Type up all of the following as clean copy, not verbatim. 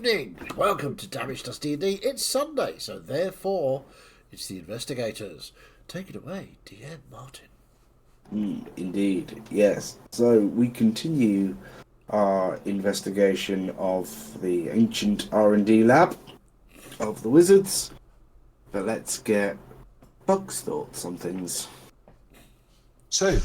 evening. Welcome to Damaged Us D&D. It's Sunday, so therefore it's the investigators. Take it away, DM Martin. Indeed, yes. So we continue our investigation of the ancient R&D lab of the wizards. But let's get Bug's thoughts on things. So,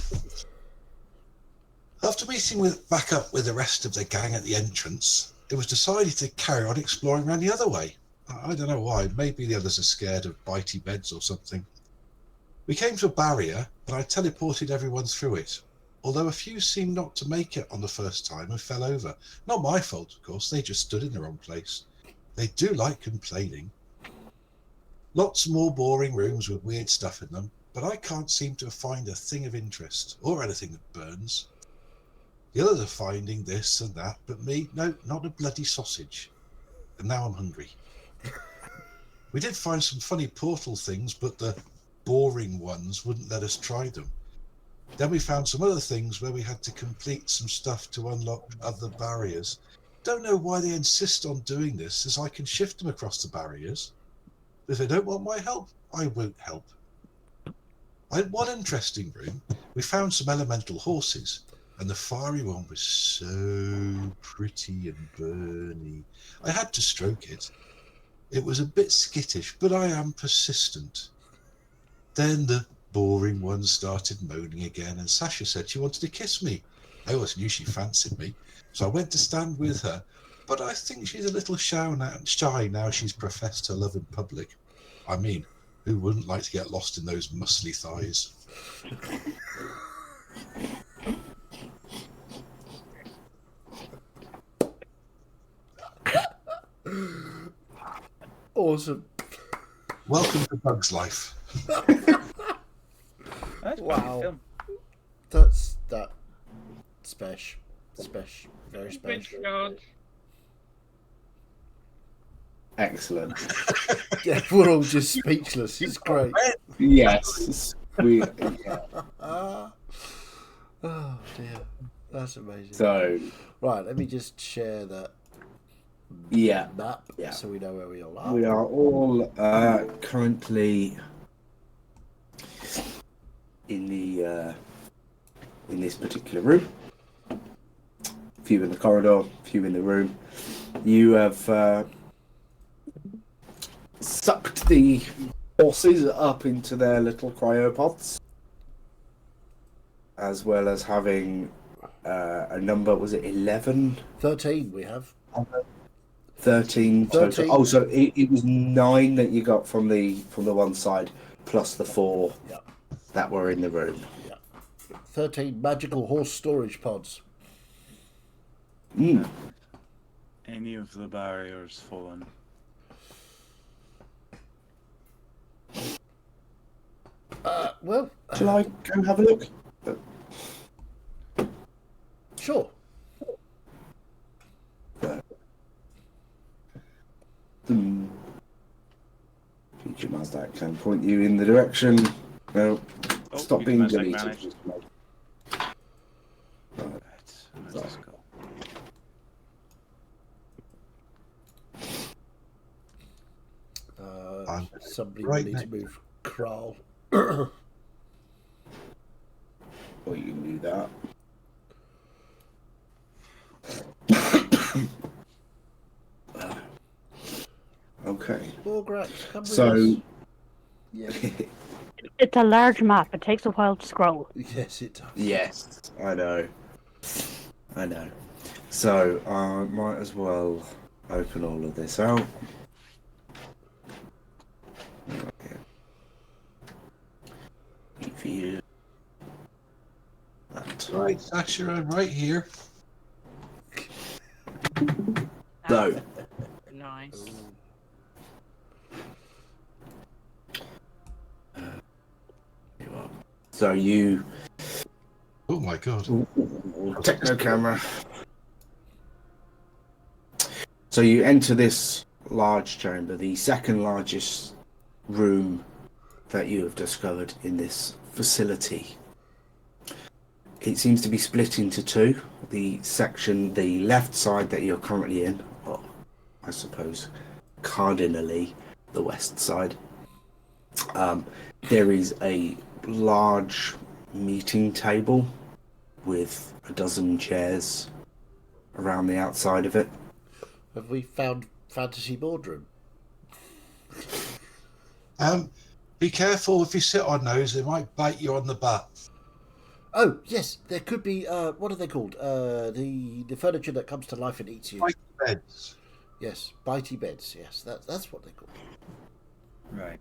after meeting back up with the rest of the gang at the entrance, it was decided to carry on exploring around the other way. I don't know why. Maybe the others are scared of bitey beds or something. We came to a barrier, and I teleported everyone through it, although a few seemed not to make it on the first time and fell over. Not my fault, of course. They just stood in the wrong place. They do like complaining. Lots more boring rooms with weird stuff in them, but I can't seem to find a thing of interest, or anything that burns. The others are finding this and that, but me, no, not a bloody sausage. And now I'm hungry. We did find some funny portal things, but the boring ones wouldn't let us try them. Then we found some other things where we had to complete some stuff to unlock other barriers. Don't know why they insist on doing this, as I can shift them across the barriers. If they don't want my help, I won't help. In one interesting room, we found some elemental horses, and the fiery one was so pretty and burny. I had to stroke it. It was a bit skittish, but I am persistent. Then the boring one started moaning again, and Sasha said she wanted to kiss me. I always knew she fancied me, so I went to stand with her, but I think she's a little shy now she's professed her love in public. I mean, who wouldn't like to get lost in those muscly thighs? Awesome. Welcome to Bug's Life. That's Wow. That's special. Very special. Excellent. Yeah, we're all just speechless. It's great. Yes. Oh dear. That's amazing. So, Right, let me just share that map so we know where we all are. we are all currently in the in this particular room. A few in the corridor, a few in the room. You have sucked the horses up into their little cryopods, as well as having a number. Was it 11? 13 we have. 13 total. 13. Oh, so it was 9 that you got from the one side, plus the 4 that were in the room. 13 magical horse storage pods. Any of the barriers fallen? Well, Shall I go have a look? sure. Future Mazdak can point you in the direction. No, stop being Mazdak deleted. managed. Right, let's go. Somebody right needs to next. move Kral. Or you can do that. Okay. Borgrax, come with So- us. Yeah. It's a large map. It takes a while to scroll. Yes, it does. Yes, I know. So I might as well open all of this out. View that. Right, Sasha, I'm right here. So, Nice. so you Oh my god. techno camera. So you enter this large chamber, the second largest room that you have discovered in this facility. It seems to be split into two. The section, the left side that you're currently in, I suppose, cardinally the west side. There is a large meeting table with a dozen chairs around the outside of it. Have we found Fantasy Boardroom? Be careful if you sit on those; they might bite you on the butt. Oh, yes, there could be, what are they called? The furniture that comes to life and eats you. Bitey beds. Yes, bitey beds, yes, that's what they're called. Right.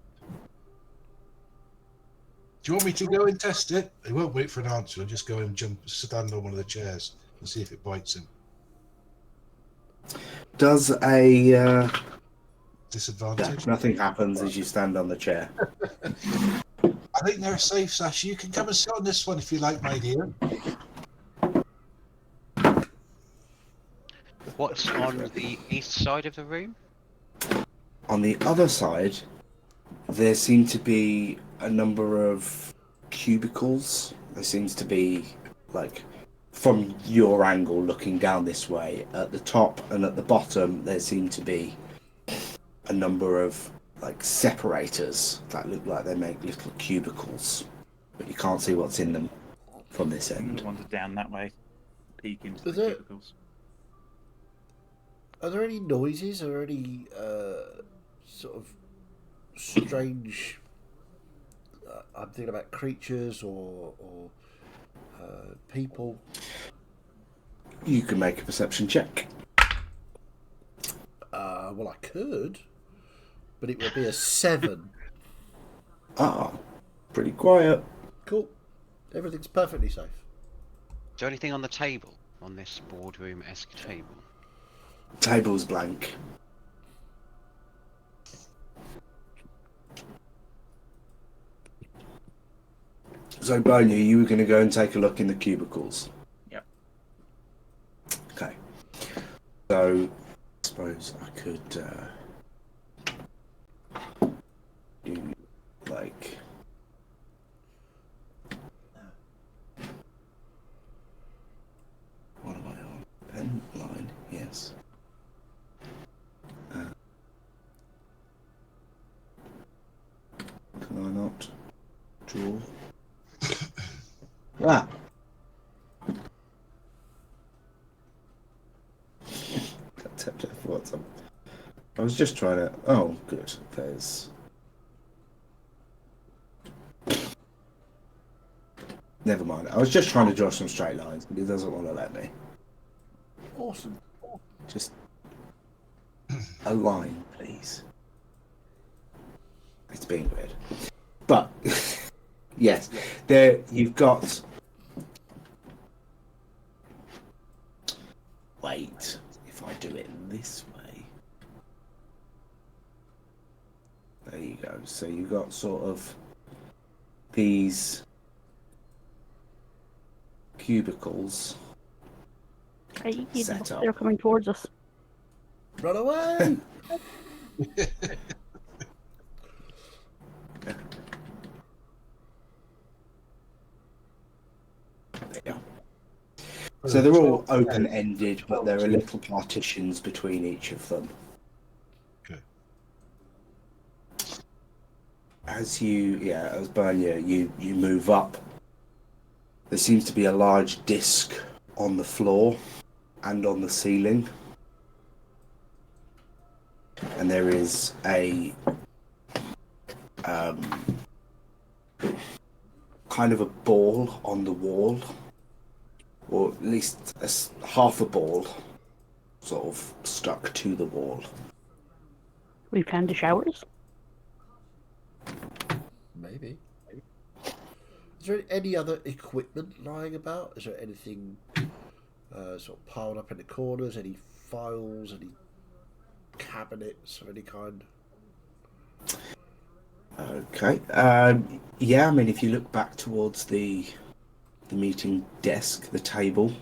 Do you want me to go and test it? He won't wait for an answer. I'll just go and stand on one of the chairs and see if it bites him. Does a Disadvantage. nothing happens as you stand on the chair. I think they're safe, Sash. You can come and sit on this one if you like, my dear. What's on the east side of the room? On the other side, there seem to be a number of cubicles. There seems to be, like, from your angle looking down this way, at the top and at the bottom, there seem to be a number of, like, separators that look like they make little cubicles, but you can't see what's in them from this I'm end. gonna wander down that way, peek into Is the it- cubicles. Are there any noises or any sort of strange? I'm thinking about creatures or people. You can make a perception check. Well, I could, but it would be a 7. Ah, pretty quiet. Cool. Everything's perfectly safe. Is there anything on the table? On this boardroom-esque table? Table's blank. So, Bonia, you were going to go and take a look in the cubicles. Yep. Okay. So, I suppose I could do like. What am I on? Pen line, yes. Can I not draw? Ah. I was just trying to. Oh, good. There's. Never mind. I was just trying to draw some straight lines, but he doesn't want to let me. Awesome. Just a line, please. It's being weird. But yes, there you've got. Wait, if I do it this way. There you go. So you've got sort of these cubicles. Hey, Set up. they're coming towards us. Run away! There you go. So they're all open-ended, but there are little partitions between each of them. Okay. As Bernia, you move up, there seems to be a large disc on the floor and on the ceiling. And there is a kind of a ball on the wall, or at least half a ball sort of stuck to the wall. We found the showers. Maybe. Is there any other equipment lying about? Is there anything sort of piled up in the corners? Any files? Any cabinets of any kind? Okay. Yeah, I mean, if you look back towards the meeting desk, the table,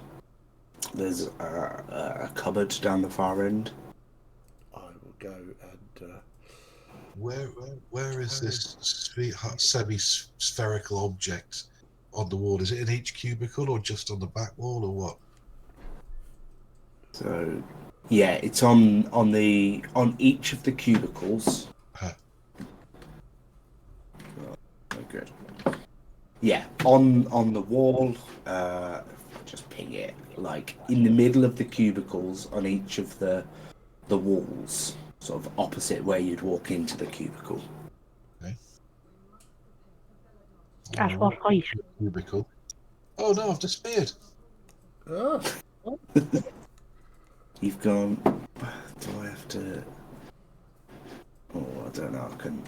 there's a cupboard down the far end. I will go and Where is this semi-spherical object on the wall? Is it in each cubicle or just on the back wall or what? So Yeah, it's on each of the cubicles. Huh. Oh, good. Yeah, on the wall. Just ping it like in the middle of the cubicles on each of the walls, sort of opposite where you'd walk into the cubicle. At what height? Cubicle. Oh no, I've disappeared. Ah, You've gone. Do I have to? Oh, I don't know. I can.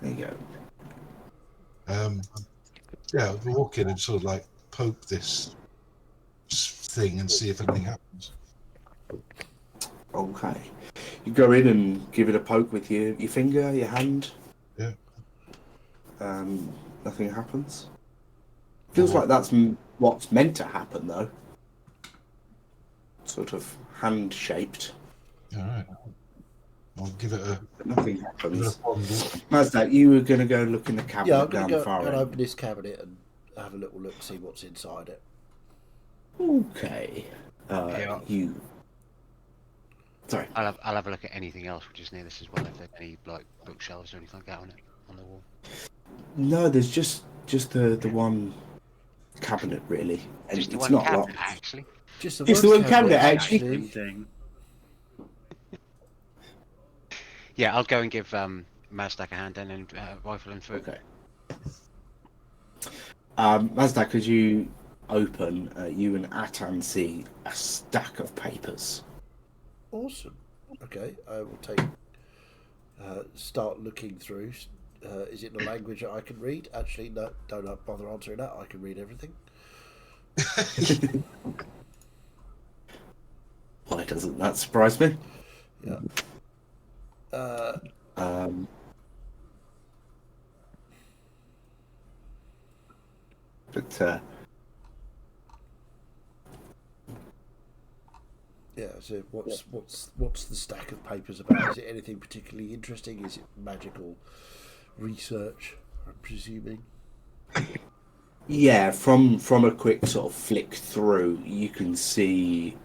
There you go. Yeah, we walk in and sort of like poke this thing and see if anything happens. Okay. You go in and give it a poke with your finger, your hand. Yeah. Nothing happens. Feels like that's what's meant to happen, though. Sort of hand shaped. All right. I'll give it a. Nothing Give it happens. a fondle. Mazda, you were going to go look in the cabinet yeah, I'm going down to the go far and end. open this cabinet and have a little look, see what's inside it. Okay. Yeah. You. Sorry. I'll have a look at anything else which is near this as well. If there's any like bookshelves or anything like that on the wall. No, there's just the one cabinet really, and Just the it's one not cabinet, locked. actually. Just It's the one cabinet, Same actually. thing. Yeah, I'll go and give Mazdak a hand then and rifle him through. Okay. Mazda, could you open? You and Atan see a stack of papers. Awesome. Okay, I will take. Start looking through. Is it in a language that I can read? Actually, no. Don't bother answering that. I can read everything. Why doesn't that surprise me? Yeah. But Yeah. So what's the stack of papers about? Is it anything particularly interesting? Is it magical research? I'm presuming. yeah, from a quick sort of flick through, you can see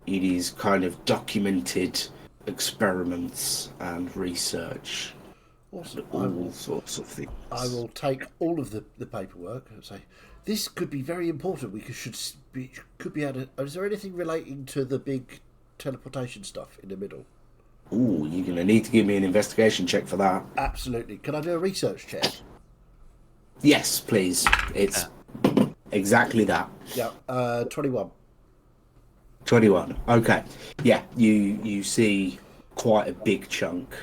it is kind of documented experiments and research, Awesome. all sorts of things. I will take all of the paperwork and say, this could be very important. Could be able to. Is there anything relating to the big teleportation stuff in the middle? Ooh, you're gonna need to give me an investigation check for that. Absolutely. Can I do a research check? Yes, please. It's exactly that. Yeah. 21. 21. Okay. Yeah, you see quite a big chunk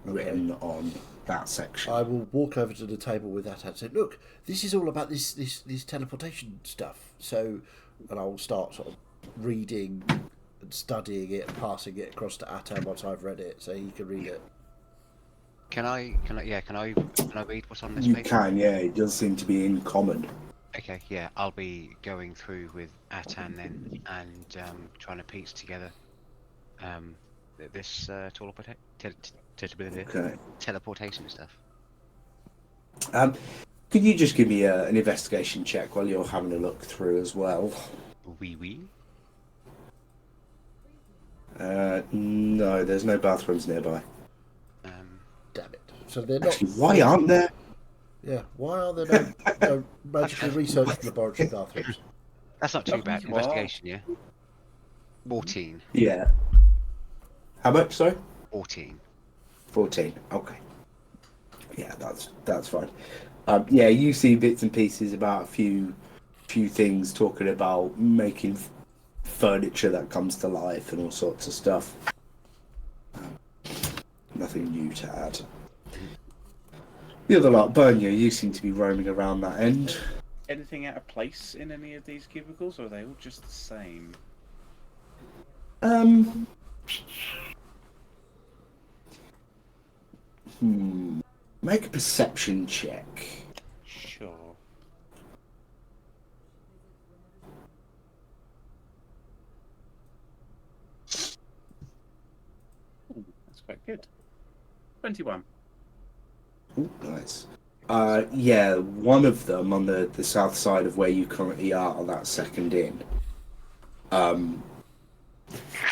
written on that section. I will walk over to the table with that and say, look, this is all about this teleportation stuff. So, and I'll start sort of reading and studying it and passing it across to Atam once I've read it, so he can read it. Can I read what's on this You paper? can, yeah. It does seem to be in common. Okay, yeah, I'll be going through with Atan then and trying to piece together this teleportation stuff. Could you just give me an investigation check while you're having a look through as well? Oui. No, there's no bathrooms nearby. Damn it. So they're not. Actually, why aren't there? Yeah, why are there no magical research laboratory bathrooms? That's not too bad. What? Investigation, yeah? 14. Yeah. How much, sorry? 14. 14. Okay. Yeah, that's fine. Yeah, you see bits and pieces about a few things talking about making furniture that comes to life and all sorts of stuff. Nothing new to add. The other lot, Bernia, you seem to be roaming around that end. Anything out of place in any of these cubicles, or are they all just the same? Make a perception check. Sure. Ooh, that's quite good. 21. Ooh, nice. Yeah, one of them on the south side of where you currently are, that second in.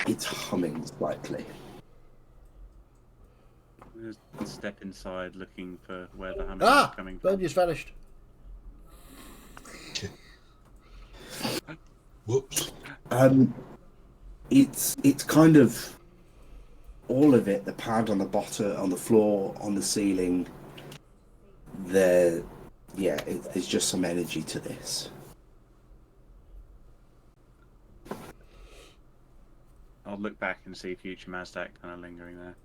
It's humming slightly. I'm gonna step inside looking for where the humming is coming from. Bernier's vanished. Whoops. It's kind of all of it. The pad on the bottom, on the floor, on the ceiling. There's just some energy to this. I'll look back and see future Mazdak kind of lingering there.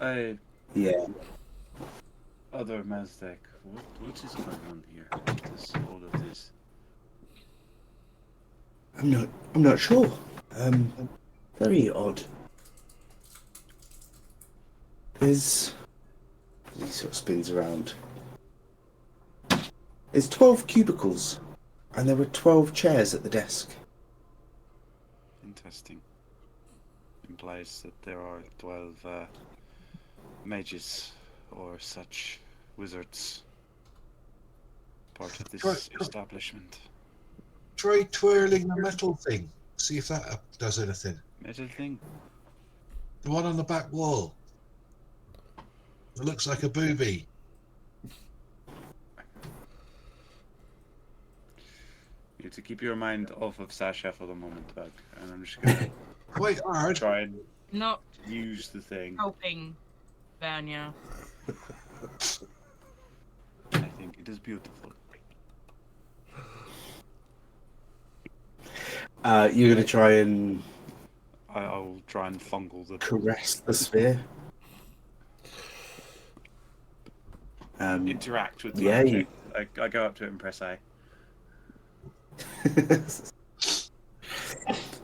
Oh, Yeah. other Mazdak, what is going on here? What is all of this? I'm not sure. Very odd. He sort of spins around. There's 12 cubicles, and there were 12 chairs at the desk. Interesting. Implies that there are 12 mages or such wizards part of this Right. establishment. Try twirling the metal thing. See if that does anything. Metal thing? The one on the back wall. It looks like a booby. You have to keep your mind off of Sasha for the moment, Bug. And I'm just gonna Quite hard. try and Not use the thing. helping Vanya. I think it is beautiful. You're going to try and I'll try and fungal the caress the sphere. interact with the Yeah, object. I go up to it and press A.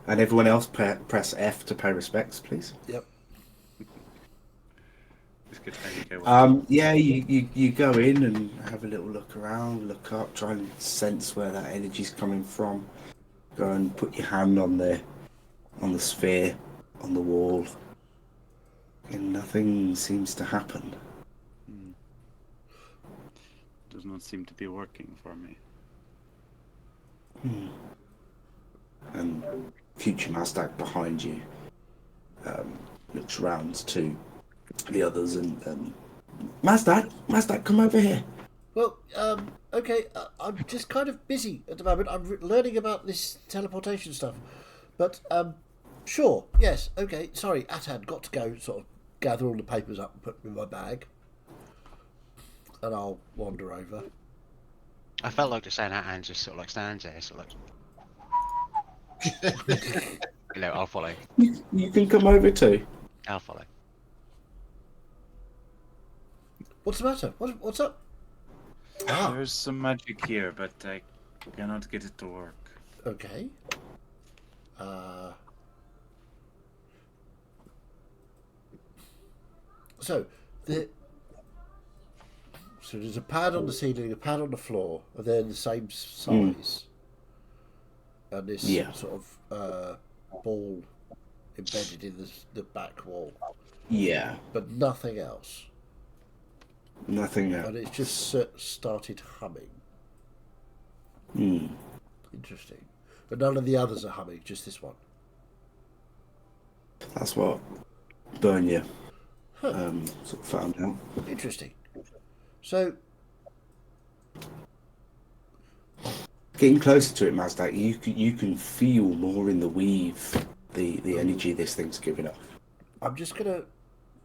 And everyone else press F to pay respects, please. Yep. It's good how you go. Yeah, you go in and have a little look around, look up, try and sense where that energy's coming from. Go and put your hand on the sphere, on the wall. And nothing seems to happen. Does not seem to be working for me. And future Mazdak behind you looks round to the others and Mazdak, come over here. Well, okay, I'm just kind of busy at the moment. I'm learning about this teleportation stuff. But, sure, yes, okay, sorry, Atan, got to go sort of gather all the papers up and put them in my bag. And I'll wander over. I felt like just saying that and just sort of like stands there, sort of like, I'll follow. You can come over too. I'll follow. What's the matter? What's up? There's some magic here, but I cannot get it to work. Okay. So there's a pad on the ceiling, a pad on the floor, and they're the same size. And this sort of ball embedded in the back wall. Yeah. But nothing else. Nothing else. And it's just started humming. Interesting. But none of the others are humming, just this one. That's what Bernia sort of found out. Interesting. So, getting closer to it, Mazdak, you can feel more in the weave the energy this thing's giving off. I'm just going to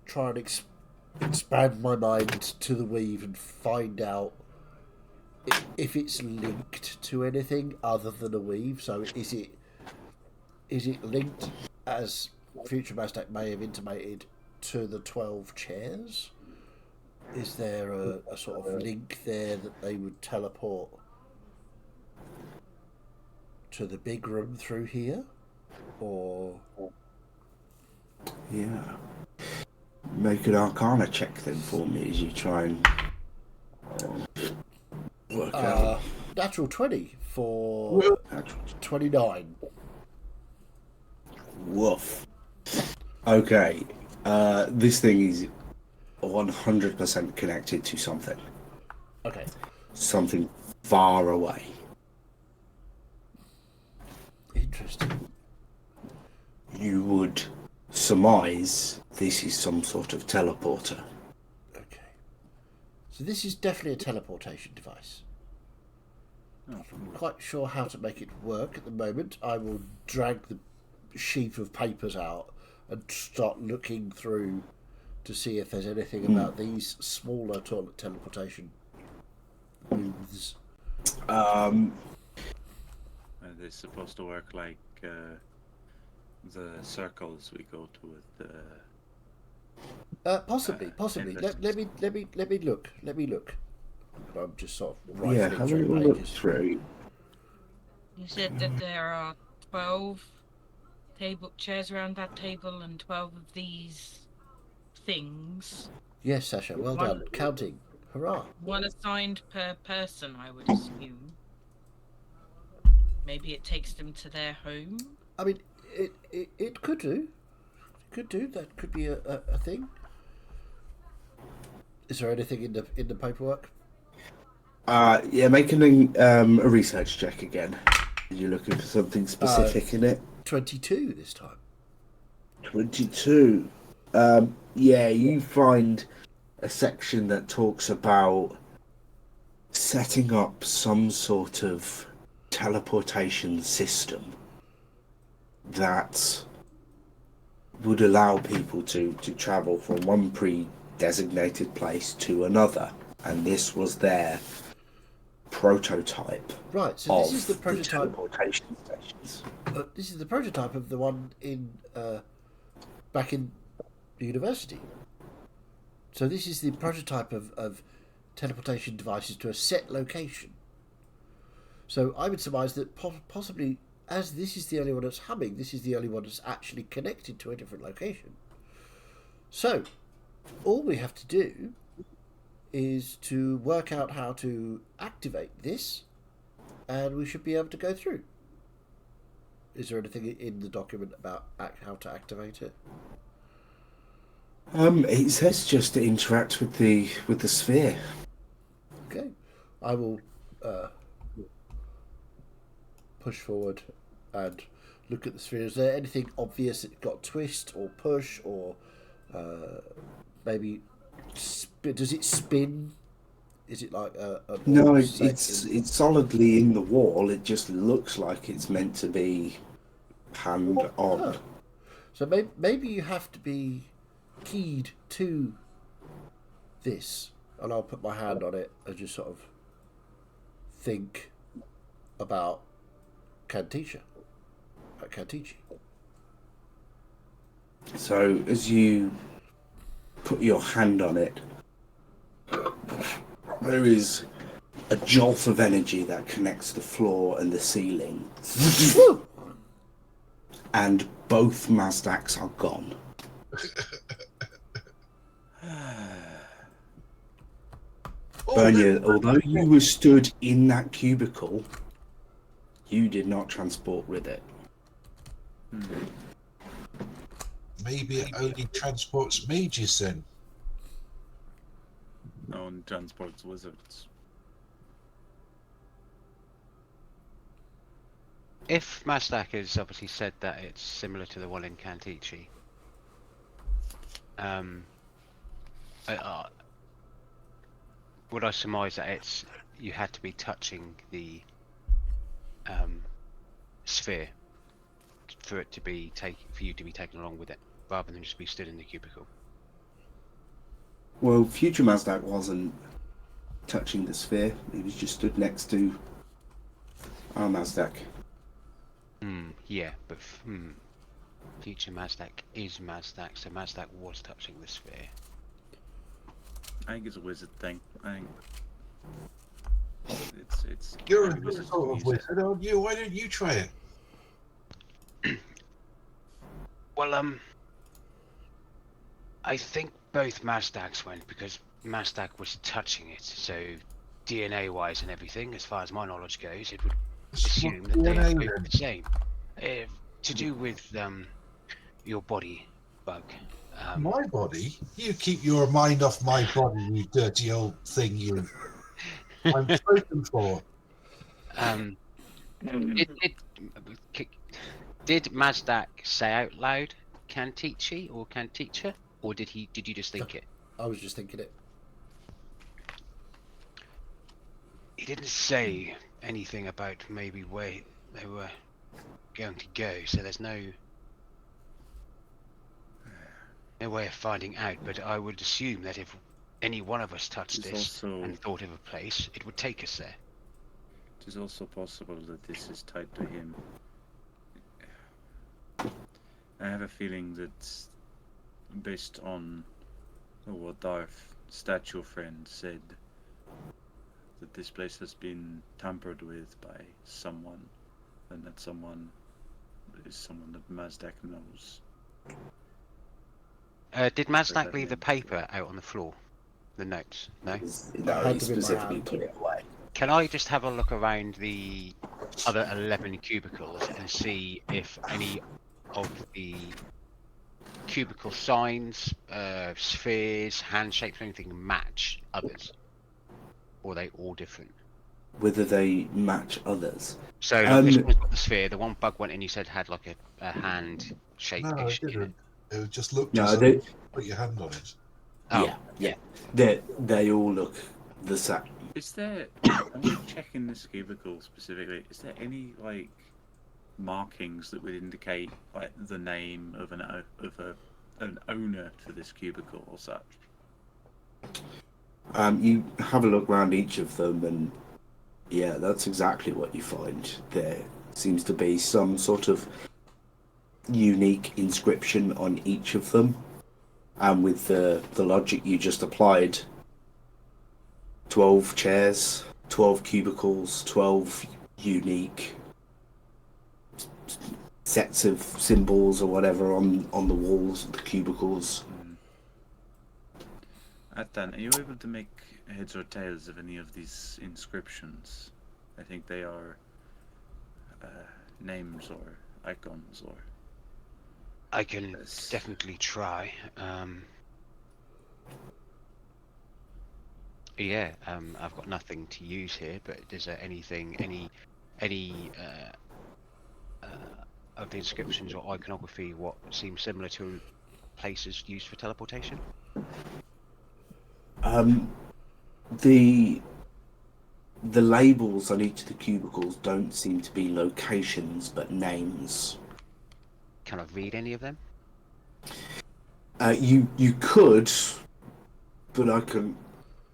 try and expand my mind to the weave and find out if it's linked to anything other than a weave. So is it linked, as Future Mazdak may have intimated, to the 12 chairs? Is there a sort of link there that they would teleport to the big room through here? Or... Yeah. Make an Arcana check then for me as you try and work out. Natural 20 for 29. Woof. Okay. This thing is 100% connected to something. Okay. something far away. Interesting. You would surmise this is some sort of teleporter. Okay. So this is definitely a teleportation device. Oh, I'm quite sure how to make it work at the moment. I will drag the sheaf of papers out and start looking through to see if there's anything about these smaller teleportation booths. are they supposed to work like the circles we go to with the... Possibly. Let me look. And I'm just sort of rifling Yeah, have a through little look pages. through. You said that there are 12 chairs around that table and 12 of these things. Yes, Sasha. Well done. Counting. Hurrah. One assigned per person, I would assume. Maybe it takes them to their home. I mean, it could do. Could do. That could be a thing. Is there anything in the paperwork? Yeah, making a research check again. You're looking for something specific in it. 22 this time. 22. Yeah, you find a section that talks about setting up some sort of teleportation system that would allow people to travel from one pre-designated place to another. And this was their prototype. Right, so this of is the the prototype. teleportation stations. This is the prototype of the one in back in the university. So this is the prototype of teleportation devices to a set location. So I would surmise that possibly, as this is the only one that's humming, this is the only one that's actually connected to a different location. So all we have to do is to work out how to activate this, and we should be able to go through. Is there anything in the document about how to activate it? It says just to interact with the sphere. Okay, I will push forward and look at the sphere. Is there anything obvious that got twist or push or maybe does it spin? Is it like a No, it's solidly in the wall. It just looks like it's meant to be hand on. Oh. So maybe you have to be keyed to this, and I'll put my hand on it and just sort of think about Kantichi. So as you put your hand on it, there is a jolt of energy that connects the floor and the ceiling, and both Mazdaks are gone. Bernia, although you were stood in that cubicle, you did not transport with it. Maybe it only transports mages then. No one transports wizards. If Mastak has obviously said that it's similar to the one in Kantichi, would I surmise that you had to be touching the sphere for it to be for you to be taken along with it, rather than just be stood in the cubicle? Well, future Mazdak wasn't touching the sphere. He was just stood next to our Mazdak. Yeah, but future Mazdak is Mazdak, so Mazdak was touching the sphere. I think it's a wizard thing. I think it's. You're a wizards sort of use it. wizard, aren't you? Why don't you try it? Well, I think both Mazdaks went because Mazdak was touching it, so DNA-wise and everything, as far as my knowledge goes, it would assume that they are both the same. To do with your body, Bug. My body? You keep your mind off my body, you dirty old thing, you. I'm spoken for. Did Mazdak say out loud Cantici or Canticha, or did you just think it? I was just thinking it. He didn't say anything about maybe where they were going to go, so there's no way of finding out. But I would assume that if any one of us touched It's this also- and thought of a place, it would take us there. It is also possible that this is tied to him. I have a feeling that, based on what our statue friend said, that this place has been tampered with by someone, and that someone is someone that Mazdak knows. Did Mazdak leave the paper out on the floor? The notes? No? No, had he them in my specifically hand. put it away. Can I just have a look around the other 11 cubicles and see if any of the cubicle signs, spheres, handshapes, or anything match others? Or are they all different? Whether they match others. So like, this one's got the sphere. The one Bug went in, you said had like a hand shape. No, it didn't. It just looked No, as they, though put your hand on it. Oh. yeah. They all look the same. Is there? I'm just checking this cubicle specifically. Is there any like markings that would indicate like the name of an owner for this cubicle or such? You have a look around each of them, and yeah, that's exactly what you find. There seems to be some sort of unique inscription on each of them, and with the logic you just applied, 12 chairs, 12 cubicles, 12 unique sets of symbols or whatever on the walls of the cubicles. Atan, are you able to make heads or tails of any of these inscriptions? I think they are names or icons or... I can Yes. definitely try. Yeah, I've got nothing to use here, but is there anything, any of the inscriptions or iconography what seems similar to places used for teleportation? The labels on each of the cubicles don't seem to be locations but names. Can I read any of them? You could, but I couldn't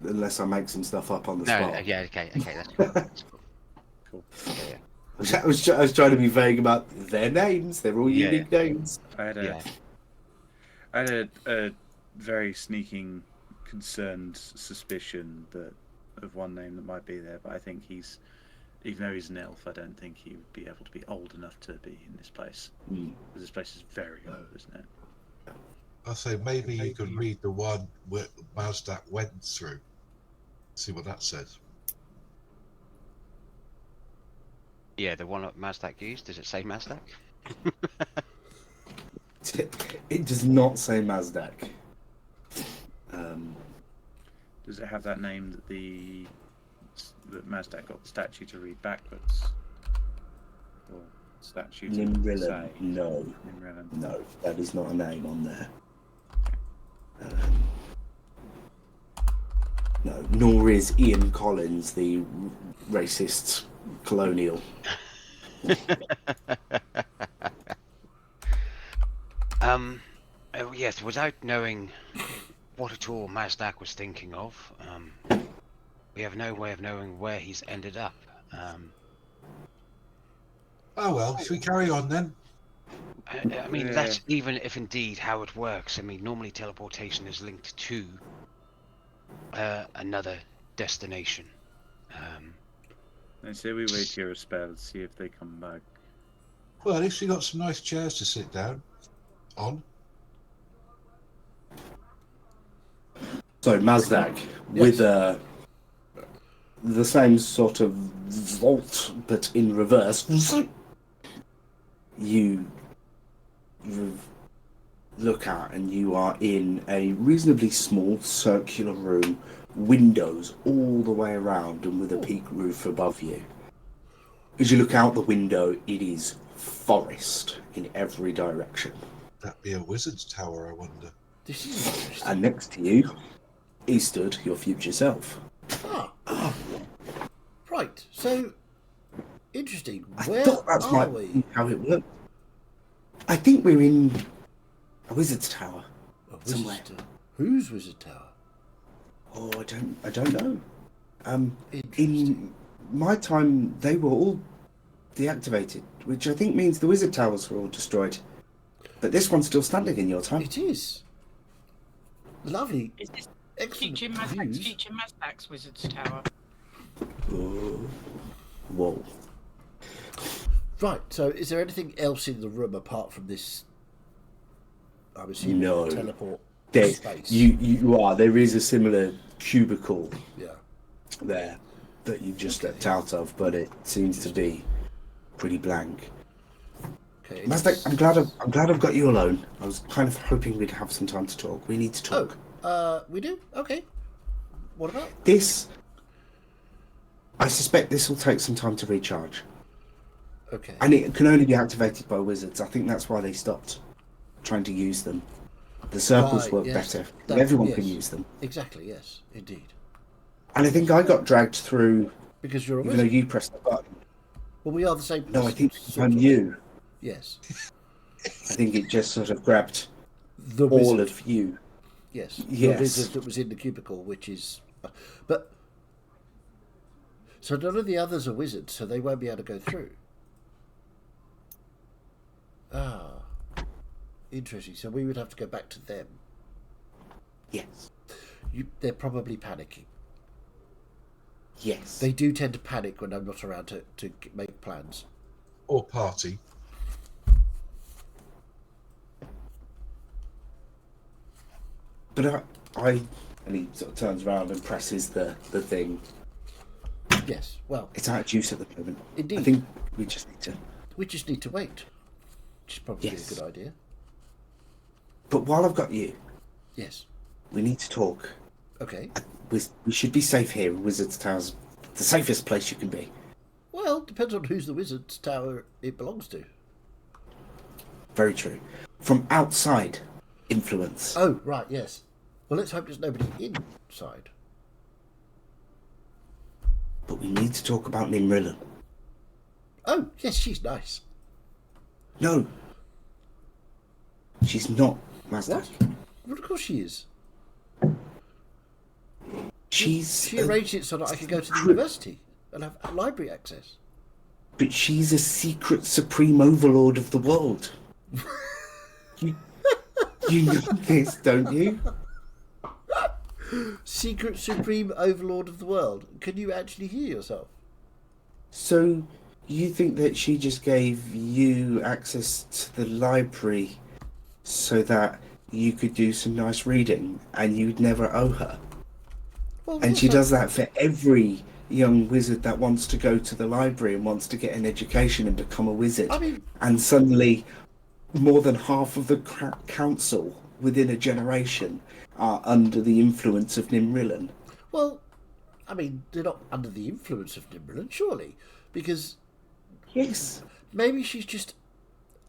unless I make some stuff up on the No, spot. yeah, okay, that's cool. That's cool. Cool. Yeah, I was trying to be vague about their names. They're all Yeah. unique names. I had yeah. a very sneaking, concerned suspicion that of one name that might be there, but I think he's, even though he's an elf, I don't think he would be able to be old enough to be in this place. Mm. Because this place is very old, isn't it? I say maybe you could read the one where Mazdak went through. See what that says. Yeah, the one that Mazdak used, does it say Mazdak? It does not say Mazdak. Does it have that name that Mazdak got the statue to read backwards? Or statue to Nimrillan. say? No, Nimrillan. no, that is not a name on there. No, nor is Ian Collins, the racist colonial. Yes, without knowing what at all Mazdak was thinking of, we have no way of knowing where he's ended up. Oh well, should we carry on then? I mean, that's even if indeed how it works. I mean, normally teleportation is linked to another destination. I say we wait here a spell, see if they come back. Well, at least we got some nice chairs to sit down on. So Mazdak, with the same sort of vault but in reverse, you look out and you are in a reasonably small circular room windows all the way around and with a peak roof above you. As you look out the window, it is forest in every direction. That'd be a wizard's tower, I wonder. This is interesting. And next to you is stood your future self. Ah. Right, so interesting. I Where thought that's are might we? be how it worked. I think we're in a wizard's tower. A wizard's somewhere. tower. Whose wizard tower? Oh, I don't know. Interesting. In my time, they were all deactivated, which I think means the wizard towers were all destroyed. But this one's still standing in your time. It is. Lovely. Is this Excellent future Mazdax, views. future Mazdax Wizard's Tower? Oh. Whoa. Right, so is there anything else in the room apart from this? I'm assuming No. teleport There, space. you are. There is a similar cubicle Yeah. there that you just Okay. stepped out of, but it seems to be pretty blank. Okay. Mazdak, I'm glad I've got you alone. I was kind of hoping we'd have some time to talk. We need to talk. We do? Okay. What about? This, I suspect this will take some time to recharge. Okay. And it can only be activated by wizards. I think that's why they stopped trying to use them. The circles Right, work yes. better. That- Everyone can yes. use them. Exactly, yes, indeed. And I think I got dragged through, Because you're a even though wizard. you pressed the button. Well, we are the same No, I think sort I'm of. you. Yes. I think it just sort of grabbed The all wizard. of you. Yes. The Yes. wizard that was in the cubicle, which is. But. So none of the others are wizards, so they won't be able to go through. Ah. Interesting. So we would have to go back to them. Yes. They're probably panicking. Yes. They do tend to panic when I'm not around to make plans. Or party. But and he sort of turns around and presses the thing. Yes. Well, It's out of juice at the moment. Indeed. I think we just need to. we just need to wait. Which is probably Yes. a good idea. But while I've got you, Yes. we need to talk. Okay. We should be safe here. Wizard's Tower's the safest place you can be. Well, depends on who's the wizard's tower it belongs to. Very true. From outside influence. Oh, right, yes. Well, let's hope there's nobody inside. But we need to talk about Nimrillan. Oh, yes, she's nice. No. She's not Mazdak. What? Well, of course she is. She She's arranged it so that I could go to the university and have library access. but she's a secret supreme overlord of the world. You know this, don't you? Secret supreme overlord of the world. Can you actually hear yourself? So you think that she just gave you access to the library so that you could do some nice reading and you'd never owe her? Well, And yes, she does that for every young wizard that wants to go to the library and wants to get an education and become a wizard. I mean, And suddenly, more than half of the council within a generation are under the influence of Nimrillan. well, I mean, they're not under the influence of Nimmerlin, surely, because Yes. maybe she's just.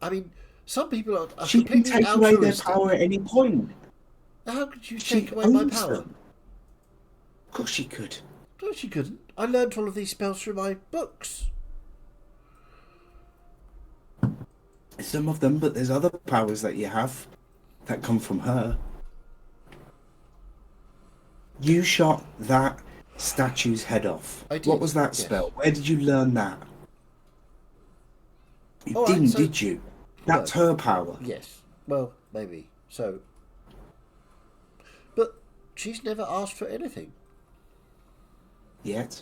I mean, some people are She can completely take away their altruistic. power at any point. How could you She take away my owns power? them. Of course she could. No, she couldn't. I learned all of these spells through my books. Some of them, but there's other powers that you have that come from her. You shot that statue's head off. I did, What was that yes. spell? Where did you learn that? You All right, didn't, so- did you? That's her power. Yes. Well, maybe. So. But she's never asked for anything. Yet.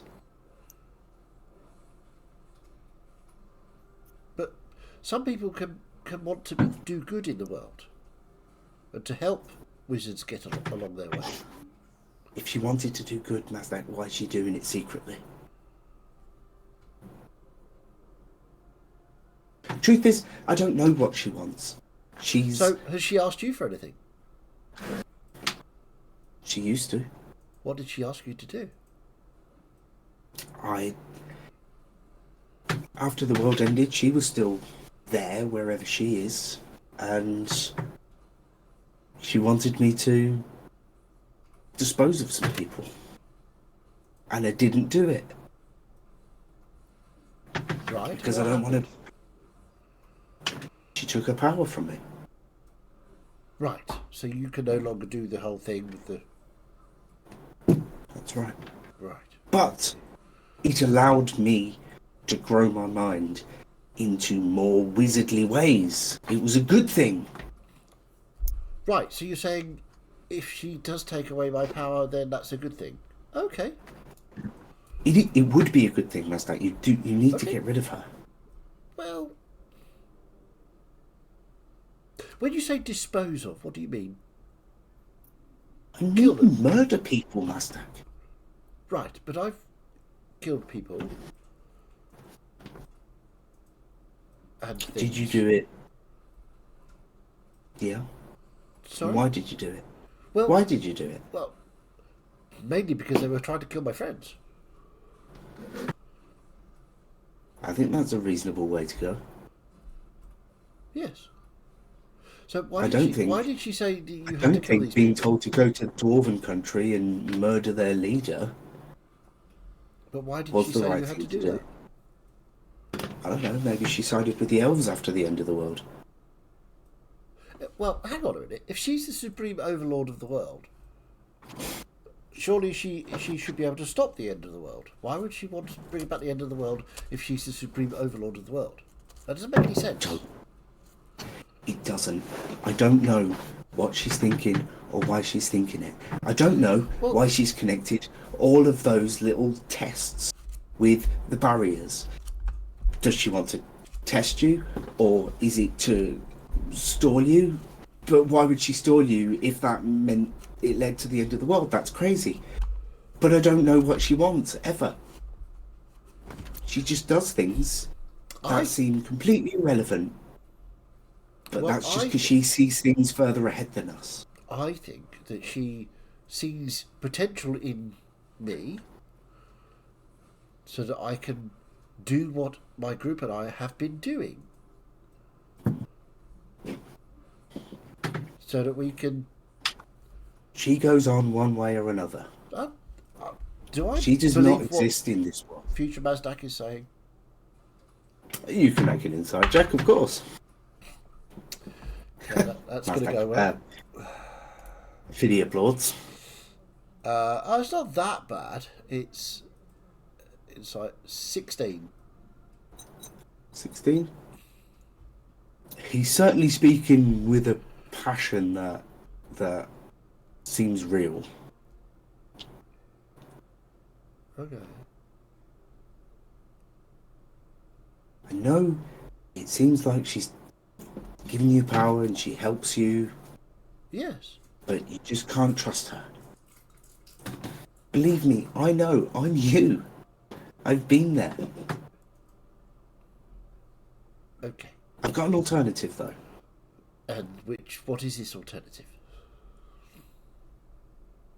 But some people can want to do good in the world. And to help wizards get along their way. If she wanted to do good, Mazdak, why is she doing it secretly? Truth is, I don't know what she wants. So, has she asked you for anything? She used to. What did she ask you to do? After the world ended, she was still there, wherever she is, and she wanted me to dispose of some people. And I didn't do it. Right. Because what I don't happened? want to... She took her power from me. Right. So you can no longer do the whole thing with the... That's right. Right. But it allowed me to grow my mind into more wizardly ways. It was a good thing. Right. So you're saying if she does take away my power, then that's a good thing. Okay. It would be a good thing, Mastak. You need to Okay. get rid of her. Well, when you say dispose of, what do you mean? I mean, Kill them. murder people, Mastak. Right, but I've killed people. And Did you things. do it? Yeah. Sorry? Why did you do it? Well, Why did you do it? Well, mainly because they were trying to kill my friends. I think that's a reasonable way to go. Yes. So why I did don't she? think- Why did she say that you I had to don't kill think these being people? told to go to Dwarven country and murder their leader But why did was she the say right you had thing to to do do. that? I don't know, maybe she sided with the elves after the end of the world. Well, hang on a minute. If she's the supreme overlord of the world, surely she should be able to stop the end of the world. Why would she want to bring about the end of the world if she's the supreme overlord of the world? That doesn't make any sense. It doesn't. I don't know what she's thinking or why she's thinking it. I don't know Well- why she's connected all of those little tests with the barriers. Does she want to test you, or is it to stall you? But why would she stall you if that meant it led to the end of the world? That's crazy. But I don't know what she wants, ever. She just does things that I- seem completely irrelevant. But Well, that's just I because she sees things further ahead than us. I think that she sees potential in me so that I can do what my group and I have been doing. So that we can... She goes on one way or another. do I She does believe not exist in this world. what Future Mazdak is saying? You can make an inside check, of course. Yeah, that's going to Mazdak, go well. Fiddy applauds. It's not that bad. It's like 16. 16. He's certainly speaking with a passion that seems real. Okay. I know it seems like she's giving you power and she helps you, Yes. but you just can't trust her. Believe me, I know. I'm you. I've been there. Okay. I've got an alternative, though. And what is this alternative?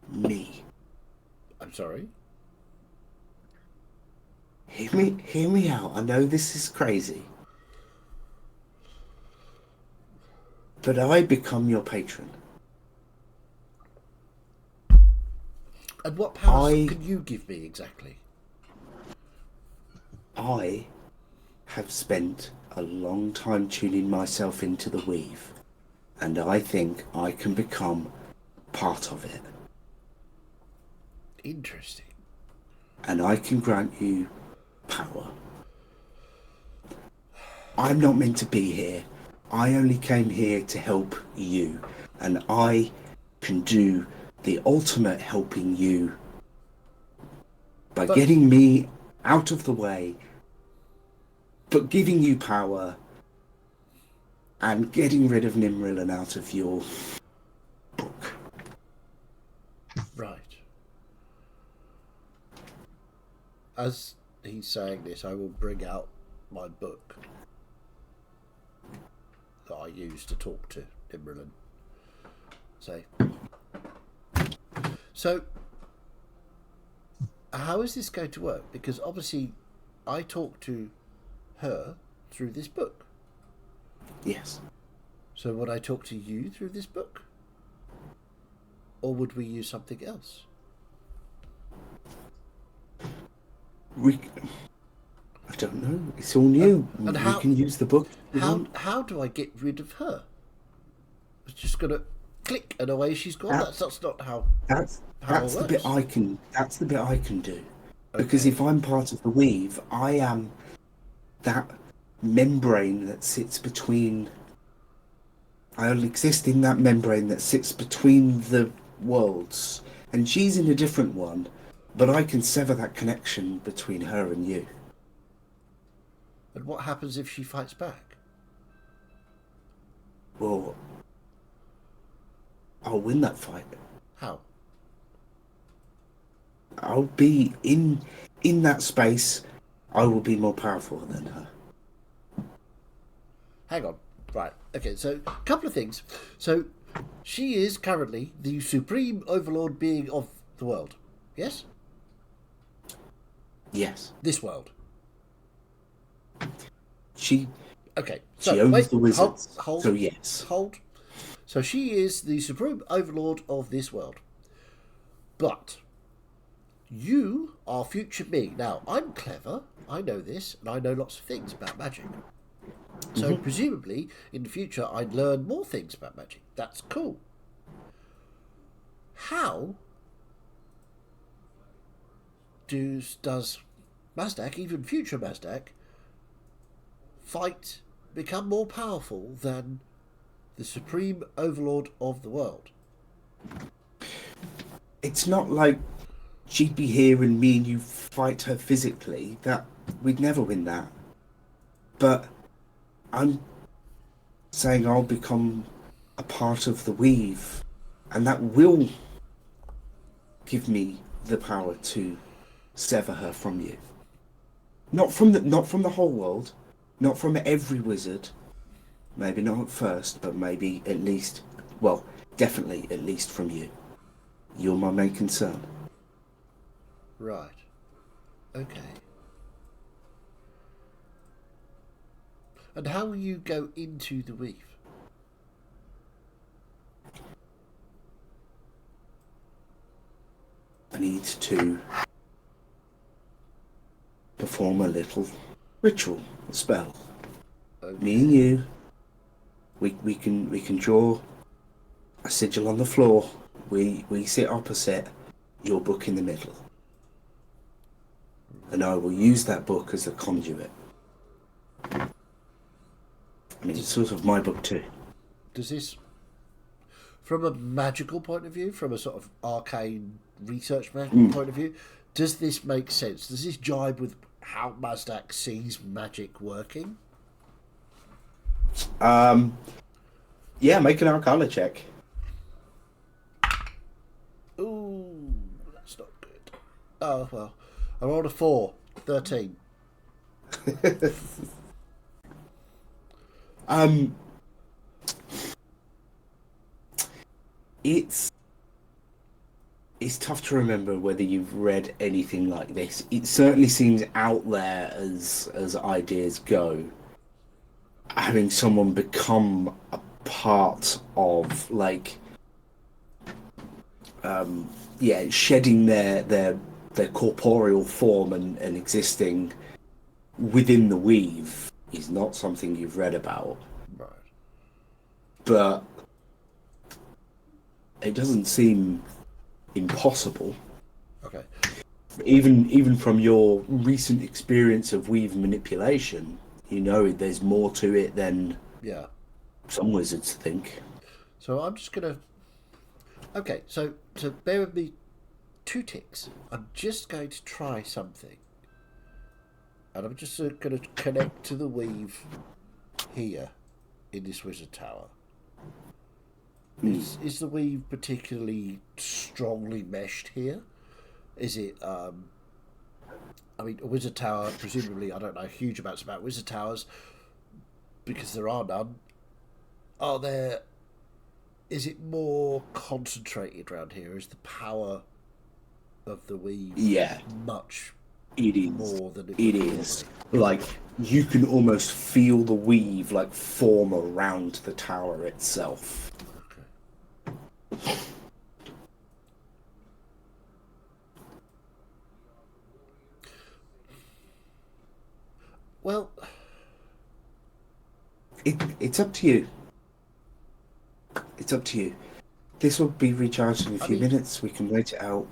Me. I'm sorry? Hear me out. I know this is crazy. But I become your patron. And what powers I- can you give me exactly? I have spent a long time tuning myself into the weave, and I think I can become part of it. Interesting. And I can grant you power. I'm not meant to be here. I only came here to help you, and I can do the ultimate helping you by But- getting me out of the way, but giving you power and getting rid of Nimrillan out of your book. Right. As he's saying this, I will bring out my book that I use to talk to Immerlin. Say, so how is this going to work? Because obviously, I talked to her through this book. Yes. So would I talk to you through this book? Or would we use something else? I don't know. It's all new. And we can use the book. How do I get rid of her? It's just gonna click and away she's gone. That's not how. That's it the bit works. I can. That's the bit I can do. Because Okay. if I'm part of the weave, I am that membrane that sits between. I'll exist in that membrane that sits between the worlds, and she's in a different one, but I can sever that connection between her and you. And what happens if she fights back? Well, I'll win that fight. How? I'll be in that space. I will be more powerful than her. Hang on. Right. Okay. So, a couple of things. So, she is currently the supreme overlord being of the world. Yes. Yes, This world. she Okay. she So owns wait. the wizards. Hold. So yes, Hold. So she is the supreme overlord of this world. But you are future me. Now, I'm clever. I know this, and I know lots of things about magic. So presumably, in the future, I'd learn more things about magic. That's cool. How does Mazdak, even future Mazdak, become more powerful than the supreme overlord of the world? it's not like she'd be here and me and you fight her physically. That we'd never win that. But I'm saying I'll become a part of the weave, and that will give me the power to sever her from you. Not from the whole world, not from every wizard. Maybe not at first, but maybe at least, well, definitely at least from you. You're my main concern. Right. Okay. And how will you go into the weave? I need to perform a little ritual, a spell. Okay. Me and you, we can draw a sigil on the floor. We sit opposite, your book in the middle. And I will use that book as a conduit. I mean, it's sort of my book too. Does this, from a magical point of view, from a sort of arcane research point of view, does this make sense? Does this jibe with how Mazdak sees magic working? Yeah, make an Arcana check. Ooh, that's not good. Oh, well. I rolled a 4. 13. It's tough to remember whether you've read anything like this. It certainly seems out there as ideas go. Having someone become a part of, like, shedding their corporeal form and existing within the weave is not something you've read about. Right. But it doesn't seem impossible. Okay. Even from your recent experience of weave manipulation, you know there's more to it than Yeah. some wizards think. So I'm just going to... Okay, so bear with me 2 ticks. I'm just going to try something. And I'm just going to connect to the weave here in this wizard tower. Is the weave particularly strongly meshed here? Is it... I mean, a wizard tower, presumably, I don't know huge amounts about wizard towers, because there are none. Are there... Is it more concentrated around here? Is the power of the weave Yeah. is much It is. more than It would is. normally. Like, you can almost feel the weave, like, form around the tower itself. Okay. Well, It's up to you. It's up to you. This will be recharged in a I few mean- minutes. We can wait it out.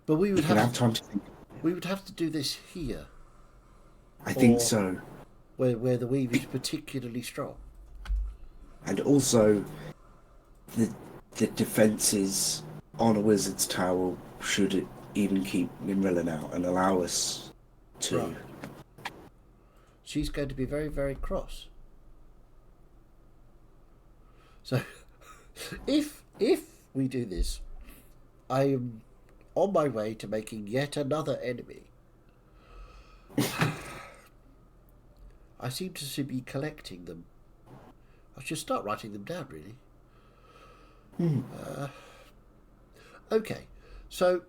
but we You would can have have time to think. we would have to do this here, I think Or- so. where the weave is particularly strong. And also, the defences on a wizard's tower should even keep Nimrillin out and allow us to. Right. She's going to be very, very cross. So, if we do this, I am on my way to making yet another enemy. I seem to be collecting them. I should start writing them down, really. Okay, so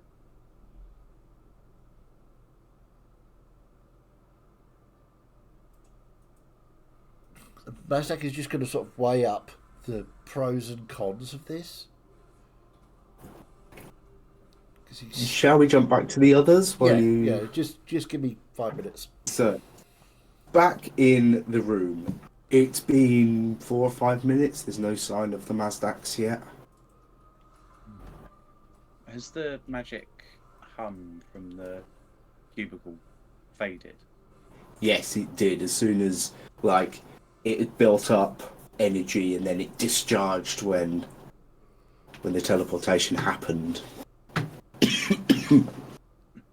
Mazdak is just going to sort of weigh up the pros and cons of this. 'Cause he's, Shall we jump back to the others while you? yeah. Just give me 5 minutes. So, back in the room. It's been 4 or 5 minutes. There's no sign of the Mazdaks yet. Has the magic hum from the cubicle faded? Yes, it did. As soon as it had built up energy and then it discharged when the teleportation happened.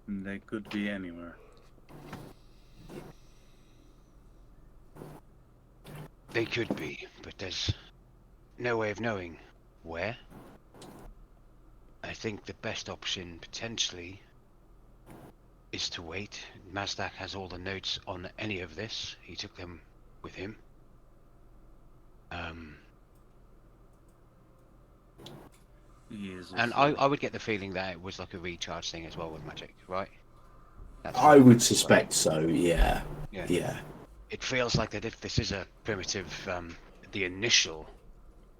They could be anywhere. They could be, but there's no way of knowing where. I think the best option, potentially, is to wait. Mazdak has all the notes on any of this. He took them with him. He is And also- I would get the feeling that it was like a recharge thing as well with magic, right? That's I would suspect so, yeah. Yeah. Yeah. It feels like that if this is a primitive, the initial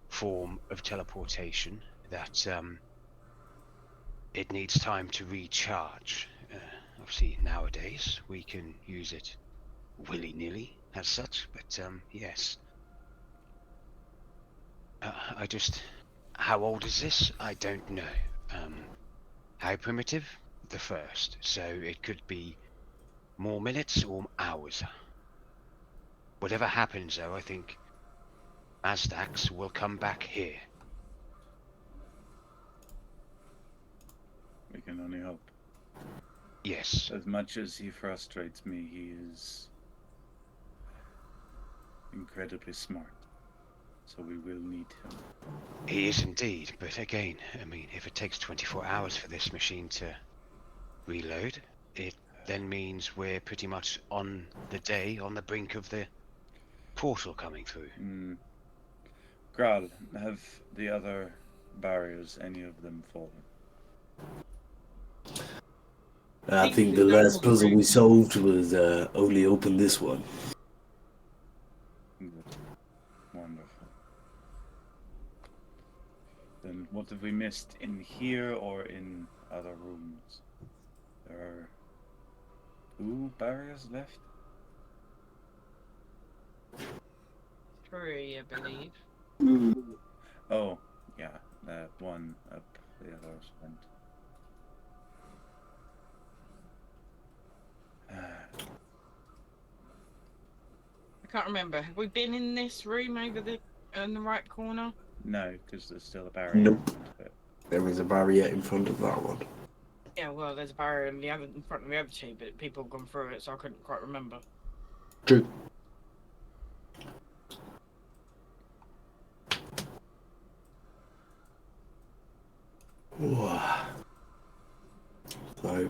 form of teleportation, that it needs time to recharge. Obviously, nowadays we can use it willy-nilly as such, but yes. I just, how old is this? I don't know. How primitive? The first. So it could be more minutes or hours. Whatever happens, though, I think Mazdaks will come back here. We can only hope. Yes. As much as he frustrates me, he is incredibly smart. So we will need him. He is indeed, but again, I mean, if it takes 24 hours for this machine to reload, it then means we're pretty much on the day, on the brink of the portal coming through. Graal, have the other barriers, any of them fallen? I think the last puzzle we solved was only open this one. Good. Wonderful. Then what have we missed in here or in other rooms? There are 2 barriers left? 3, I believe. Oh, yeah. One up, the others went. I can't remember. Have we been in this room over the in the right corner? No, because there's still a barrier. Nope. in front of it. There is a barrier in front of that one. Yeah, well, there's a barrier in front of the other 2, but people have gone through it, so I couldn't quite remember. True. So,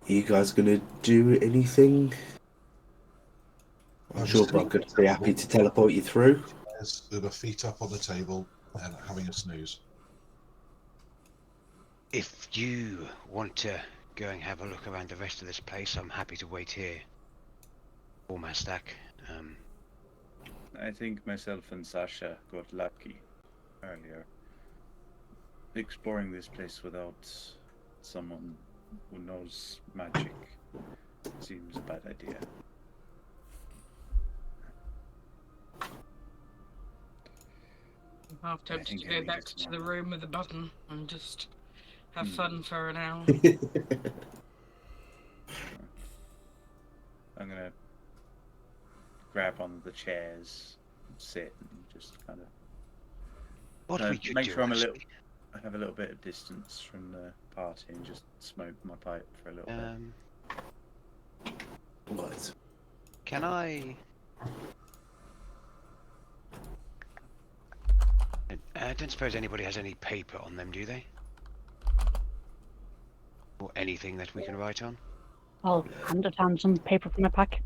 are you guys gonna do anything? I'm sure Bob could be happy to teleport you through. With her feet up on the table and having a snooze. If you want to go and have a look around the rest of this place, I'm happy to wait here. For Mastak. I think myself and Sasha got lucky earlier. Exploring this place without someone who knows magic seems a bad idea. I'm half tempted to go back to the room with the button and just have fun for an hour. I'm gonna grab one of the chairs, sit, and just kind of make sure I have a little bit of distance from the party and just smoke my pipe for a little bit. Right. Can I? I don't suppose anybody has any paper on them, do they? Or anything that we can write on? I'll hand it down some paper from my pack.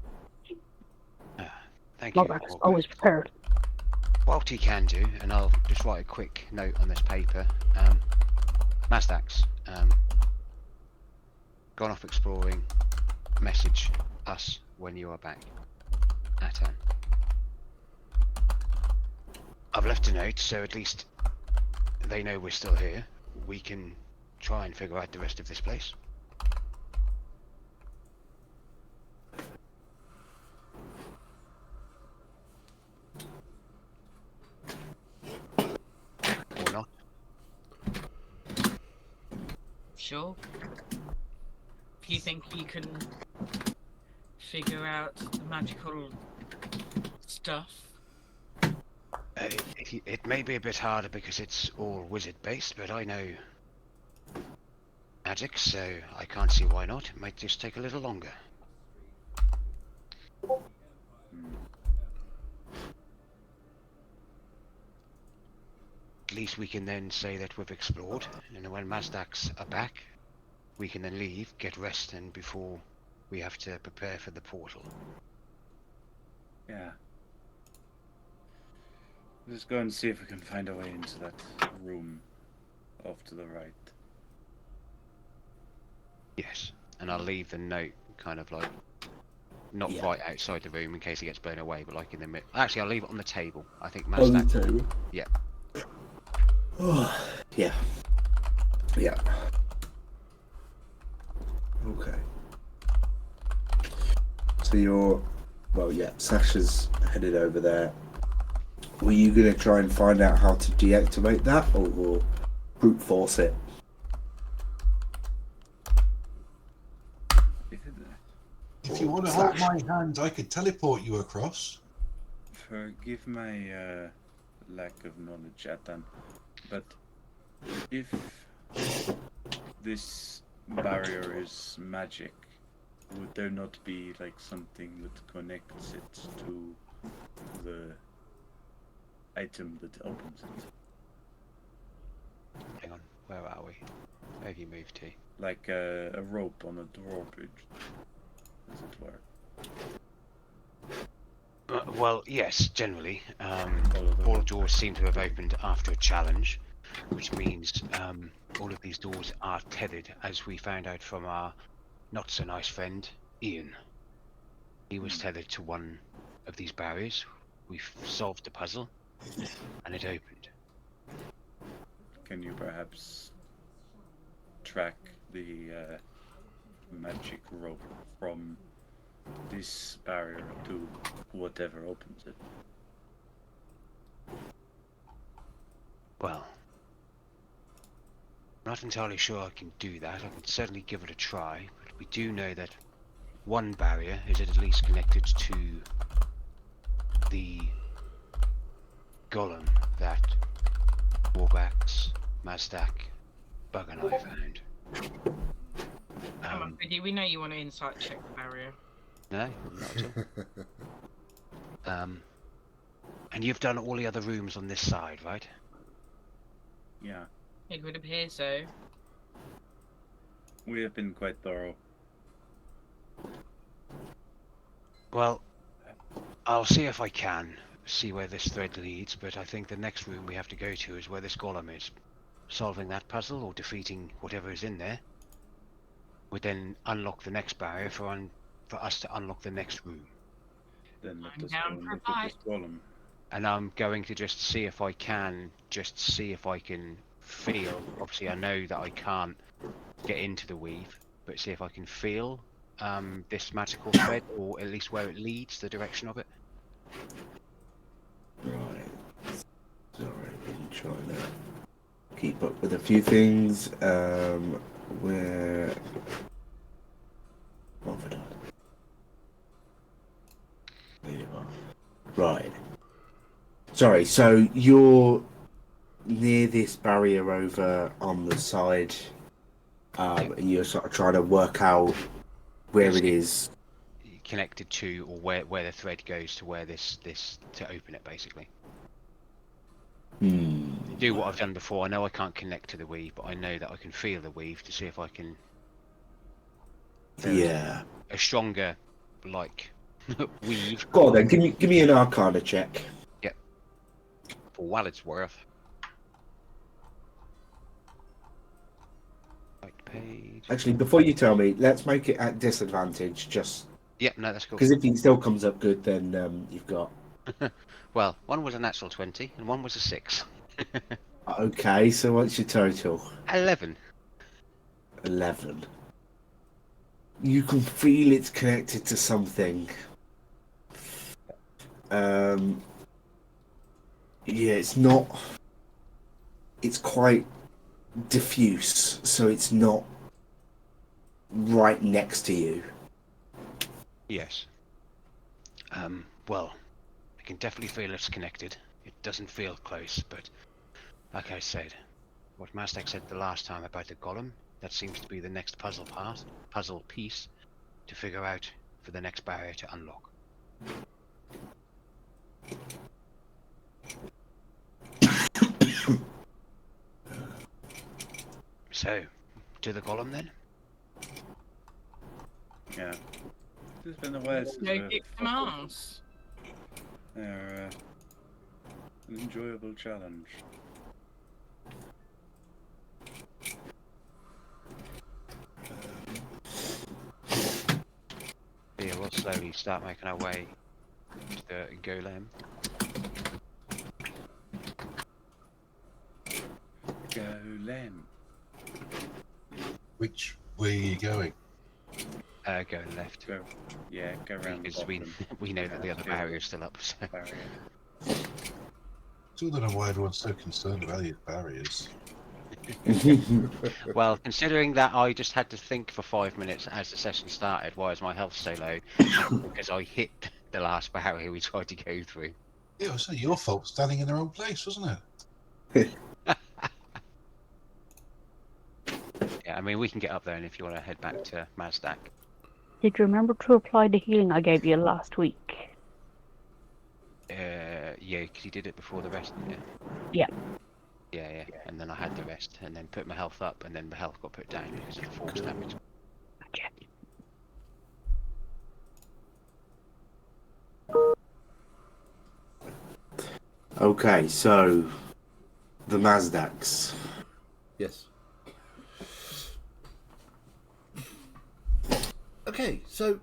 Thank you. Mograk's always prepared. What he can do, and I'll just write a quick note on this paper. Mazdax, gone off exploring. Message us when you are back. Atan. I've left a note, so at least they know we're still here. We can try and figure out the rest of this place. Or not. Sure. If you think you can figure out the magical stuff. It may be a bit harder because it's all wizard based, but I know magic, so I can't see why not. It might just take a little longer. At least we can then say that we've explored, and when Mazdaks are back, we can then leave, get rest, and before we have to prepare for the portal. Yeah. Let's go and see if we can find a way into that room off to the right. Yes, and I'll leave the note kind of like not right outside the room in case it gets blown away, but like in the middle. Actually, I'll leave it on the table. I think On the Mazdak. table. Yeah. Yeah. Yeah. Okay. So you're, well, yeah, Sasha's headed over there. Were you going to try and find out how to deactivate that, or brute force it? If you want to hold my hand, I could teleport you across. Forgive my lack of knowledge, Atan, but if this barrier is magic, would there not be like something that connects it to the item that opens it? Hang on, where are we? Where have you moved to? Like a rope on a drawbridge, as it were. Well, yes, generally. All doors seem to have opened after a challenge, which means all of these doors are tethered, as we found out from our not-so-nice friend, Ian. He was tethered to one of these barriers. We've solved the puzzle, and it opened. Can you perhaps track the magic rope from this barrier to whatever opens it? Well, I'm not entirely sure I can do that. I can certainly give it a try, but we do know that one barrier is at least connected to the golem that Warbax, Mazdak, Bug and I found. Come on, Bridgie, we know you want to insight check the barrier. No, not at all. And you've done all the other rooms on this side, right? Yeah, It would appear so. we have been quite thorough. Well, I'll see if I can see where this thread leads, but I think the next room we have to go to is where this golem is. solving that puzzle or defeating whatever is in there would then unlock the next barrier for us to unlock the next room. Then let I'm us down go and for look at five. this golem. And I'm going to just see if I can feel. Obviously, I know that I can't get into the weave, but see if I can feel this magical thread, or at least where it leads, the direction of it. Right. Sorry, I'm trying to keep up with a few things. Where? What have I done? There you are. Right. Sorry. So you're near this barrier over on the side, and you're sort of trying to work out where it is. Connected to, or where the thread goes to where this to open it, basically. Do what I've done before. I know I can't connect to the weave, but I know that I can feel the weave to see if I can. Yeah. A stronger, weave. Go on then. Give me an Arcana check. Yep. For what it's worth. Right page. Actually, before you tell me, let's make it at disadvantage. Just. Yep. No, that's cool. Because if he still comes up good, then you've got. Well, one was a natural 20 and one was a 6. Okay, so what's your total? 11. 11. You can feel it's connected to something. Yeah, it's not. It's quite diffuse, so it's not right next to you. Yes. Well, I can definitely feel it's connected. It doesn't feel close, but like I said, what Mastek said the last time about the golem, that seems to be the next puzzle piece to figure out for the next barrier to unlock. So, to the golem then? Yeah. It's been a while since No I've kick some ass. They're an enjoyable challenge. Yeah, we'll slowly start making our way to the golem. Golem. Which way are you going? Go left. Go. Yeah, go around the Because bottom. we know that the other barrier is still up. So. Barrier. Still don't know why everyone's so concerned about these barriers. Well, considering that I just had to think for 5 minutes as the session started, why is my health so low? Because I hit the last barrier we tried to go through. Yeah, it was your fault standing in the wrong place, wasn't it? Yeah, I mean, we can get up there, and if you want to head back to Mazdak. Did you remember to apply the healing I gave you last week? Yeah, because you did it before the rest, didn't you? Yeah. Yeah, and then I had the rest, and then put my health up, and then my health got put down because of the force damage. Gotcha. Okay, so the Mazdaks. Yes. Okay, so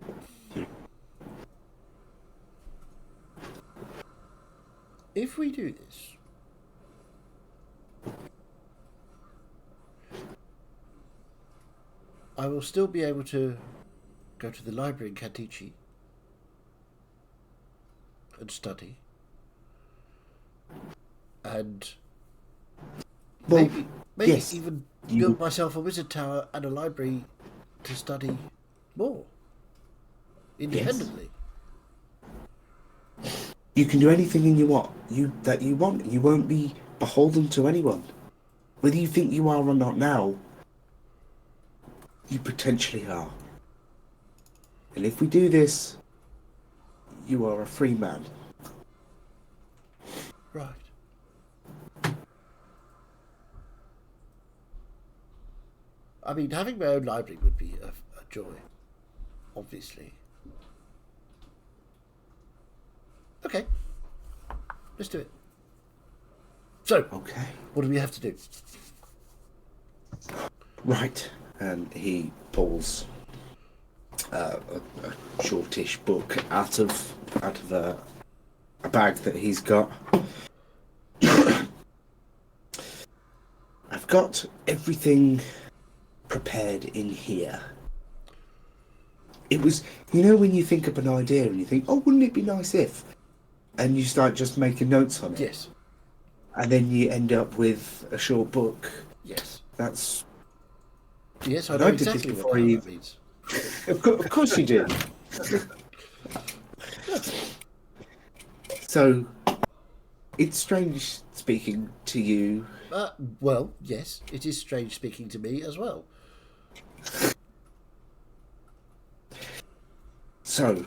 if we do this, I will still be able to go to the library in Cantici and study. And Well, maybe yes, even you- build myself a wizard tower and a library to study more independently. You can do anything you want. You want. You won't be beholden to anyone. Whether you think you are or not now, you potentially are. And if we do this, you are a free man. Right. I mean, having my own library would be a joy, obviously. Okay, let's do it. So, Okay. what do we have to do? Right. And he pulls a shortish book out of a bag that he's got. I've got everything prepared in here. It was, when you think of an idea and you think, oh, wouldn't it be nice if? And you start just making notes on it. Yes. And then you end up with a short book. Yes. That's... Yes, I know exactly what that means. Of course you do. So, it's strange speaking to you. Well, yes, it is strange speaking to me as well. So,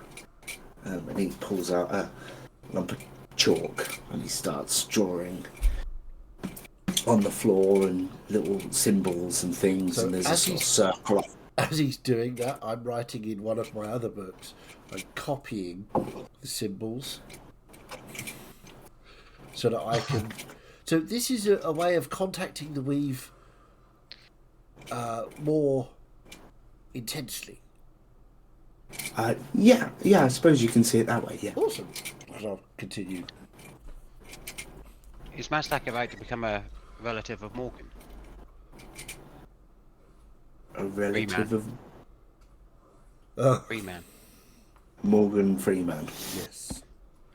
and he pulls out a lump of chalk and he starts drawing on the floor and little symbols and things, So and there's a as sort of he's- circle. As he's doing that, I'm writing in one of my other books. I'm copying the symbols so that I can. So this is a way of contacting the weave more intensely. Yeah, I suppose you can see it that way, yeah. Awesome. And I'll continue. Is Mastak about to become a relative of Morgan? A relative of Freeman. Morgan Freeman. Yes.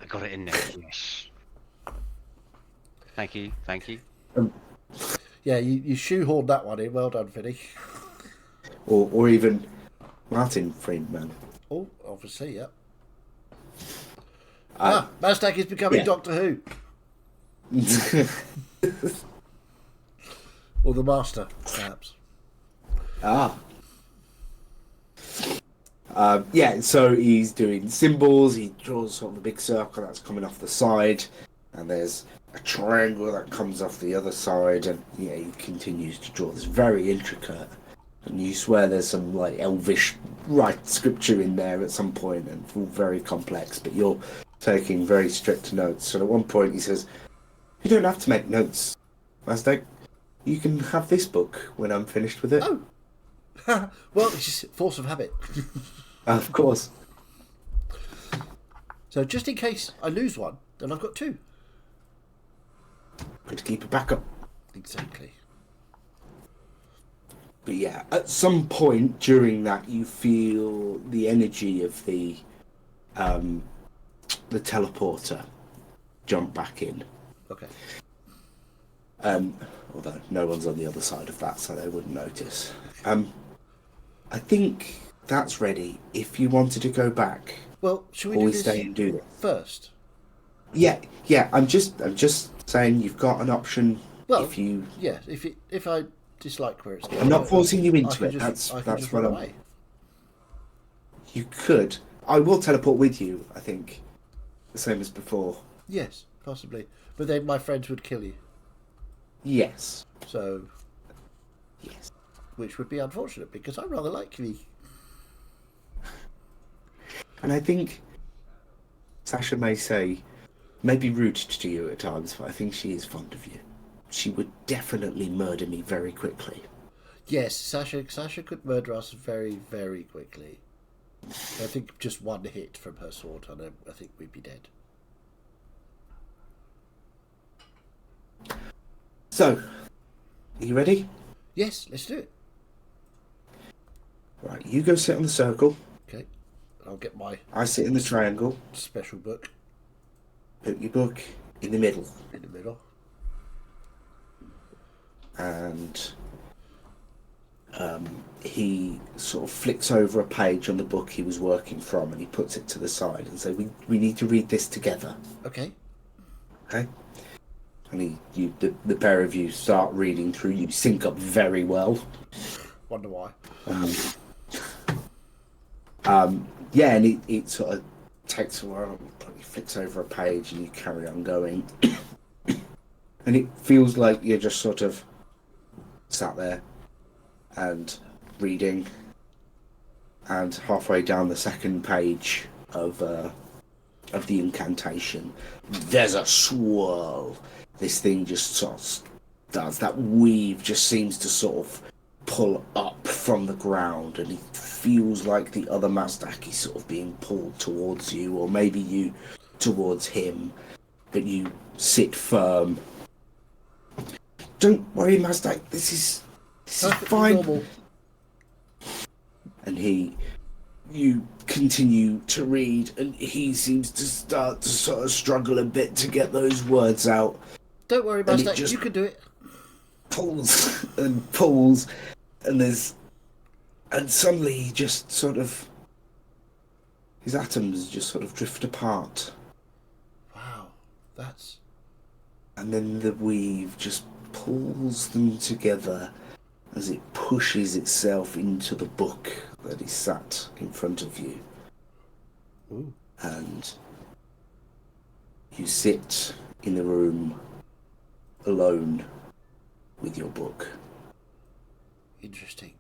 I got it in there. Yes. Thank you. Yeah, you shoehorned that one in. Well done, Vinny. Or even Martin Freeman. Oh, obviously, yeah. Uh, Mastak is becoming yeah. Doctor Who. Or the Master, perhaps. Yeah, so he's doing symbols, he draws sort of a big circle that's coming off the side, and there's a triangle that comes off the other side, and yeah, he continues to draw this very intricate, and you swear there's some like elvish right scripture in there at some point, and it's all very complex, but you're taking very strict notes. So at one point he says, you don't have to make notes, Mazdak. You can have this book when I'm finished with it. Oh. Well, it's just force of habit. Of course. So just in case I lose one, then I've got two. Good to keep a backup. Exactly. But yeah, at some point during that, you feel the energy of the teleporter jump back in. Okay. Although no one's on the other side of that, so they wouldn't notice. I think that's ready. If you wanted to go back, Well, should we or do we this stay and do this. first? Yeah. I'm just saying you've got an option. Well, if you, Yeah, if I dislike where it's going, I'm not forcing you I into can it. just, I can That's just what run I'm. away. You could. I will teleport with you. I think, the same as before. Yes, possibly. But then my friends would kill you. Yes. So, Yes. which would be unfortunate because I rather like you. And I think Sasha may be rude to you at times, but I think she is fond of you. She would definitely murder me very quickly. Yes, Sasha could murder us very, very quickly. I think just one hit from her sword, and I think we'd be dead. So, are you ready? Yes, let's do it. Right, you go sit on the circle. Okay, I'll get my I sit in the triangle. special book Put your book in the middle. in the middle. And he sort of flicks over a page on the book he was working from, and he puts it to the side and says, we need to read this together. Okay. Okay? And the pair of you start reading through. You sync up very well. Wonder why. Yeah, and it sort of takes a while. He flicks over a page, and you carry on going. And it feels like you're just sort of sat there and reading. And halfway down the second page of the incantation, there's a swirl. This thing just sort of does. That weave just seems to sort of pull up from the ground, and it feels like the other Mazdak is sort of being pulled towards you, or maybe you towards him, but you sit firm. Don't worry, Mazdak, this is fine. Normal. And you continue to read, and he seems to start to sort of struggle a bit to get those words out. Don't worry, And it Mazdak, just you can do it. Pulls and pulls, and suddenly he just sort of, his atoms just sort of drift apart. Wow, that's... And then the weave just pulls them together as it pushes itself into the book that is sat in front of you. Ooh. And you sit in the room alone with your book. Interesting.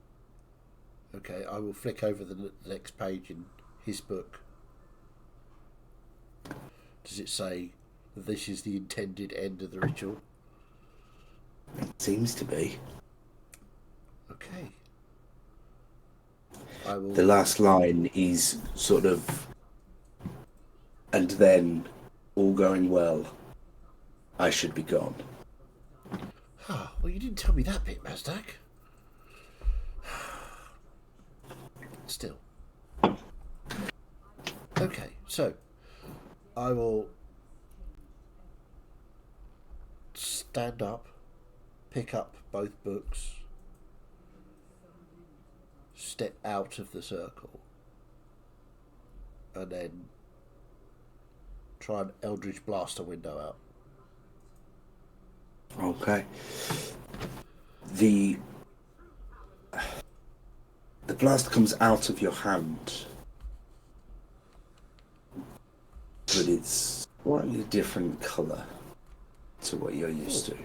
Okay, I will flick over the next page in his book. Does it say that this is the intended end of the ritual? It seems to be. Okay. I will... The last line is sort of, and then, all going well, I should be gone. Ah, well, you didn't tell me that bit, Mazdak. Still. Okay, so I will stand up, pick up both books, step out of the circle, and then try and Eldritch Blast a window out. Okay. The blast comes out of your hand, but it's slightly different colour to what you're used to.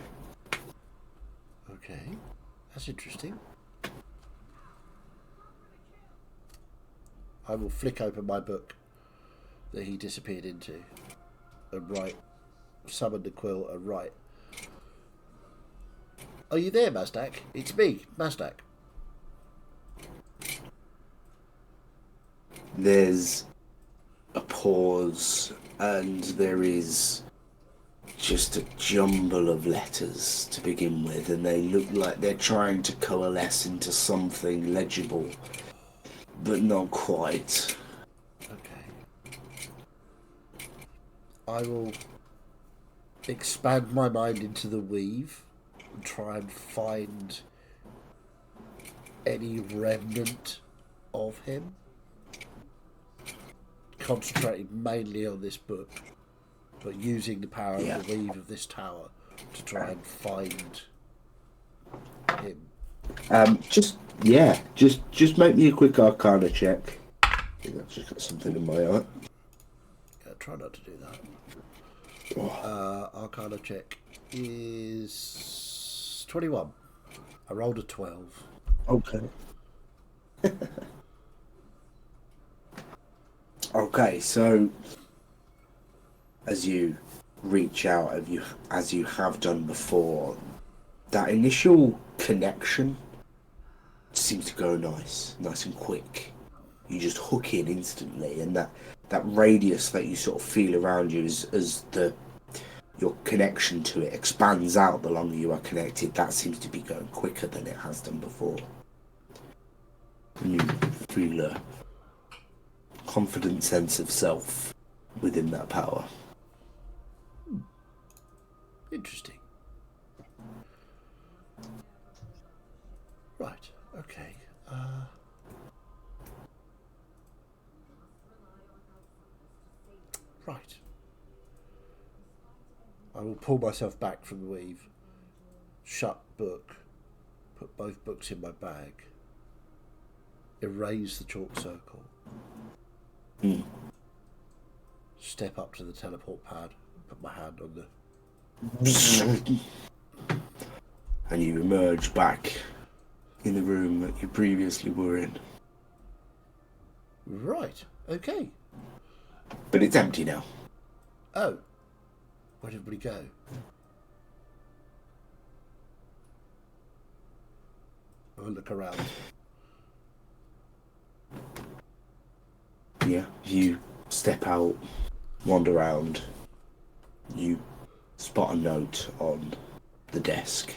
Okay, that's interesting. I will flick open my book that he disappeared into and write, summon the quill and write. Are you there, Mazdak? It's me, Mazdak. There's a pause, and there is just a jumble of letters to begin with, and they look like they're trying to coalesce into something legible, but not quite. Okay. I will expand my mind into the weave and try and find any remnant of him. Concentrating mainly on this book, but using the power of the weave of this tower to try and find him. Just make me a quick Arcana check. I think I've just got something in my eye. Yeah, try not to do that. Arcana check is 21. I rolled a 12. Okay. Okay, so as you reach out, as you have done before, that initial connection seems to go nice and quick. You just hook in instantly, and that radius that you sort of feel around you as your connection to it expands out the longer you are connected, that seems to be going quicker than it has done before. And you feel a confident sense of self within that power. Interesting. Right, okay. Right. I will pull myself back from the weave, shut book, put both books in my bag, erase the chalk circle, step up to the teleport pad, put my hand on the... And you emerge back in the room that you previously were in. Right, okay. But it's empty now. Oh. Where did everybody go? a look around. Yeah, you step out, wander around. You spot a note on the desk.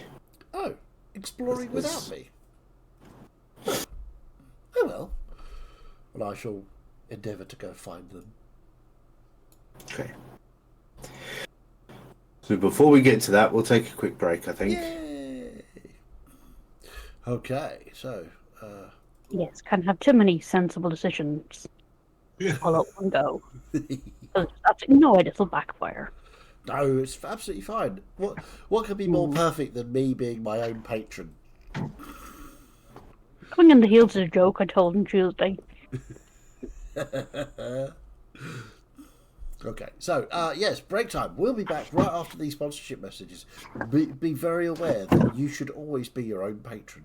Oh, exploring This- without me. Oh well. Well, I shall endeavour to go find them. Okay. So before we get to that, we'll take a quick break, I think. Yay! Okay, so Yes, can't have too many sensible decisions Yeah. all at one go. 'Cause there's absolutely no way this will backfire. no, it's absolutely fine. What could be more perfect than me being my own patron? Coming in the heels of the joke I told on Tuesday. Okay, so yes, break time. We'll be back right after these sponsorship messages. Be very aware that you should always be your own patron.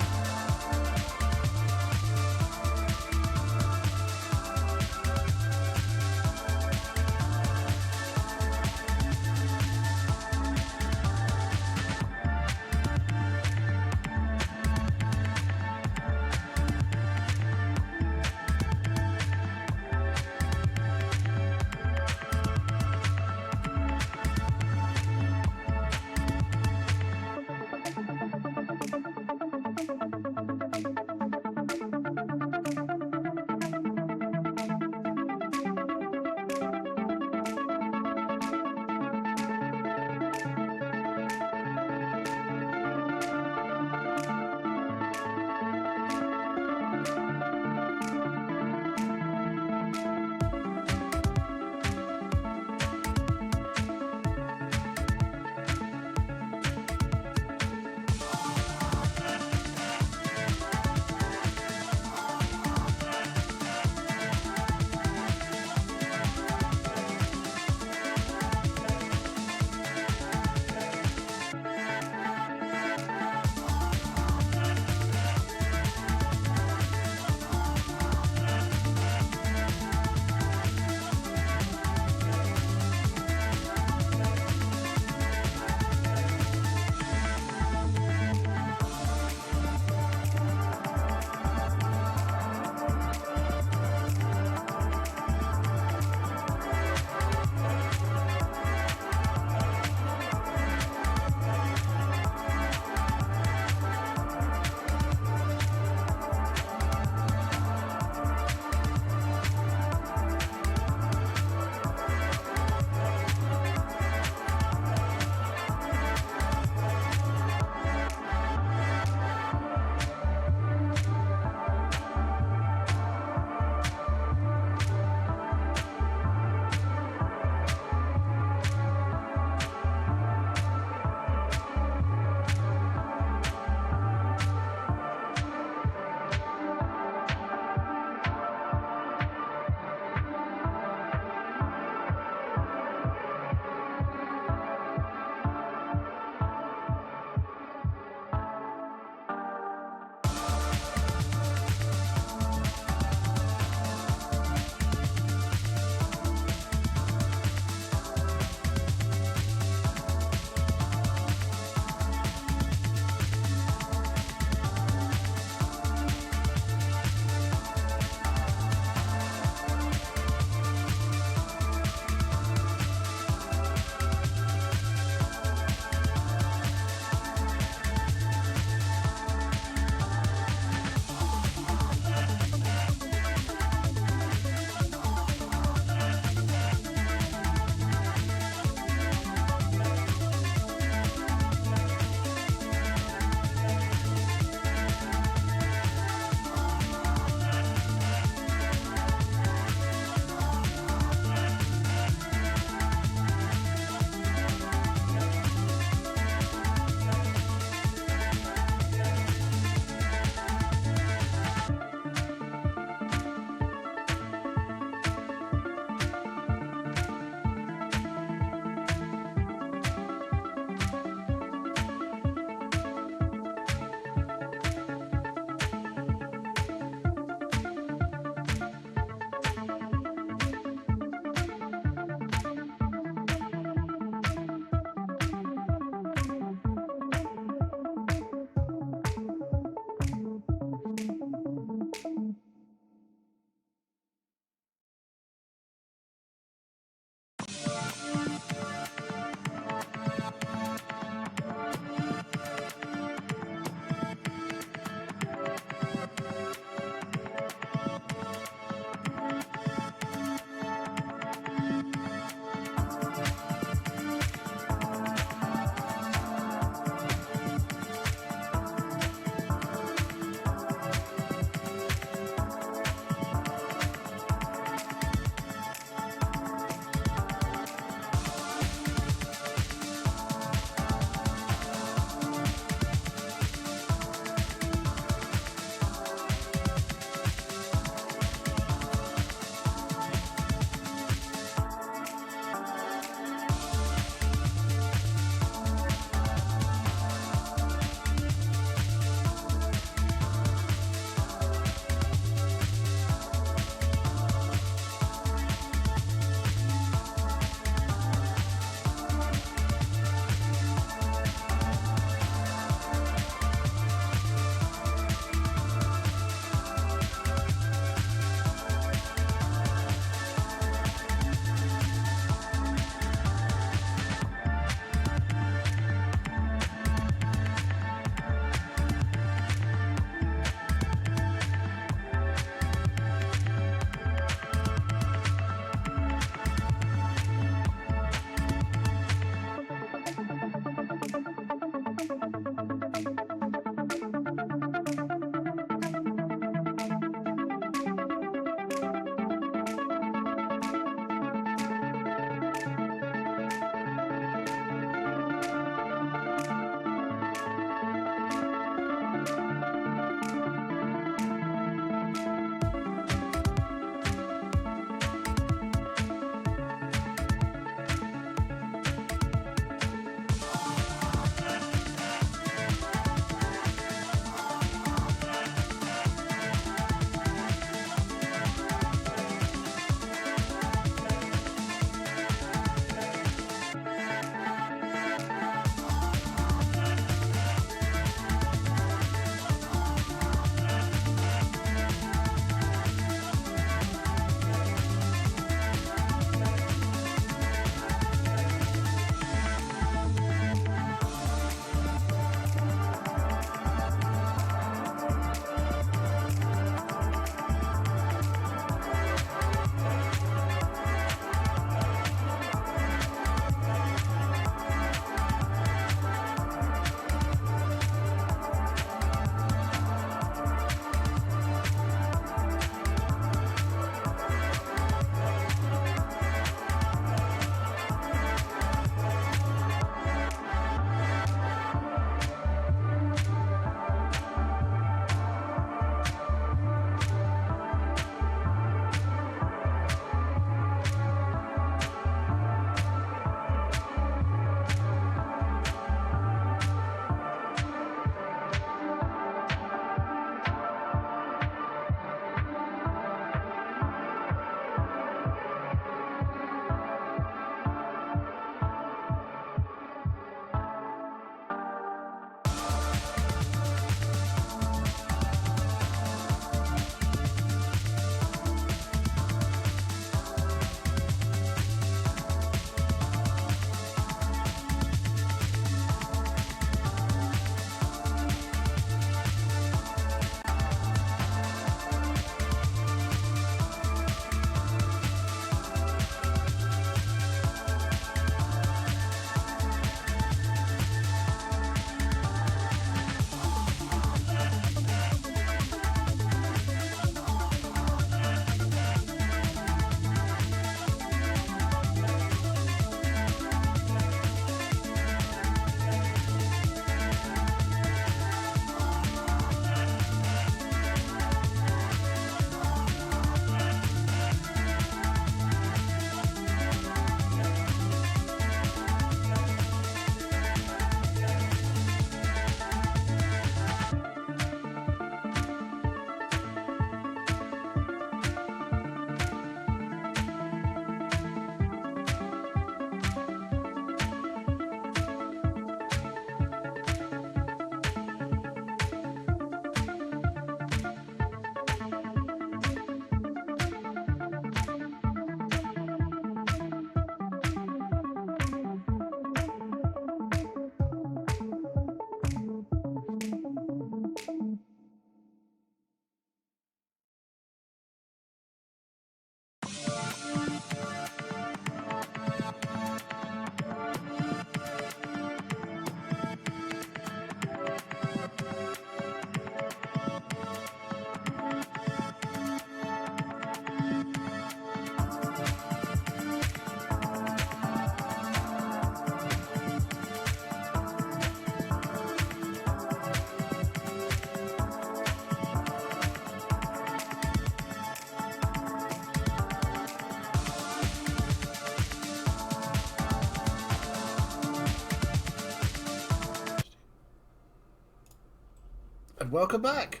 And welcome back.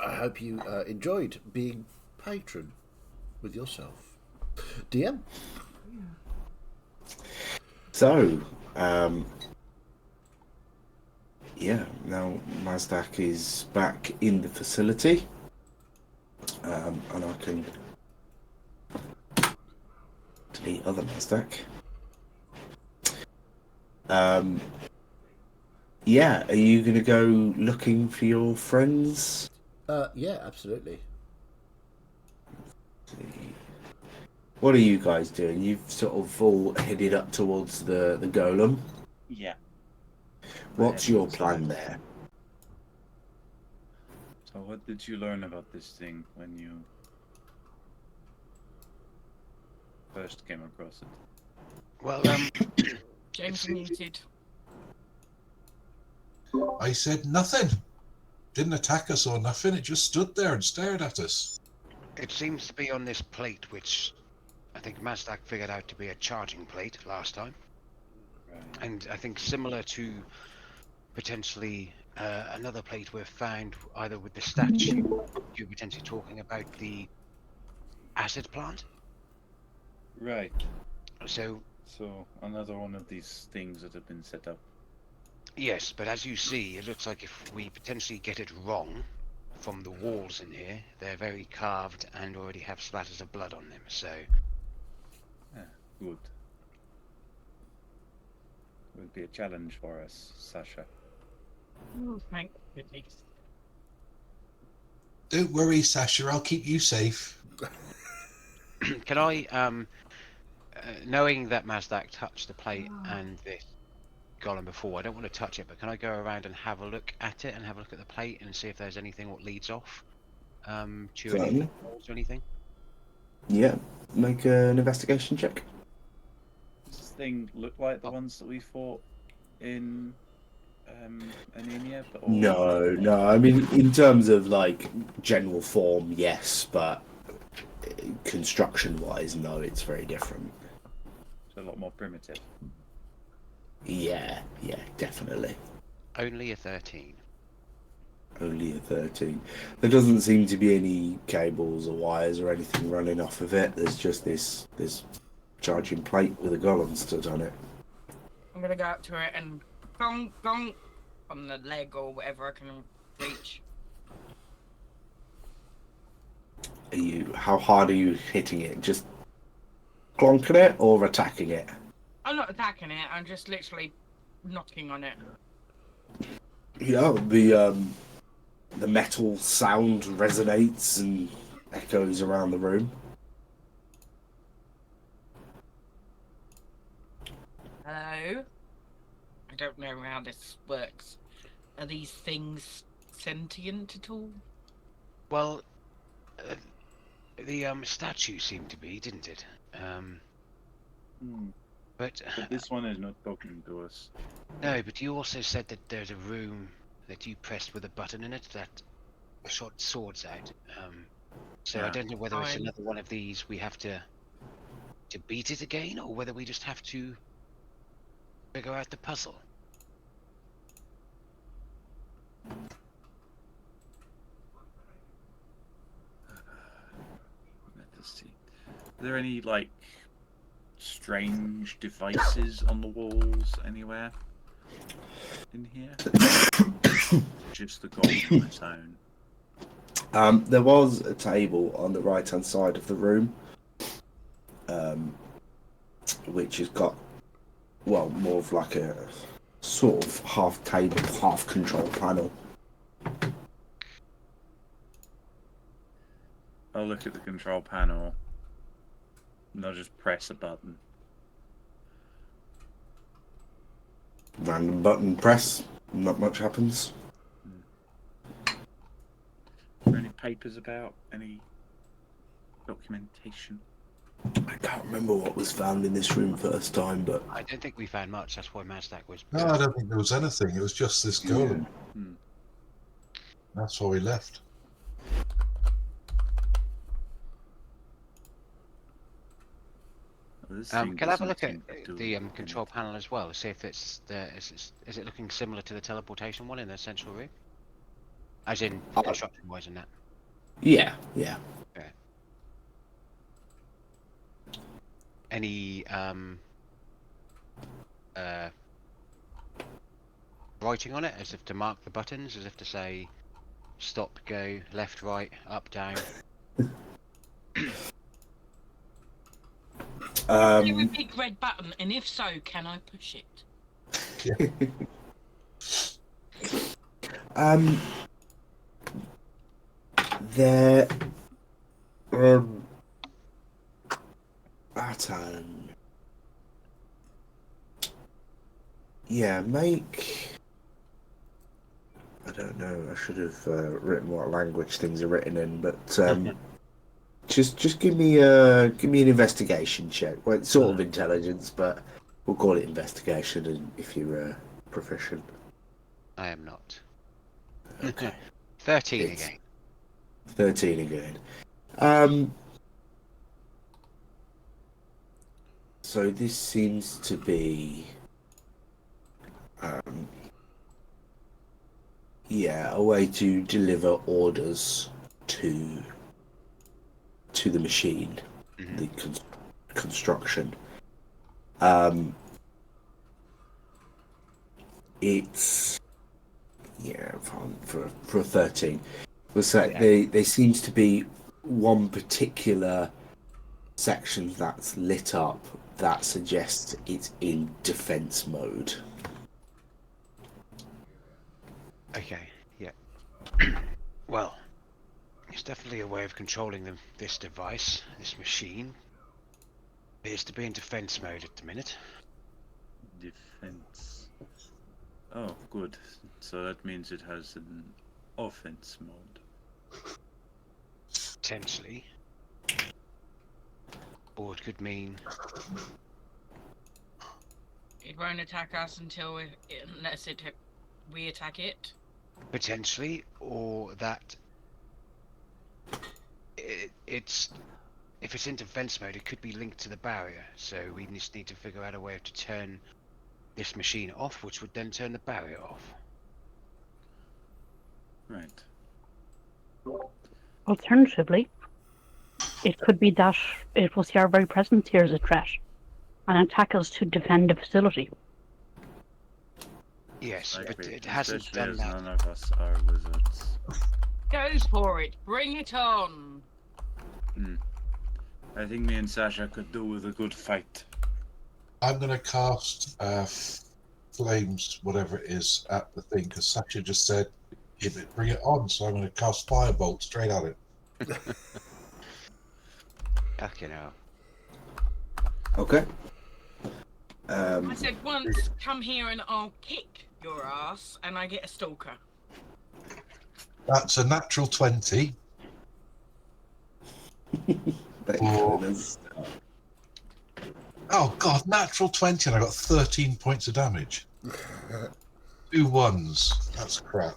I hope you enjoyed being patron with yourself. DM? So, yeah, now Mazdak is back in the facility. And I can delete other Mazdak. Yeah, are you going to go looking for your friends? Yeah, absolutely. What are you guys doing? You've sort of all headed up towards the golem. Yeah. What's Yeah, your inside. plan there? So what did you learn about this thing when you first came across it? Well, James muted. I said nothing. Didn't attack us or nothing. It just stood there and stared at us. it seems to be on this plate, which I think Mazdak figured out to be a charging plate last time. Right. And I think similar to potentially another plate we've found either with the statue, you're potentially talking about the acid plant. Right. So So another one of these things that have been set up. yes, but as you see, it looks like if we potentially get it wrong from the walls in here, they're very carved and already have splatters of blood on them. So Good. Will be a challenge for us, Sasha. Oh, thank goodness. Don't worry, Sasha. I'll keep you safe. can I, knowing that Mazdak touched the plate and this golem before, I don't want to touch it, but can I go around and have a look at it and have a look at the plate and see if there's anything what leads off to any Certainly. walls or anything? Yeah, make an investigation check. Does this thing look like the ones that we fought in Anemia? Or... No. I mean, in terms of like general form, yes, but construction-wise, no. It's very different. It's a lot more primitive. Yeah, definitely. Only a 13. Only a 13. There doesn't seem to be any cables or wires or anything running off of it. There's just this charging plate with a golem stood on it. I'm gonna go up to it and gong gong on the leg or whatever I can reach. How hard are you hitting it? Just clonking it or attacking it? I'm not attacking it. I'm just literally knocking on it. Yeah, the metal sound resonates and echoes around the room. Hello. I don't know how this works. Are these things sentient at all? Well, the statue seemed to be, didn't it? But But this one is not talking to us. no, but you also said that there's a room that you pressed with a button in it that shot swords out. So I Yeah. don't know whether it's Fine. another one of these we have to beat it again, or whether we just have to figure out the puzzle. Let us see. Are there any like strange devices on the walls anywhere in here? Just the gold on its own. There was a table on the right-hand side of the room, which has got, well, more of like a sort of half table, half control panel. I'll look at the control panel and I'll just press a button. Random button press, not much happens. Are there any papers about? Any documentation? I can't remember what was found in this room first time, but I don't think we found much. That's why Mazdak was. No, I don't think there was anything. It was just this golem. That's why we left. Well, this Can thing I have a doesn't look at seem to do the anything. control panel as well? See if it's is it looking similar to the teleportation one in the central room? As in construction-wise and that. Yeah. Any writing on it, as if to mark the buttons, as if to say stop, go, left, right, up, down. Is there a big red button, and if so, can I push it? There. Atan. Yeah, make. I don't know. I should have written what language things are written in, but just give me an investigation check. Well, it's sort of intelligence, but we'll call it investigation. And if you're proficient, I am not. okay. 13 It's- again. 13 again. So this seems to be, a way to deliver orders to the machine, the construction. It's fine for a 13. Looks like there seems to be one particular section that's lit up that suggests it's in defense mode. Okay, yeah. Well, it's definitely a way of controlling this device, this machine. Appears to be in defense mode at the minute. Defense. Oh, good. So that means it has an offense mode. Potentially. Or it could mean It won't attack us unless we attack it. potentially, or that it's if it's in defense mode, it could be linked to the barrier. So we just need to figure out a way to turn this machine off, which would then turn the barrier off. Right. Alternatively, it could be that it will see our very presence here as a threat and attack us to defend the facility. Yes, Like but we- it hasn't especially done as that. none of us are wizards. Go for it. Bring it on. I think me and Sasha could do with a good fight. I'm going to cast flames, whatever it is, at the thing, because Sasha just said, bring it on, so I'm going to cast Firebolt straight at it. Fucking hell. Okay. I said once, come here and I'll kick your ass, and I get a stalker. That's a natural 20. Excellent. Oh, God, natural 20, and I got 13 points of damage. 2 ones. That's crap.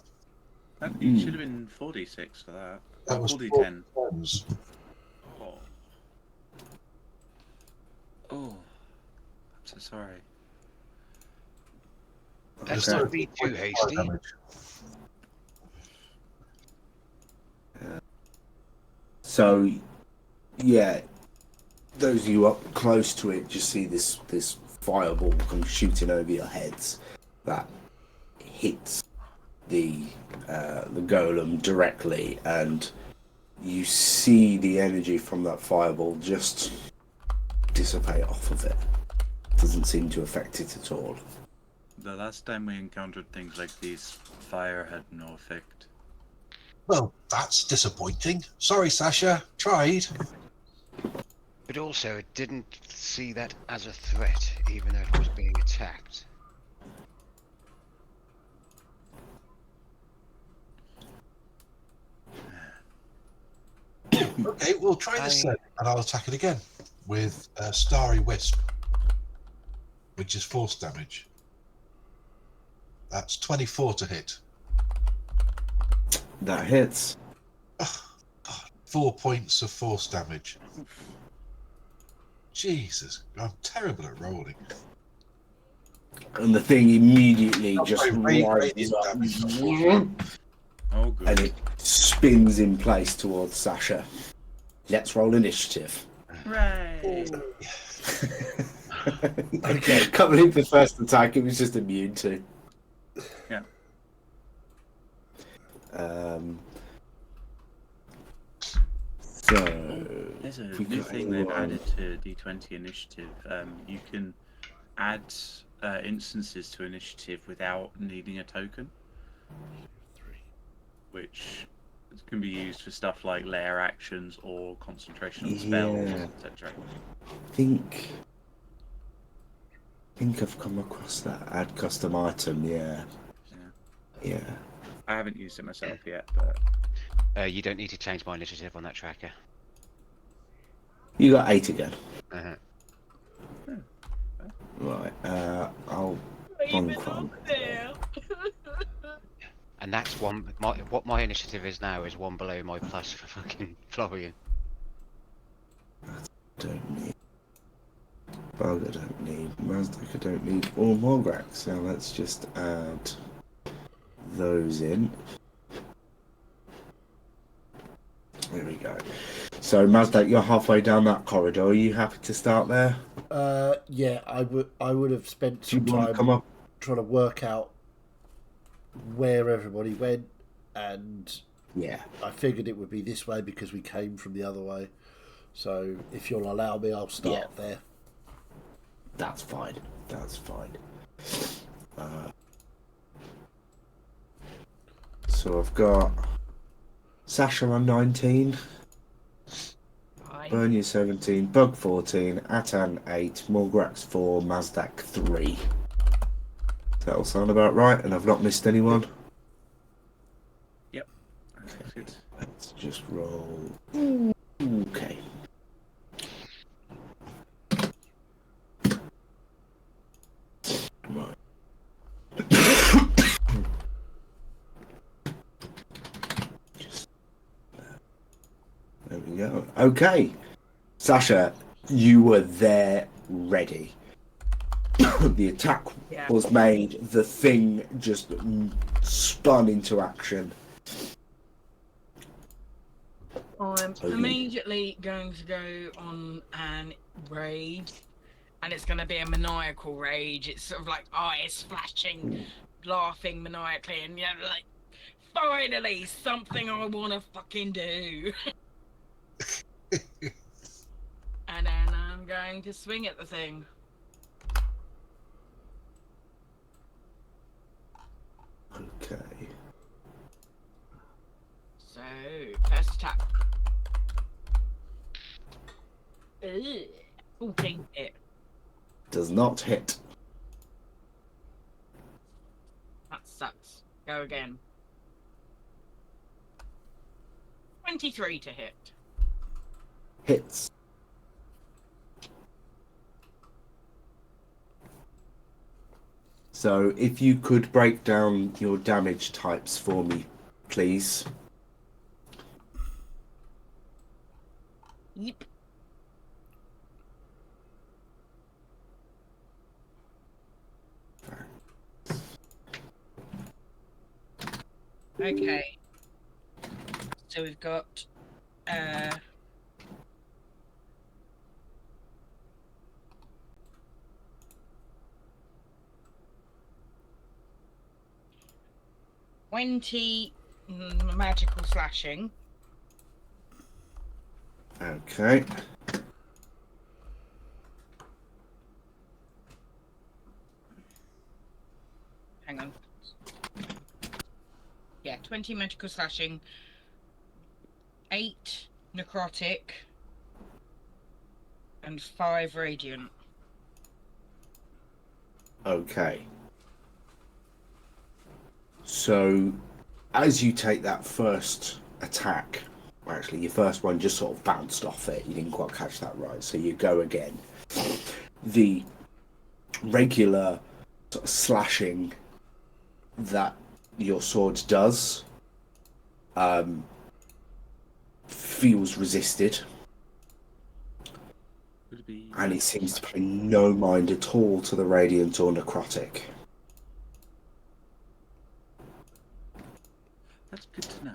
That it should have been 46 for that. That was 40-10. 4 ones. Oh. Oh. I'm so sorry. Let's Okay. not be too hasty. Damage. So, yeah, those of you up close to it just see this fireball come shooting over your heads that hits the golem directly, and you see the energy from that fireball just dissipate off of it. Doesn't seem to affect it at all. The last time we encountered things like these, fire had no effect. Well, that's disappointing. Sorry, Sasha. Tried. But also, it didn't see that as a threat, even though it was being attacked. Okay, we'll try this then, and I'll attack it again with Starry Wisp, which is force damage. That's 24 to hit. That hits. 4 points of force damage. Jesus, I'm terrible at rolling. And the thing immediately Oh, just sorry, rises radiant up. damage. Oh good. and it spins in place towards Sasha. Let's roll initiative. Right. Okay. Can't believe the first attack it was just immune to. Yeah. So There's a we new got thing they've anyone? added to D20 Initiative. You can add instances to Initiative without needing a token, which can be used for stuff like lair actions or concentration on spells, Yeah. etc. I think I've come across that add custom item. Yeah. I haven't used it myself yet, but You don't need to change my initiative on that tracker. You got 8 again. Uh-huh. Right. I'll Even bonk one. up there. And that's one. What my initiative is now is one below my plus for fucking Florian. Don't need. Bug I don't need. Mazdak I don't need. Or Morgrax. So let's just add those in. There we go. So Mazdak, you're halfway down that corridor. Are you happy to start there? Yeah, I would have spent Do you some want to time come up? trying to work out where everybody went, and Yeah. I figured it would be this way because we came from the other way. So if you'll allow me, I'll start there. That's fine. That's fine. So I've got Sasha on 19, Fine. Bernier 17, Bug 14, Atan 8, Morgrax 4, Mazdak 3. That'll sound about right, and I've not missed anyone. that's good. Let's just roll. Okay. Right. There we go. Okay. Sasha, you were there ready. The attack Yeah. was made. The thing just spun into action. I'm Okay. immediately going to go on an rage, and it's going to be a maniacal rage. It's sort of like eyes flashing, laughing maniacally, and yeah, like, finally something I want to fucking do. And then I'm going to swing at the thing. Okay. So, first attack. Ugh. 14 hit. Does not hit. That sucks. Go again. 23 to hit. Hits. So if you could break down your damage types for me, please. Yep. Okay. So we've got uh 20 magical slashing. Okay. Hang on. Yeah, 20 magical slashing, 8 necrotic, and 5 radiant. Okay. So, as you take that first attack, well, actually, your first one just sort of bounced off it. You didn't quite catch that right. So you go again. The regular sort of slashing that your sword does feels resisted, Would it be and it seems to pay no mind at all to the radiant or necrotic. That's good to know.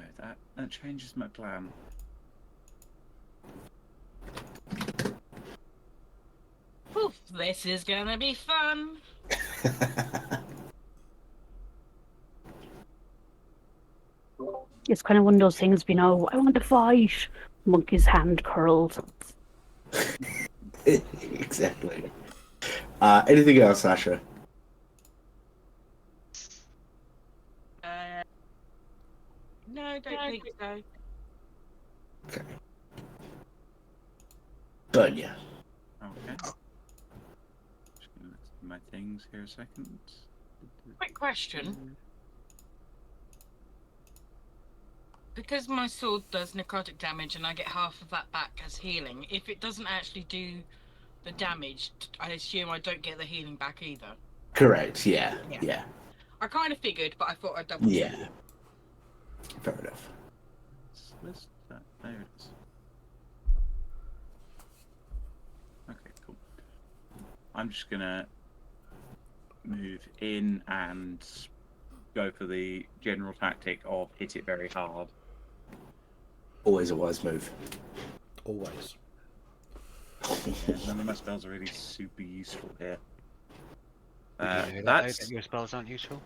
That changes my plan. Oof, this is gonna be fun. It's kind of one of those things, I want to fight. Monkey's hand curls. Exactly. Anything else, Sasha? No, don't think so. Okay. Bunya. Okay. Just gonna look at my things here a second. Quick question. Because my sword does necrotic damage and I get half of that back as healing, if it doesn't actually do the damage, I assume I don't get the healing back either. Correct. Yeah. Yeah. Yeah. I kind of figured, but I thought I'd double check. Yeah. Fair enough. Where's that? There it is. Okay, cool. I'm just gonna move in and go for the general tactic of hit it very hard. Always a wise move. Always. Yeah, none of my spells are really super useful here. Did you know that, though, That's that your spells aren't useful?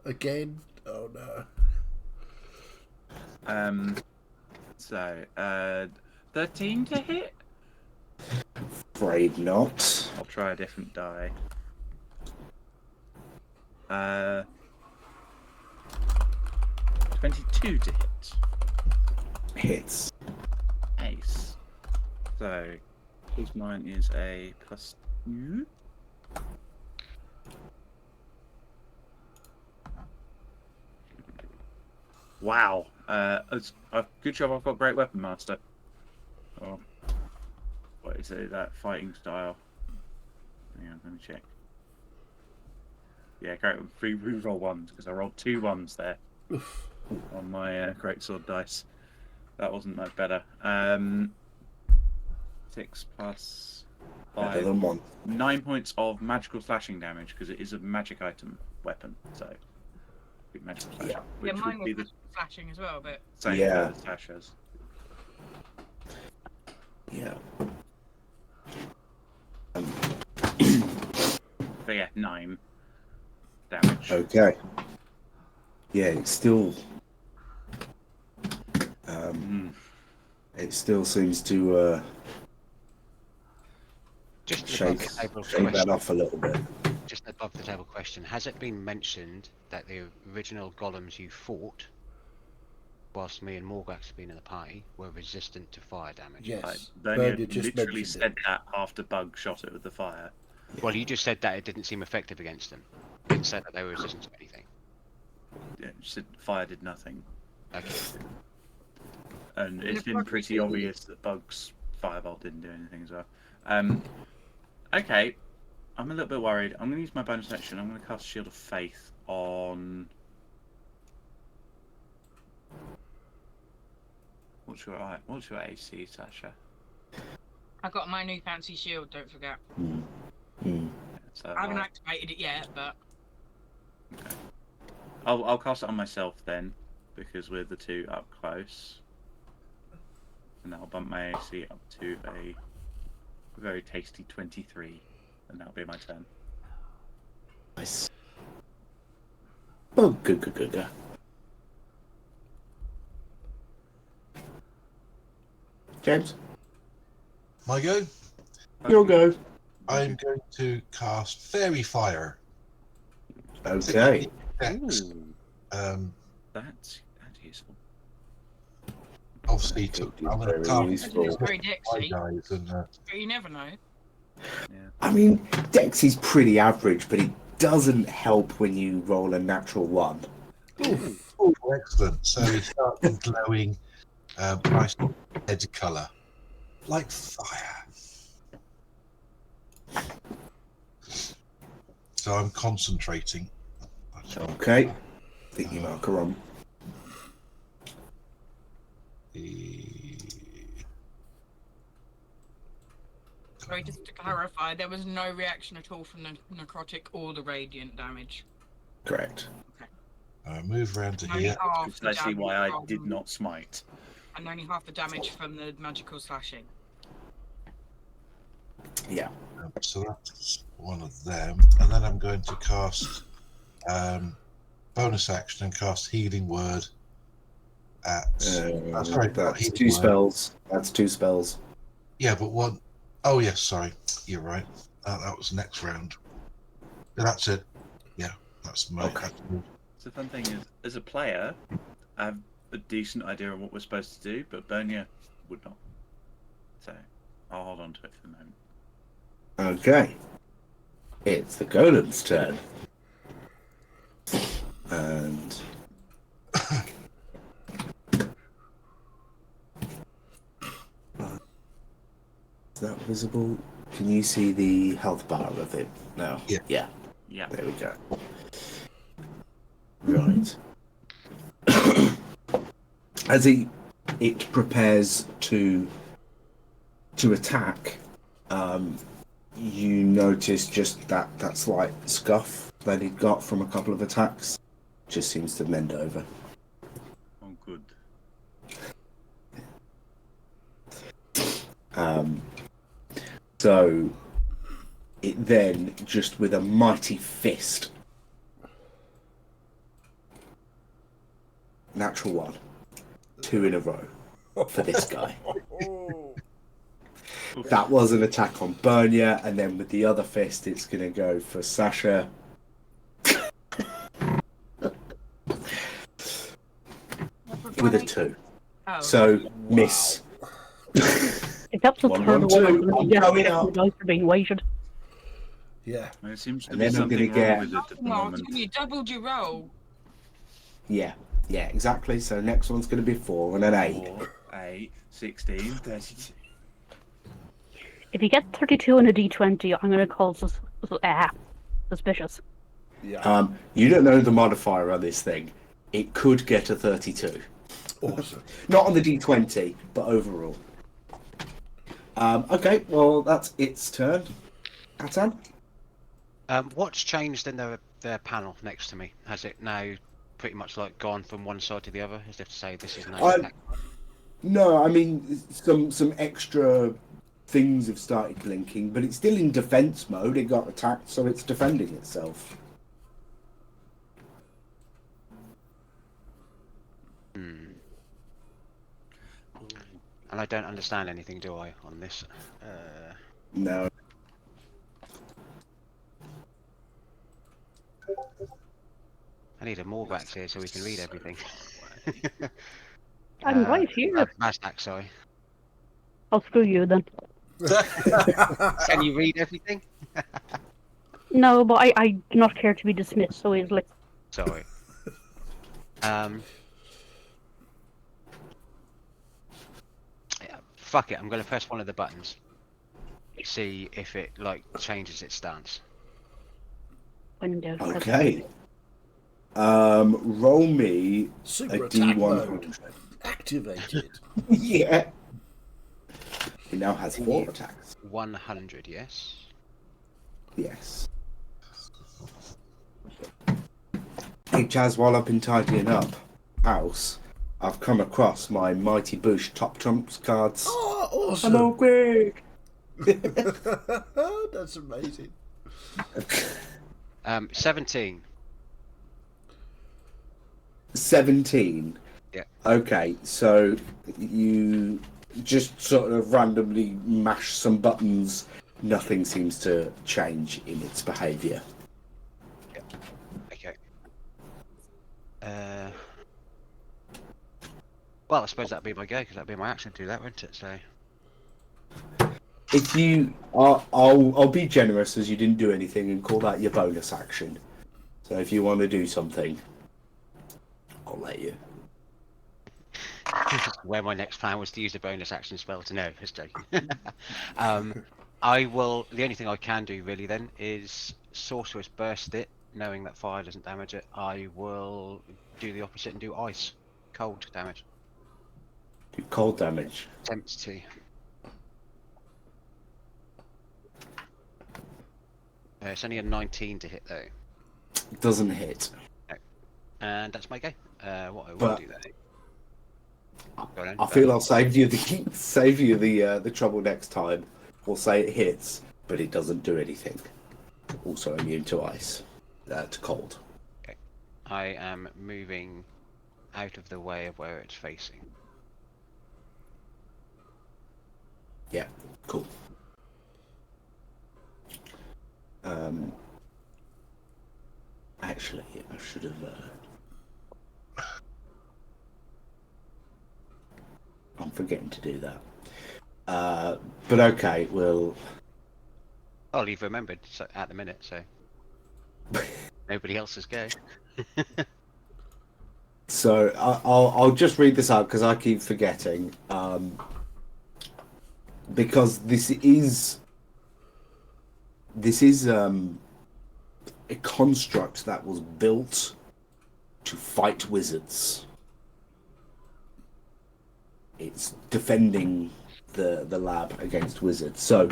Again? Oh no. So 13 to hit. Afraid not. I'll try a different die. 22 to hit. Hits. Ace. So, his mine is a +2. Wow. Good job I've got Great Weapon Master. Oh. What is it, that fighting style? Hang on, let me check. Yeah, great. Re-roll ones, because I rolled 2 1s there on my greatsword dice. That wasn't much better. 6 plus Better 5. than one. 9 points of magical slashing damage, because it is a magic item weapon, so big magical slashing. Yeah. Yeah, Which mine would be was the flashing as well, but same Yeah. for Sasha's. Yeah. But yeah, 9 damage. Okay. Yeah, it's still. It still seems to Just shake above the table that question. off a little bit. Just above the table question. Has it been mentioned that the original golems you fought, whilst me and Morgax have been in the party, were resistant to fire damage? Yes. Bernia Bernia just literally mentioned said it. that after Bug shot it with the fire. Well, you just said that it didn't seem effective against them. You didn't say that they were resistant to anything. Yeah, she said fire did nothing. Okay. And it's been pretty obvious that Bug's Firebolt didn't do anything as well. Okay, I'm a little bit worried. I'm going to use my bonus action. I'm going to cast Shield of Faith on... What's your AC, Sasha? I got my new fancy shield, don't forget. So I haven't activated it yet, but I'll cast it on myself then, because we're the 2 up close. And that'll bump my AC up to a very tasty 23. And that'll be my turn. Nice. Oh, good. James, My go? your go. I'm going to cast Fairy Fire. Okay. Dex. That's useful. Obviously, I'm going to Very cast useful. it's very my Dexy. guys and But you never know. I mean, Dex is pretty average, but it doesn't help when you roll a natural 1. oh, excellent. So we start with glowing, nice red colour, like fire. So I'm concentrating. Okay. Thinking marker on. Sorry, just to clarify, there was no reaction at all from the necrotic or the radiant damage. Correct. Move around to Only here. half the Precisely damage why I from- did not smite. And only half the damage from the magical slashing. Yeah. So that's one of them. And then I'm going to cast bonus action and cast Healing Word at. sorry, not That's Healing 2 Word. spells. That's 2 spells. Yeah, but one oh yes, sorry. You're right. That was next round. That's it. Yeah, that's my. Okay. The fun thing is, as a player, I have a decent idea of what we're supposed to do, but Bernia would not. So I'll hold on to it for the moment. Okay. It's the golem's turn. And is that visible? Can you see the health bar of it now? Yeah. Yeah. Yeah. There we go. Right. As it prepares to attack, you notice just that slight scuff that it got from a couple of attacks. Just seems to mend over. Oh, good. So it then, just with a mighty fist, natural 1, 2 in a row for this guy. That was an attack on Bernia, and then with the other fist, it's going to go for Sasha. With a 2. Oh. So, miss. If that's the 1, third 1, 2. one, I'm I'm coming the up. dice are being weighted. Yeah. There seems to And be then I'm something gonna wrong get- with it at the Oh, moment. you doubled your roll. Yeah, exactly. So, next one's going to be 4 and an 8. 4, 8, 16, 32. If you get 32 in a d20, I'm going to call suspicious. Yeah. You don't know the modifier on this thing. It could get a 32. Awesome. Not on the d20, but overall. Okay, well, that's its turn. Atan? What's changed in their panel next to me? Has it now pretty much like gone from one side to the other, as if to say this is now attack? No, I mean, some extra things have started blinking, but it's still in defense mode. It got attacked, so it's defending itself. And I don't understand anything, do I, on this? No. I need a Morvax here so we can read everything. I'm right here. Mazdak, sorry. I'll screw you then. Can you read everything? No, but I do not care to be dismissed so easily. Sorry. Yeah, fuck it, I'm gonna press one of the buttons. See if it like changes its stance. When in doubt, press Okay. Roll me a Super attack mode D100. activated. Yeah. It now has 4 attacks. 100, yes. Yes. Hey Chaz, while I've been tidying up house, I've come across my Mighty Bush top trumps cards. Oh, awesome. Hello, Greg. That's amazing. 17. 17. Yeah. Okay, so you just sort of randomly mash some buttons. Nothing seems to change in its behaviour. Okay. Well, I suppose that'd be my go, because that'd be my action to do that, wouldn't it? So. If you, I'll be generous as you didn't do anything and call that your bonus action. So if you want to do something, I'll let you. Where my next plan was to use a bonus action spell to know, just joking. I will. The only thing I can do really then is Sorcerous Burst it, knowing that fire doesn't damage it. I will do the opposite and do ice, cold damage. Do cold damage. Attempts to. It's only a 19 to hit though. Doesn't hit. and that's my go. What I will But- do then. Go on, I feel I'll save you the trouble next time. We'll say it hits, but it doesn't do anything. Also immune to ice, to cold. I am moving out of the way of where it's facing. Yeah, cool. Actually, I should have. I'm forgetting to do that. But okay, we'll. Oh, you've remembered at the minute, so nobody else's go. So I'll just read this out because I keep forgetting. Because this is a construct that was built to fight wizards. It's defending the lab against wizards. So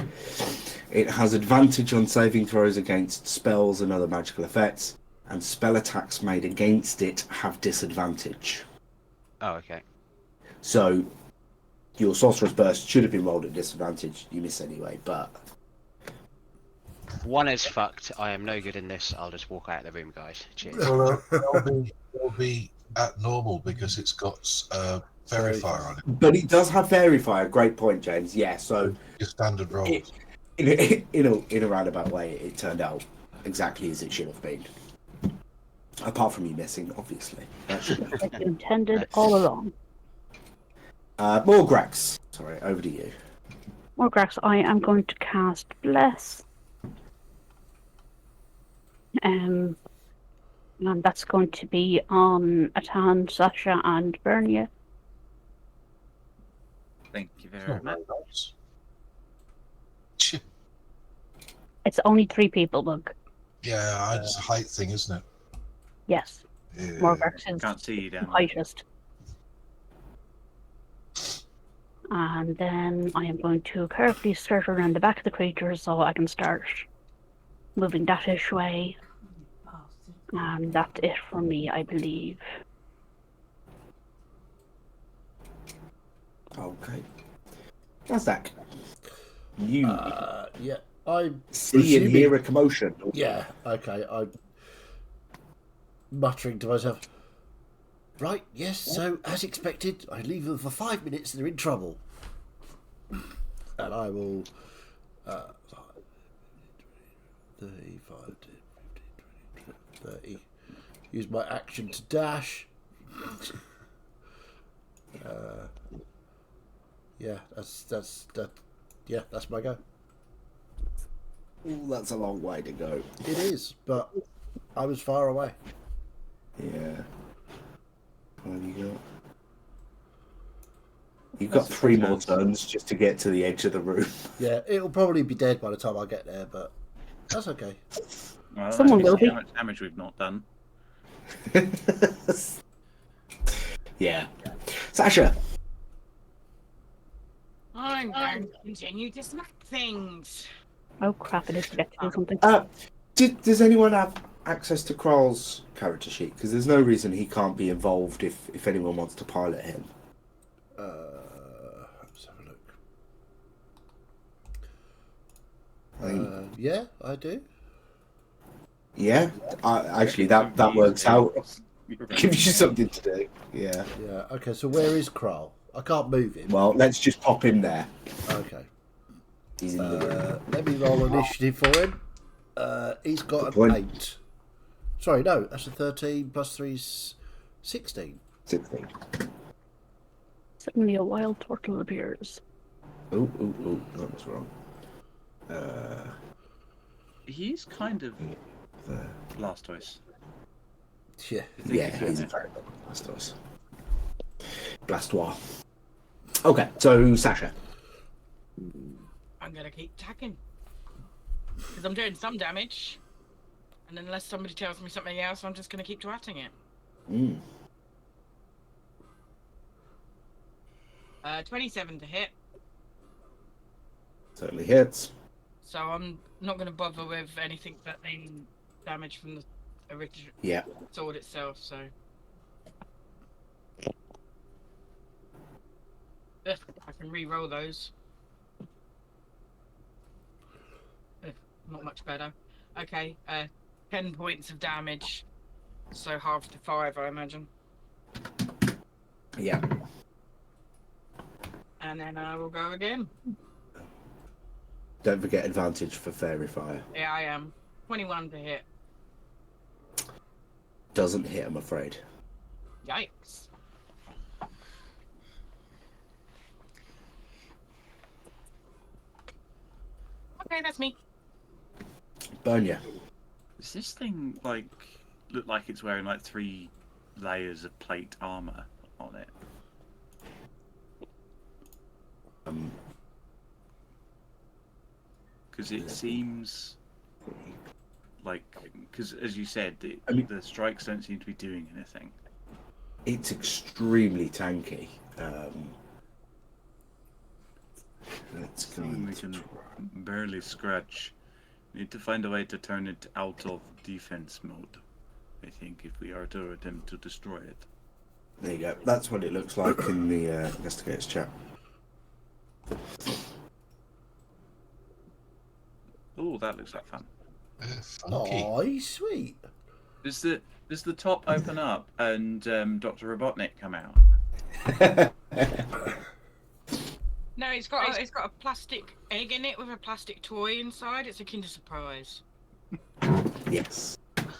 it has advantage on saving throws against spells and other magical effects, and spell attacks made against it have disadvantage. Oh, okay. So your sorcerer's burst should have been rolled at disadvantage. You miss anyway, but One is fucked. I am no good in this. I'll just walk out of the room, guys. Cheers. Well, it'll be at normal because it's got verifier on it. but it does have fairy fire. Great point, James. Yeah, so Your standard rolls. in a roundabout way, it turned out exactly as it should have been. Apart from you missing, obviously. That should have. Like you intended all along. More Grex. Sorry, over to you. Morgrax, I am going to cast Bless. And that's going to be on Atan, Sasha, and Bernia. Thank you Oh, very much. very nice. Ch- It's only 3 people, Bug. Yeah, it's a height thing, isn't it? Yes, Yeah. Morgrax is Can't see you the down there. heightest. And then I am going to carefully skirt around the back of the creature so I can start moving that-ish way. And that's it for me, I believe. Okay. Nasdaq. You Yeah, I see and hear a commotion. Yeah, okay. I'm muttering to myself. Right, yes, so as expected, I leave them for 5 minutes and they're in trouble. And I will 35, 10, 15, 20, 30. Use my action to dash. Yeah, that's my go. Ooh, that's a long way to go. It is, but I was far away. Yeah. What have you got? You've got 3 more turns just to get to the edge of the room. Yeah, it'll probably be dead by the time I get there, but that's okay. Well, Someone actually, will be. How much damage we've not done. Yeah. Sasha. I'm going to continue to smack things. Oh crap, I did forget to do something. Does anyone have access to Kral's character sheet? Because there's no reason he can't be involved if anyone wants to pilot him. Let's have a look. I mean, Yeah, I do. yeah, actually that works out. Gives you something to do. Yeah. Yeah, okay, so where is Kral? I can't move him. Well, let's just pop him there. Okay. He's in the room. Let me roll initiative for him. He's got Good an point. 8. Sorry, no, that's a 13 plus 3 is 16. 16. Suddenly a wild turtle appears. Oh, that was wrong. He's kind of There. Blastoise. Yeah. Yeah, he's a very good Blastoise. Blastoise. Okay, so Sasha. I'm going to keep attacking. Because I'm doing some damage. And unless somebody tells me something else, I'm just going to keep twatting it. 27 to hit. Certainly hits. So I'm not going to bother with anything but then damage from the original Yeah. sword itself. So Ugh, I can re-roll those. Ugh, not much better. Okay, 10 points of damage. So half to 5, I imagine. Yeah. And then I will go again. Don't forget advantage for Fairy Fire. Yeah, I am. 21 to hit. Doesn't hit, I'm afraid. Yikes. Okay, that's me. Bonya. Does this thing like look like it's wearing like 3 layers of plate armor on it? Because it seems like, because as you said, the strikes don't seem to be doing anything. It's extremely tanky. Let's go. We can barely scratch. Need to find a way to turn it out of defense mode, I think, if we are to attempt to destroy it. There you go. That's what it looks like in the investigators chat. Oh, that looks like fun. Funky. Oh, sweet. Does the top open up and Dr. Robotnik come out? No, it's got a plastic egg in it with a plastic toy inside. It's a Kinder Surprise. Yes.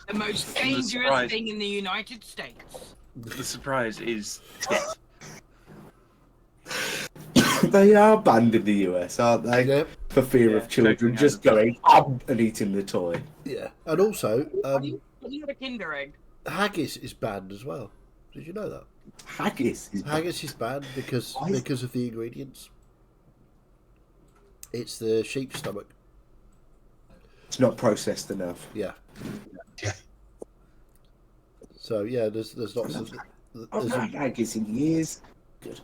The most And the dangerous surprise- thing in the United States. The surprise is death. They are banned in the US, aren't they? Yep. For fear Yeah, of children checking just out. going and eating the toy. Yeah. And also, Have you had a Kinder Egg? haggis is banned as well. Did you know that? Haggis is Haggis is banned because Why is- of the ingredients. It's the sheep's stomach. It's not processed enough. Yeah. Yeah. So yeah, there's lots of. I've There's not had haggis in years. Good.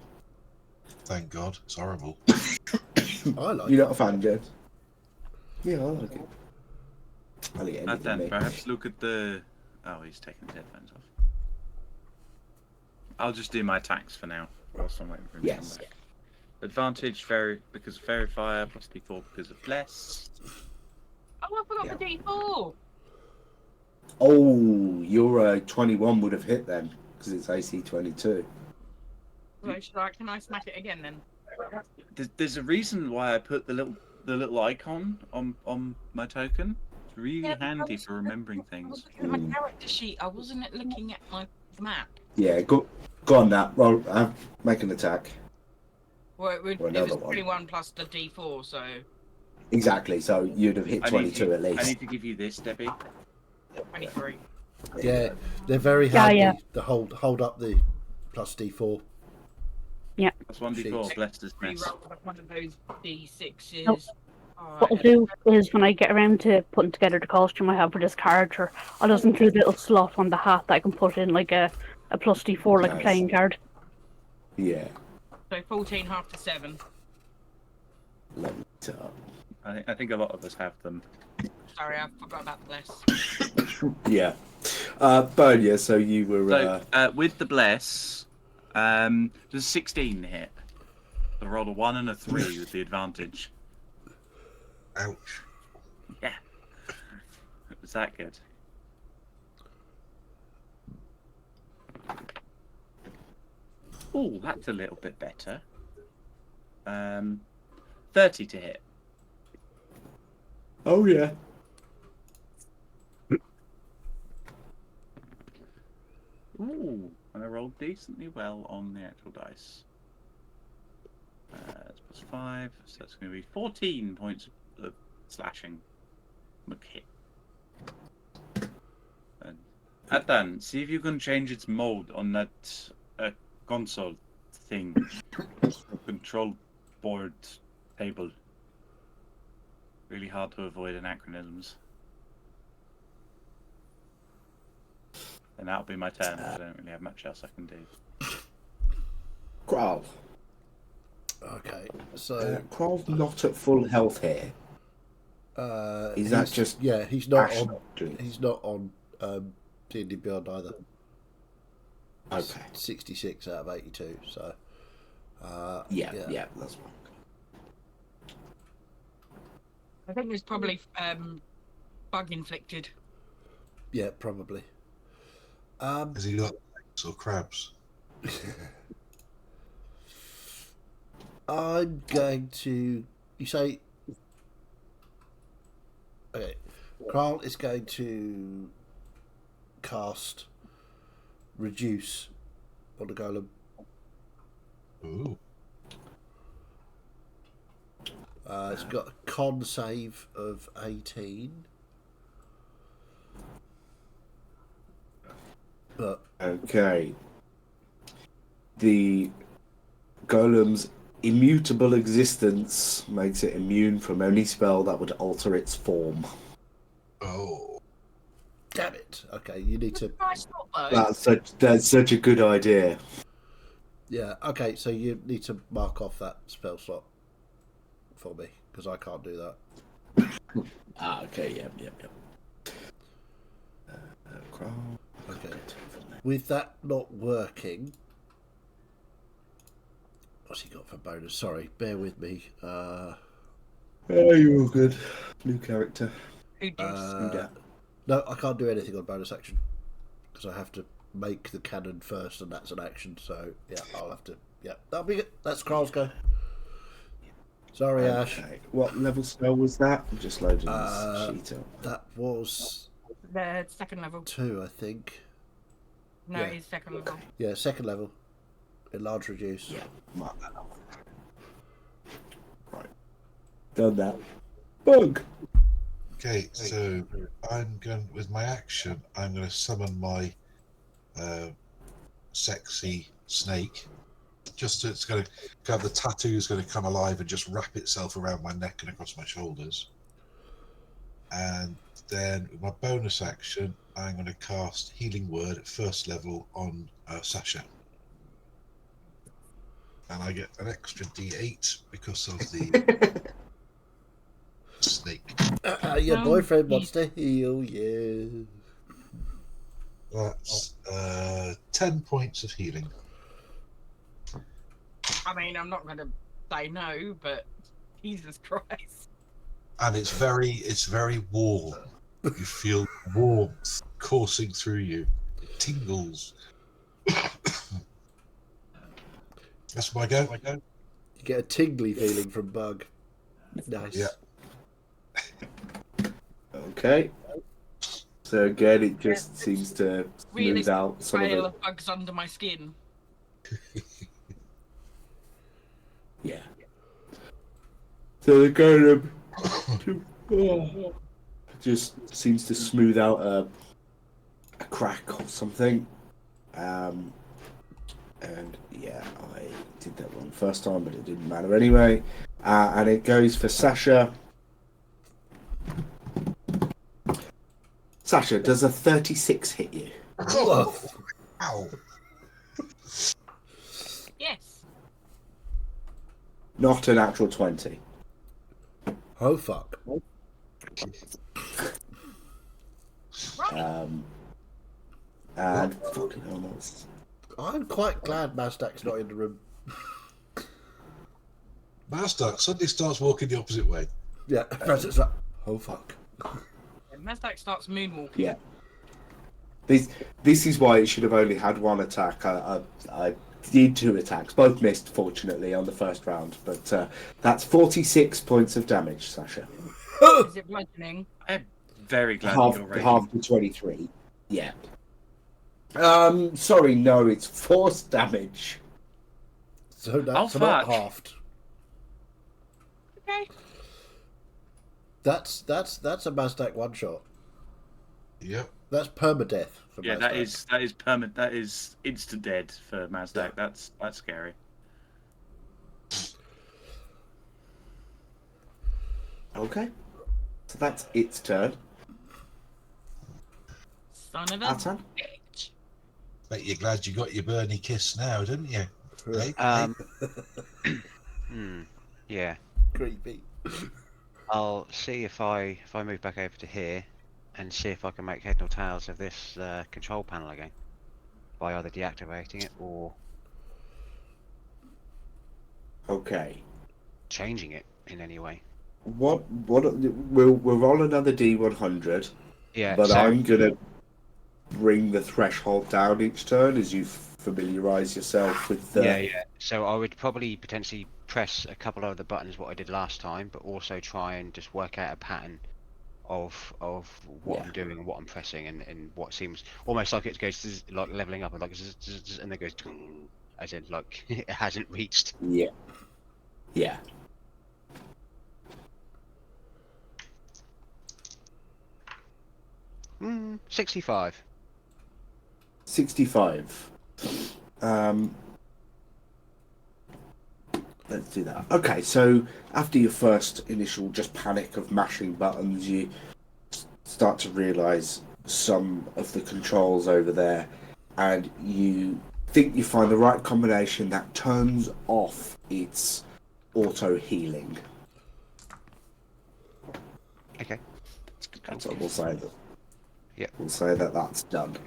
Thank God. It's horrible. I like. You're it. not a fan, James? Yeah, I like it. I'll eat And anything, then mate. perhaps look at the... Oh, he's taking his headphones off. I'll just do my attacks for now, whilst I'm waiting for him Yes. to come back. Advantage because of Fairy Fire, plus D4 because of Bless. Oh, I forgot the D4. Oh, your 21 would have hit then, because it's AC 22. So can I smack it again then? There's a reason why I put the little icon on my token. It's really Yeah, but I handy was- for remembering I was things. looking at my character sheet. I wasn't looking at my map. Yeah, go on that. Well, make an attack. Well, it Or was another one. 21 plus the D4, so Exactly, so you'd have hit 22 at I least. need to give you this, Debbie. 23. Yeah, they're very Yeah, handy. yeah. To hold up the plus D4. That's 1d4. Sheets. Blessed as mess. Reroll one of those D6s. Nope. Alright, What I'll do is when I get around to putting together the costume I have for this character, I'll just include a little slot on the hat that I can put in like a plus D4 like a Nice. playing card. Yeah, So 14 half to 7. lovely top. I think a lot of us have them. Sorry, I forgot about the bless. Yeah. Bonya, so you were... So with the Bless, does 16 hit? I rolled a 1 and a 3 with the advantage. Ouch. Yeah. Was that good? Oh, that's a little bit better. 30 to hit. Oh, yeah. Ooh, and I rolled decently well on the actual dice. That's plus 5, so that's going to be 14 points of slashing. Okay. And Atan, see if you can change its mode on that console thing. Control board table. Really hard to avoid anachronisms. And that'll be my turn, because I don't really have much else I can do. Kral. Okay, so Kral's not at full health here. Is that he's- just yeah? He's not Ash on. not doing it? He's not on D&D Beyond either. Okay. 66 out of 82. So Yeah, that's fine. I think it's probably bug inflicted. Yeah, probably. Has he got legs or crabs? I'm going to. You say. Okay. Kral is going to cast Reduce on the golem. Ooh. It's got a con save of 18. But Okay. The golem's immutable existence makes it immune from any spell that would alter its form. Oh. damn it. Okay, you need to. Nice thought, though. That's such a good idea. Yeah, okay, so you need to mark off that spell slot for me, because I can't do that. Okay, yep. Kral. Okay. With that not working, what's he got for bonus? Sorry, bear with me. Oh, you're all good. New character. Who does? No, I can't do anything on bonus action because I have to make the cannon first, and that's an action. So yeah, I'll have to. Yeah, that'll be it. That's Kral's go. Sorry, Ash. Okay. What level spell was that? I'm just loading this sheet up. That was The second level. 2, I think. No, Yeah. it's second level. Yeah, second level. Enlarge reduce. Yeah, mark that up. Right. Done that. Bug! Okay, so I'm going with my action. I'm going to summon my sexy snake. Just so it's going to have the tattoo is going to come alive and just wrap itself around my neck and across my shoulders. And then with my bonus action, I'm going to cast Healing Word at first level on Sasha. And I get an extra D8 because of the snake. Your Oh, boyfriend yeah. wants to heal you. That's 10 points of healing. I mean, I'm not going to say no, but Jesus Christ. And it's very warm. You feel warmth coursing through you. It tingles. That's my go. You get a tingly feeling from Bug. Nice. Yeah. Okay. So again, it just seems to Really smooth out some trail of of bugs under my skin. Yeah. So the golem just seems to smooth out a crack or something. And yeah, I did that wrong first time, but it didn't matter anyway. And it goes for Sasha. Sasha, does a 36 hit you? Oh, ow. Yes. Not a natural 20. Oh, fuck. And fucking almost. I'm quite glad Mastak's not in the room. Mastak suddenly starts walking the opposite way. Yeah, Mastak's like, oh, fuck. Mazdak starts moonwalking. Yeah. This is why it should have only had one attack. I did 2 attacks, both missed fortunately on the first round, but that's 46 points of damage, Sasha. Is it bludgeoning? I'm very glad Half you're right. to 23. Yeah. Sorry, no, it's force damage. So that's Oh, about fuck. halved. Okay. That's a Mastak one shot. Yep. That's permadeath for Yeah, Mastak. that is permanent. That is instant dead for Mazdak. Yeah. That's scary. Okay. So that's its turn. Son of a Atan? bitch. Bet you're glad you got your Bernie kiss now, didn't you? Hey? Yeah. Creepy. I'll see if I move back over to here and see if I can make head or tails of this control panel again by either deactivating it or Okay. changing it in any way. What? We'll roll another D100, Yeah. but so I'm gonna bring the threshold down each turn as you familiarize yourself with the. yeah. So I would probably potentially press a couple of the buttons what I did last time, but also try and just work out a pattern of what Yeah. I'm doing and what I'm pressing and what seems almost like it goes like leveling up and like and then goes as in like it hasn't reached. Yeah. Yeah. 65. 65. Let's do that. Okay, so after your first initial just panic of mashing buttons, you start to realize some of the controls over there, and you think you find the right combination that turns off its auto healing. Okay. That's what we'll say. That. Yeah. We'll say that that's done.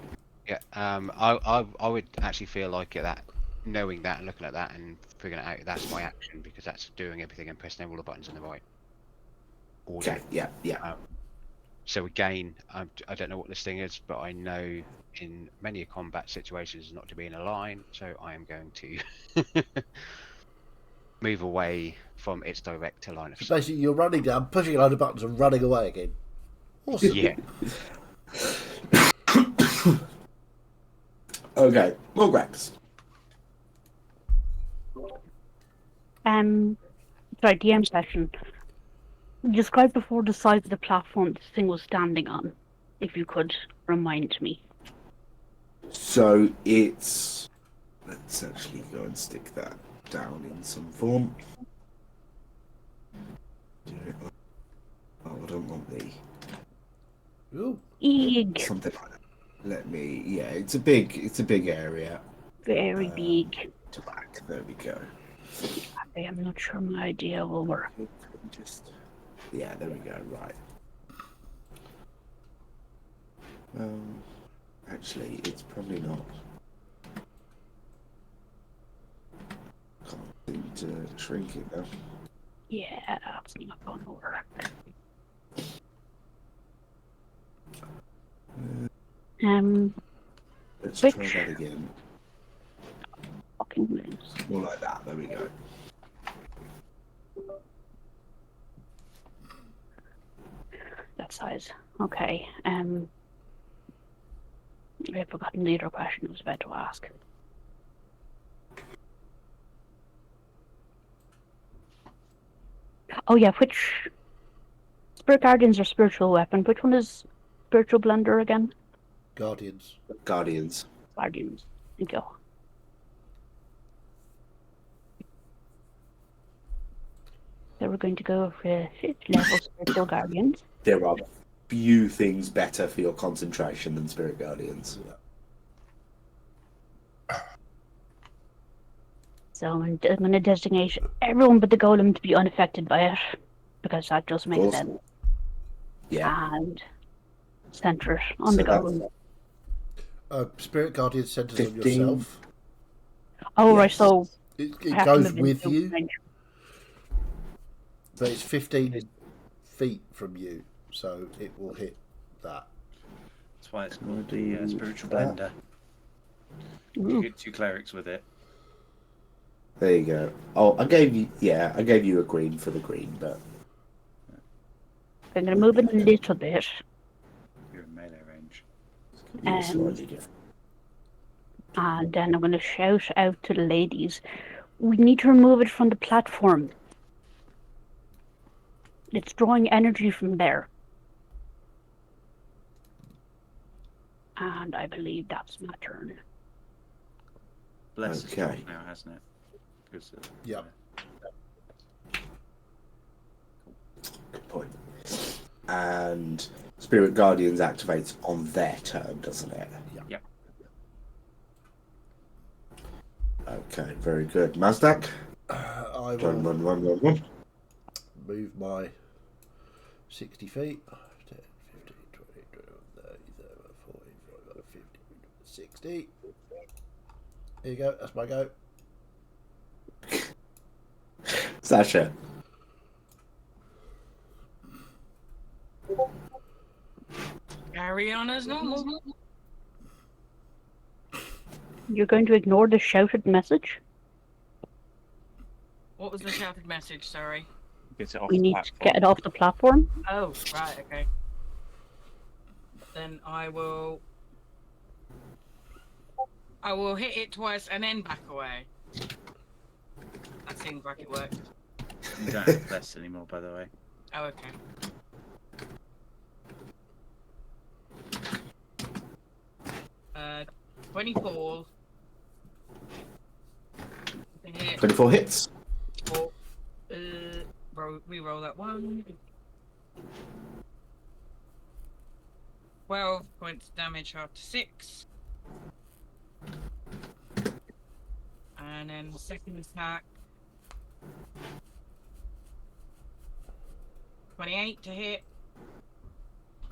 Yeah. I would actually feel like that, knowing that and looking at that and figuring it out, that's my action because that's doing everything and pressing all the buttons in the right order. Okay. Yeah. So again, I don't know what this thing is, but I know in many combat situations not to be in a line, so I am going to move away from its direct line of So sight. basically, you're running down, pushing a load of buttons, and running away again. Awesome. Yeah. Okay. More Grex. Sorry, DM session. Describe before the size of the platform this thing was standing on, if you could remind me. So it's. Let's actually go and stick that down in some form. Oh, I don't want the. Ooh. Eeg. Something like that. Let me. Yeah, it's a big area. Very big. To back. There we go. I am not sure my idea will work. Just. Yeah, there we go. Right. Actually, it's probably not. Can't seem to shrink it now. Yeah, that's not going to work. Let's Which- try that again. Fucking moves. More like that. There we go. That size. Okay. I've forgotten the other question I was about to ask. Oh yeah, which Spirit Guardians or spiritual weapon? Which one is spiritual blender again? Guardians. Guardians. Guardians. Thank you. So we're going to go for 5th level spiritual guardians. There are few things better for your concentration than Spirit Guardians. So I'm going to designate everyone but the golem to be unaffected by it, because that just makes course. sense. Yeah. And center it on So the that's- golem. Spirit Guardian centers on 15. yourself. Oh, right, yes. so It I have to goes move with into you, range. but it's 15 feet from you, so it will hit that. That's why it's called the spiritual that. blender. Ooh. You get 2 clerics with it. There you go. Oh, I gave you a green for the green, but I'm going to move it a little bit. You're in melee range. it's slightly different. And then I'm going to shout out to the ladies. We need to remove it from the platform. It's drawing energy from there. And I believe that's my turn. Bless Okay. now, hasn't it? Because, Yep. Good point. And Spirit Guardians activates on their turn, doesn't it? Yep. Okay, very good. Mazdak? I Run, will run, run, run, run. move my 60 feet. 10, 15, 20, 21, 30, 31, 40, 45, 50, 60. Here you go, that's my go. Sasha. Carry on as normal. You're going to ignore the shouted message? What was the shouted message? Sorry. Get it off We the need to platform. get it off the platform. Oh, right, okay. Then I will hit it twice and then back away. That seems like it worked. You don't have less anymore, by the way. Oh, okay. Uh, 24. Hit. 24 hits. Or, re-roll that one. 12 points damage after 6. And then the second attack. 28 to hit.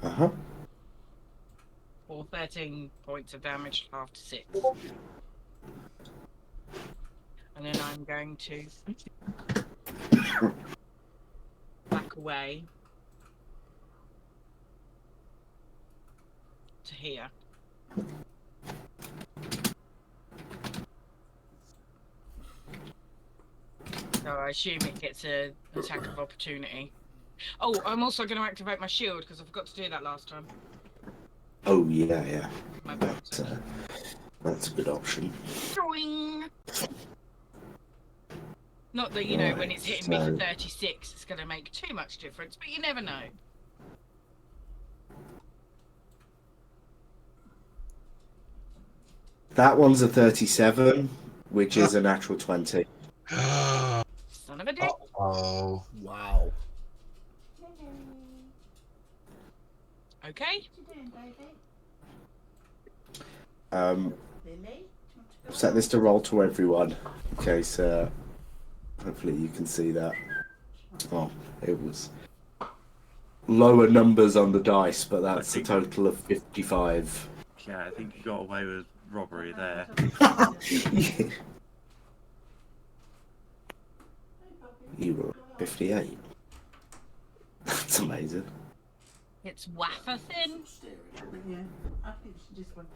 Uh-huh. Or 13 points of damage after 6. And then I'm going to back away to here. So I assume it gets an attack of opportunity. Oh, I'm also going to activate my shield because I forgot to do that last time. Oh, yeah. My bad. That's a good option. Drawing. Not that, you know, when it's hitting me for So- 36, it's going to make too much difference, but you never know. That one's a 37, which is a natural 20. Son of a dick. Oh, Wow. Okay. Set this to roll to everyone. Okay, so hopefully you can see that. Oh, it was lower numbers on the dice, but that's a total of 55. Yeah, I think you got away with robbery there. You were 58. That's amazing. It's wafer thin. Yeah, I think she just went.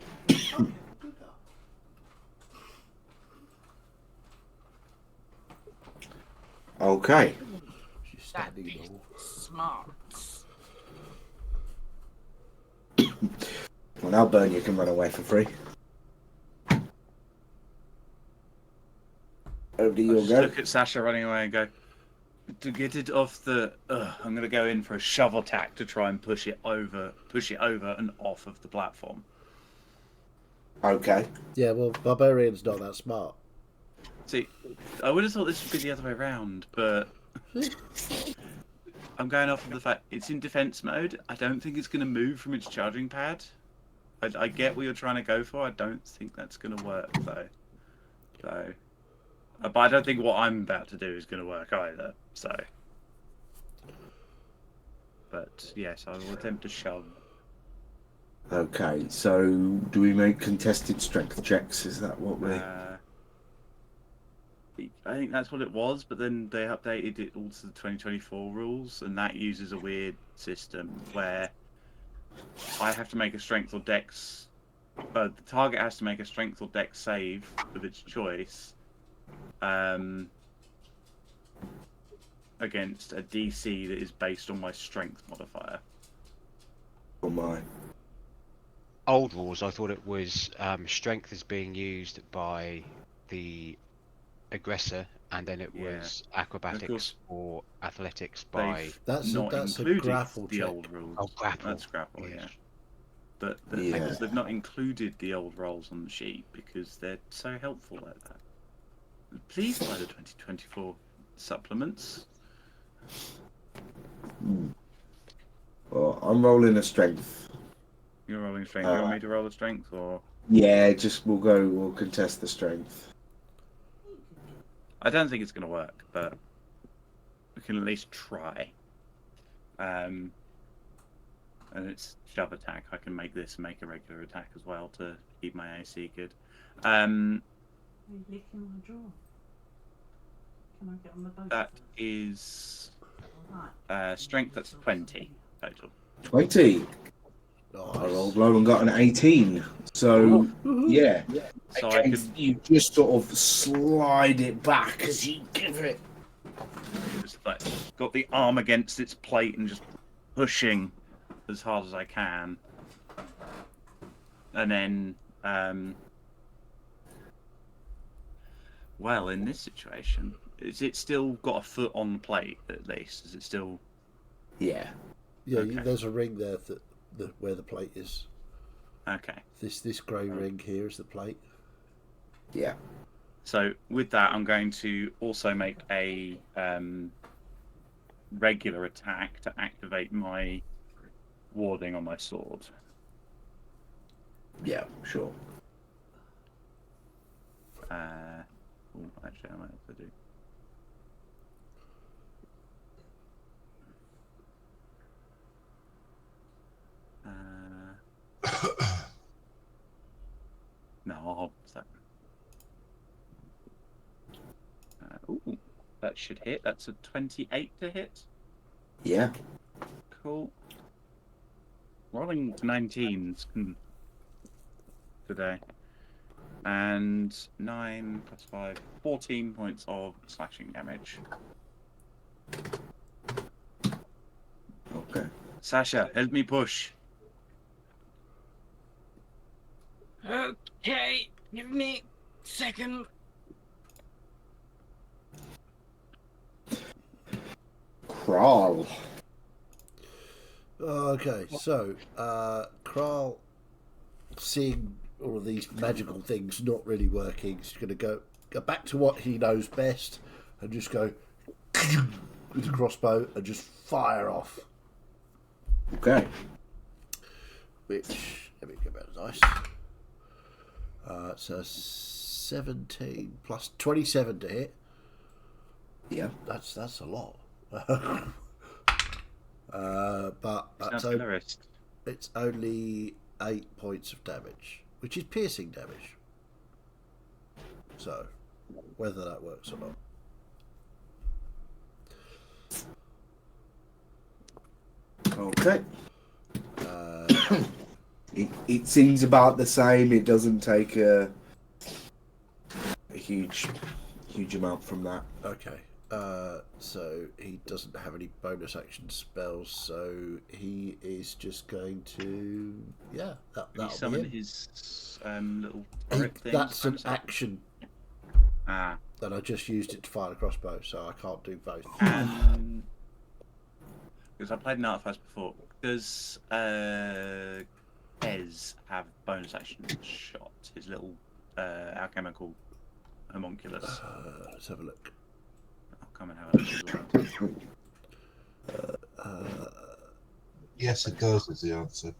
Okay. She's That standing is tall. smart. Well, now Bernie can run away for free. Over to I your just go. look at Sasha running away and go, to get it off the... I'm going to go in for a shovel attack to try and push it over and off of the platform. Okay. Yeah, well, Barbarian's not that smart. See, I would have thought this would be the other way around, but I'm going off of the fact it's in defense mode. I don't think it's going to move from its charging pad. I get what you're trying to go for. I don't think that's going to work, though. So, but I don't think what I'm about to do is going to work either. So, but yes, I will attempt to shove. Okay, so do we make contested strength checks? Is that what we... I think that's what it was, but then they updated it all to the 2024 rules, and that uses a weird system where I have to make a strength or dex. The target has to make a strength or dex save of its choice against a DC that is based on my strength modifier. Oh my. Old rules, I thought it was strength is being used by the aggressor, and then it was acrobatics course, or athletics by... They've That's not a included grapple the check. old rules. Oh, grapple. That's grapple, Yes. yeah. But the thing is, they've not included the old rolls on the sheet because they're so helpful like that. Please buy the 2024 supplements. Well, I'm rolling a strength. You're rolling strength. You want me to roll a strength, or Yeah, just we'll contest the strength. I don't think it's going to work, but we can at least try. And it's shove attack. I can make this make a regular attack as well to keep my AC good. You're licking my jaw. Can I get on the boat? That is strength. That's 20 total. 20. I rolled low and got an 18. So, yeah. So I Again, could you just sort of slide it back as you give it. just like got the arm against its plate and just pushing as hard as I can, and then well, in this situation, is it still got a foot on the plate at least? Is it still? Yeah. Yeah, Okay. there's a ring there where the plate is. Okay. This grey ring here is the plate. Yeah. So with that, I'm going to also make a regular attack to activate my warding on my sword. Yeah, sure. Actually, I might have to do. No, I'll hold a second. Ooh, that should hit. That's a 28 to hit. Yeah. Cool. Rolling 19s today. And 9 plus 5, 14 points of slashing damage. Okay. Sasha, help me push. Okay, give me a second. Crawl. Okay, so Kral, seeing all of these magical things not really working, is going to go back to what he knows best and just go with the crossbow and just fire off. Okay. Which, let me get that dice. So 17 plus 27 to hit. Yeah. That's a lot. But Sounds hilarious. it's only 8 points of damage, which is piercing damage. So, whether that works or not. Okay. It seems about the same. It doesn't take a huge amount from that. Okay. So he doesn't have any bonus action spells, so he is just going to Can he that'll summon be him. his little turret things? That's an action, Ah. and I just used it to fire the crossbow, so I can't do both. And because I played an artifice before, does Ez have bonus action shot? His little alchemical homunculus. Let's have a look. I'll come and have a look as well. Yes, it does, is the answer.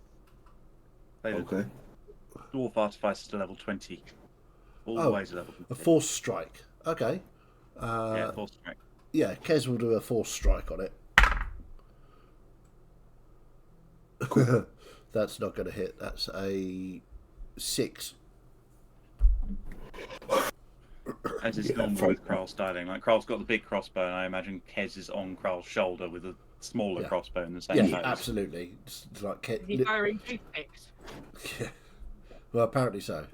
Okay. Dwarf artifice is to level 20. Always a level 20. A force strike. Okay. Yeah, force strike. Yeah, Kez will do a force strike on it. That's not going to hit. That's a 6. As is Yeah, normal with Kral's styling. Like, Kral's got the big crossbow, and I imagine Kez is on Kral's shoulder with a smaller Yeah. crossbow in the same Yeah, pose. absolutely. It's like Is he firing toothpicks? Yeah. Well, apparently so.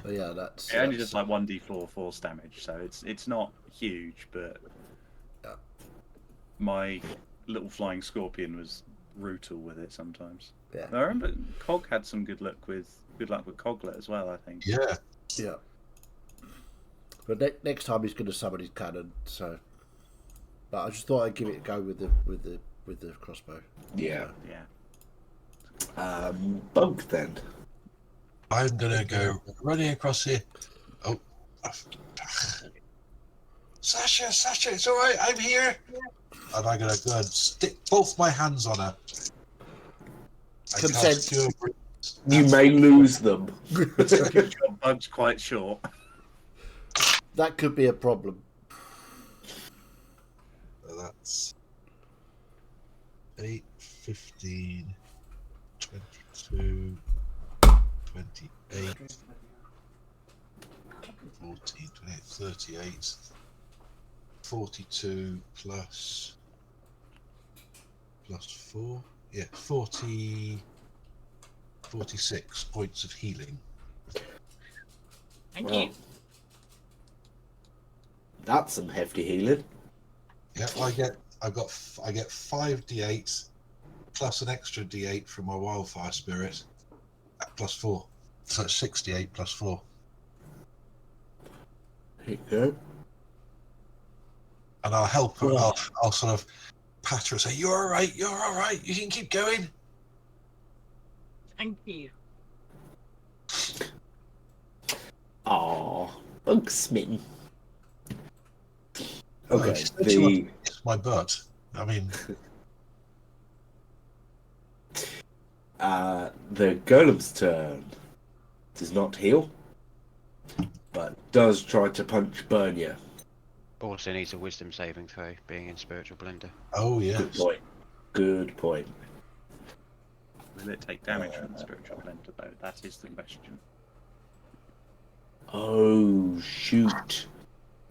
But yeah, that's It only does like 1d4 force damage, so it's not huge, but Yeah. my little flying scorpion was brutal with it sometimes. Yeah. I remember Cog had some good luck with Coglet as well, I think. Yeah. Yeah. But next time he's going to summon his cannon. So, but I just thought I'd give it a go with the crossbow. Yeah. Yeah. Bug then. I'm gonna go running across here. Oh, Sasha, it's all right. I'm here, and I'm gonna go and stick both my hands on her. I Consent. cast Cure Wounds. You may lose them. Bug's quite short. That could be a problem. So that's 8, 15, 22, 28, 14, 28, 38, 42 plus 4. Yeah, 46 points of healing. Thank Well, you. that's some hefty healing. Yeah, I get 5d8 plus an extra d8 from my wildfire spirit at +4. So it's 68 plus 4. There you go. And I'll help her. Well. I'll sort of pat her and say, "You're all right. You're all right. You can keep going." Thank you. Aw, bug smitten. Okay, She said she wanted to kiss my butt. I mean, the golem's turn does not heal, but does try to punch Bernia. Also needs a wisdom saving throw, being in spiritual blender. oh Good yes. point. Good point. Will it take damage from the spiritual blender, though? That is the question. Oh, shoot.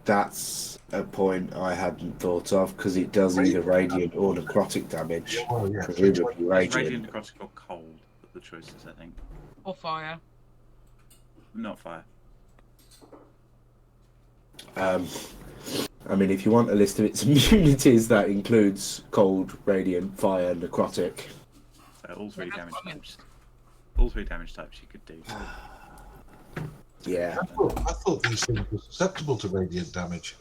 That's a point I hadn't thought of, because it does either radiant or necrotic damage. Oh yeah. Presumably It's radiant. radiant, necrotic, or cold. The choices, I think. Or fire. Not fire. I mean, if you want a list of its immunities, that includes cold, radiant, fire, necrotic. So all three Yeah, damage I mean- types. All three damage types you could do. Yeah. I thought these things were susceptible to radiant damage.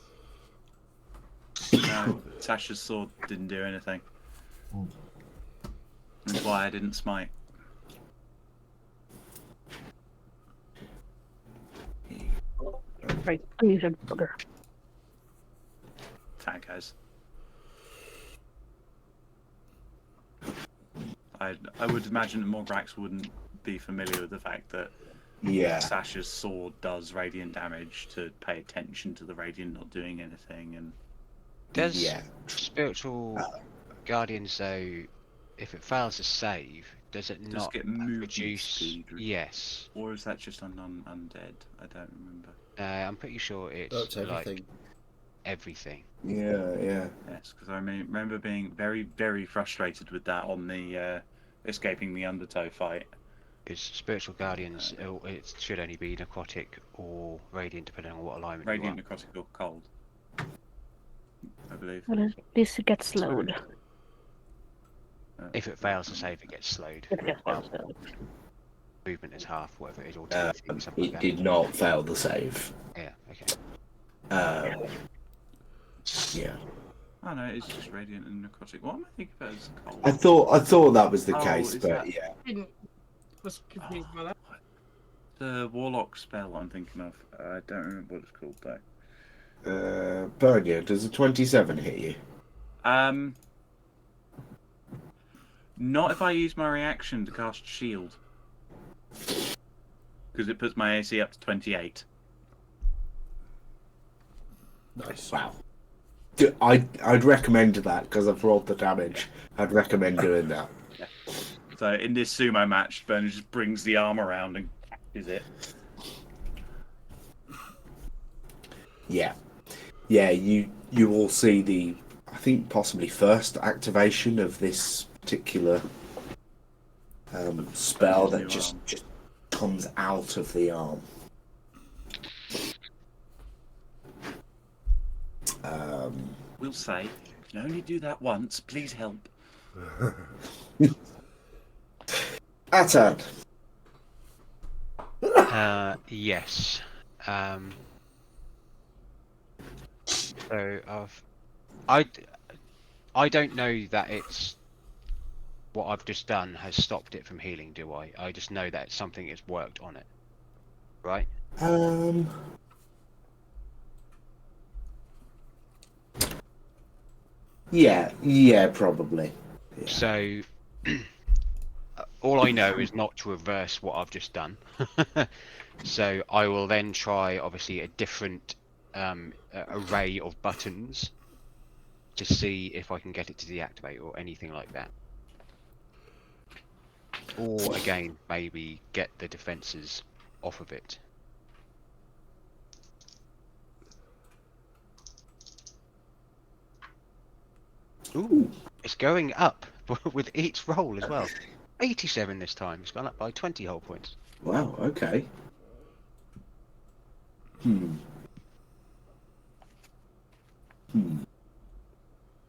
No, Tasha's sword didn't do anything. Hmm. That's why I didn't smite. Right, unmuted bugger. Tag guys. I would imagine that Morgrax wouldn't be familiar with the fact that Yeah. Sasha's sword does radiant damage, to pay attention to the radiant not doing anything, and Does Yeah. spiritual guardians though, if it fails to save, does it does not get movement reduce? speed, Yes, or is that just on undead? I don't remember. I'm pretty sure it's That's like everything. everything. Yeah. Yes, because I remember being very, very frustrated with that on the escaping the Undertow fight. Because spiritual guardians, it should only be necrotic or radiant, depending on what alignment Radiant, you necrotic, or cold. I believe. Well, at least it gets slowed. are. If it fails to save, it gets slowed. It gets slowed. Movement is half, whatever it is, or Uh, something it like did not fail the save. that. Yeah, okay. Yeah. Oh no, it's just radiant and necrotic. What am I thinking about as cold? I thought that was the Oh, case, is but that- yeah. Didn't. Was confused by that. The warlock spell I'm thinking of. I don't remember what it's called though. Bernia, does a 27 hit you? Not if I use my reaction to cast shield, because it puts my AC up to 28. Nice. Wow. I'd recommend that, because I've rolled the damage. I'd recommend doing that. So in this sumo match, Bernard just brings the arm around and catches it. Yeah. Yeah, you will see the, I think, possibly first activation of this particular spell that New just arm. comes out of the arm. We'll say, you can only do that once. Please help. Atan. Yes. So I don't know that it's what I've just done has stopped it from healing, do I? I just know that it's something that's worked on it, right? Yeah, probably. Yeah. So all I know is not to reverse what I've just done. So I will then try, obviously, a different array of buttons to see if I can get it to deactivate or anything like that. Or again, maybe get the defenses off of it. Ooh, it's going up with each roll as well. 87 this time. It's gone up by 20 whole points. Wow, okay. Hmm.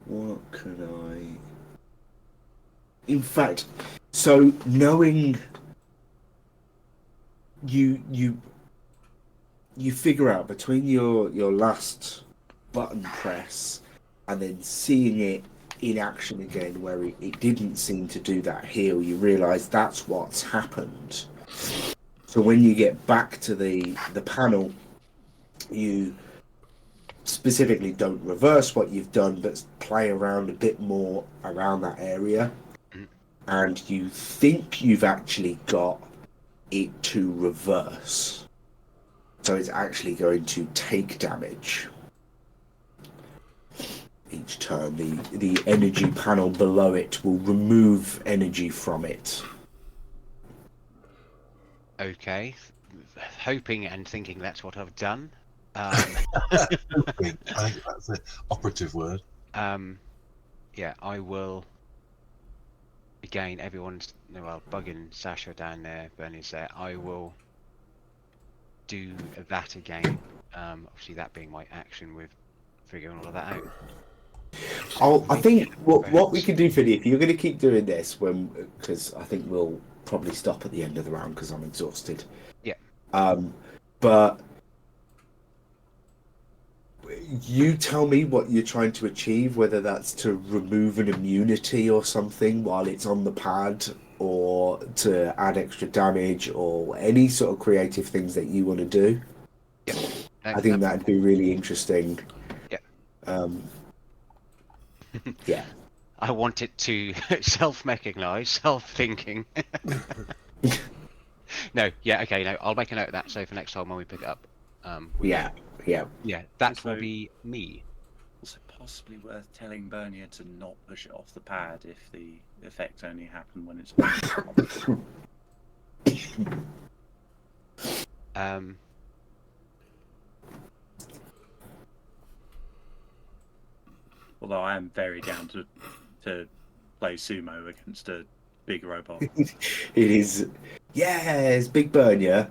What can I... In fact, so knowing you figure out between your last button press and then seeing it in action again where it didn't seem to do that heal, you realise that's what's happened. So when you get back to the panel, you specifically don't reverse what you've done, but play around a bit more around that area, and you think you've actually got it to reverse. So it's actually going to take damage each turn. The energy panel below it will remove energy from it. Okay. Hoping and thinking that's what I've done. I think that's the operative word. Yeah, I will. Again, everyone's bugging Sasha down there, Bernie's there. I will do that again. Obviously, that being my action with figuring all of that out. I think what we can do, Finny, if you're going to keep doing this, because I think we'll probably stop at the end of the round because I'm exhausted. Yeah. But you tell me what you're trying to achieve, whether that's to remove an immunity or something while it's on the pad, or to add extra damage, or any sort of creative things that you want to do. Yeah. I think that'd be really interesting. Yeah. Yeah. I want it to self-recognize, self-thinking. No, yeah, okay, no, I'll make a note of that. So for next time when we pick it up, Yeah. that Also- will be me. Also, possibly worth telling Bernier to not push it off the pad if the effect only happened when it's. Although I am very down to play sumo against a big robot. It is. Yes, Big Burn, yeah.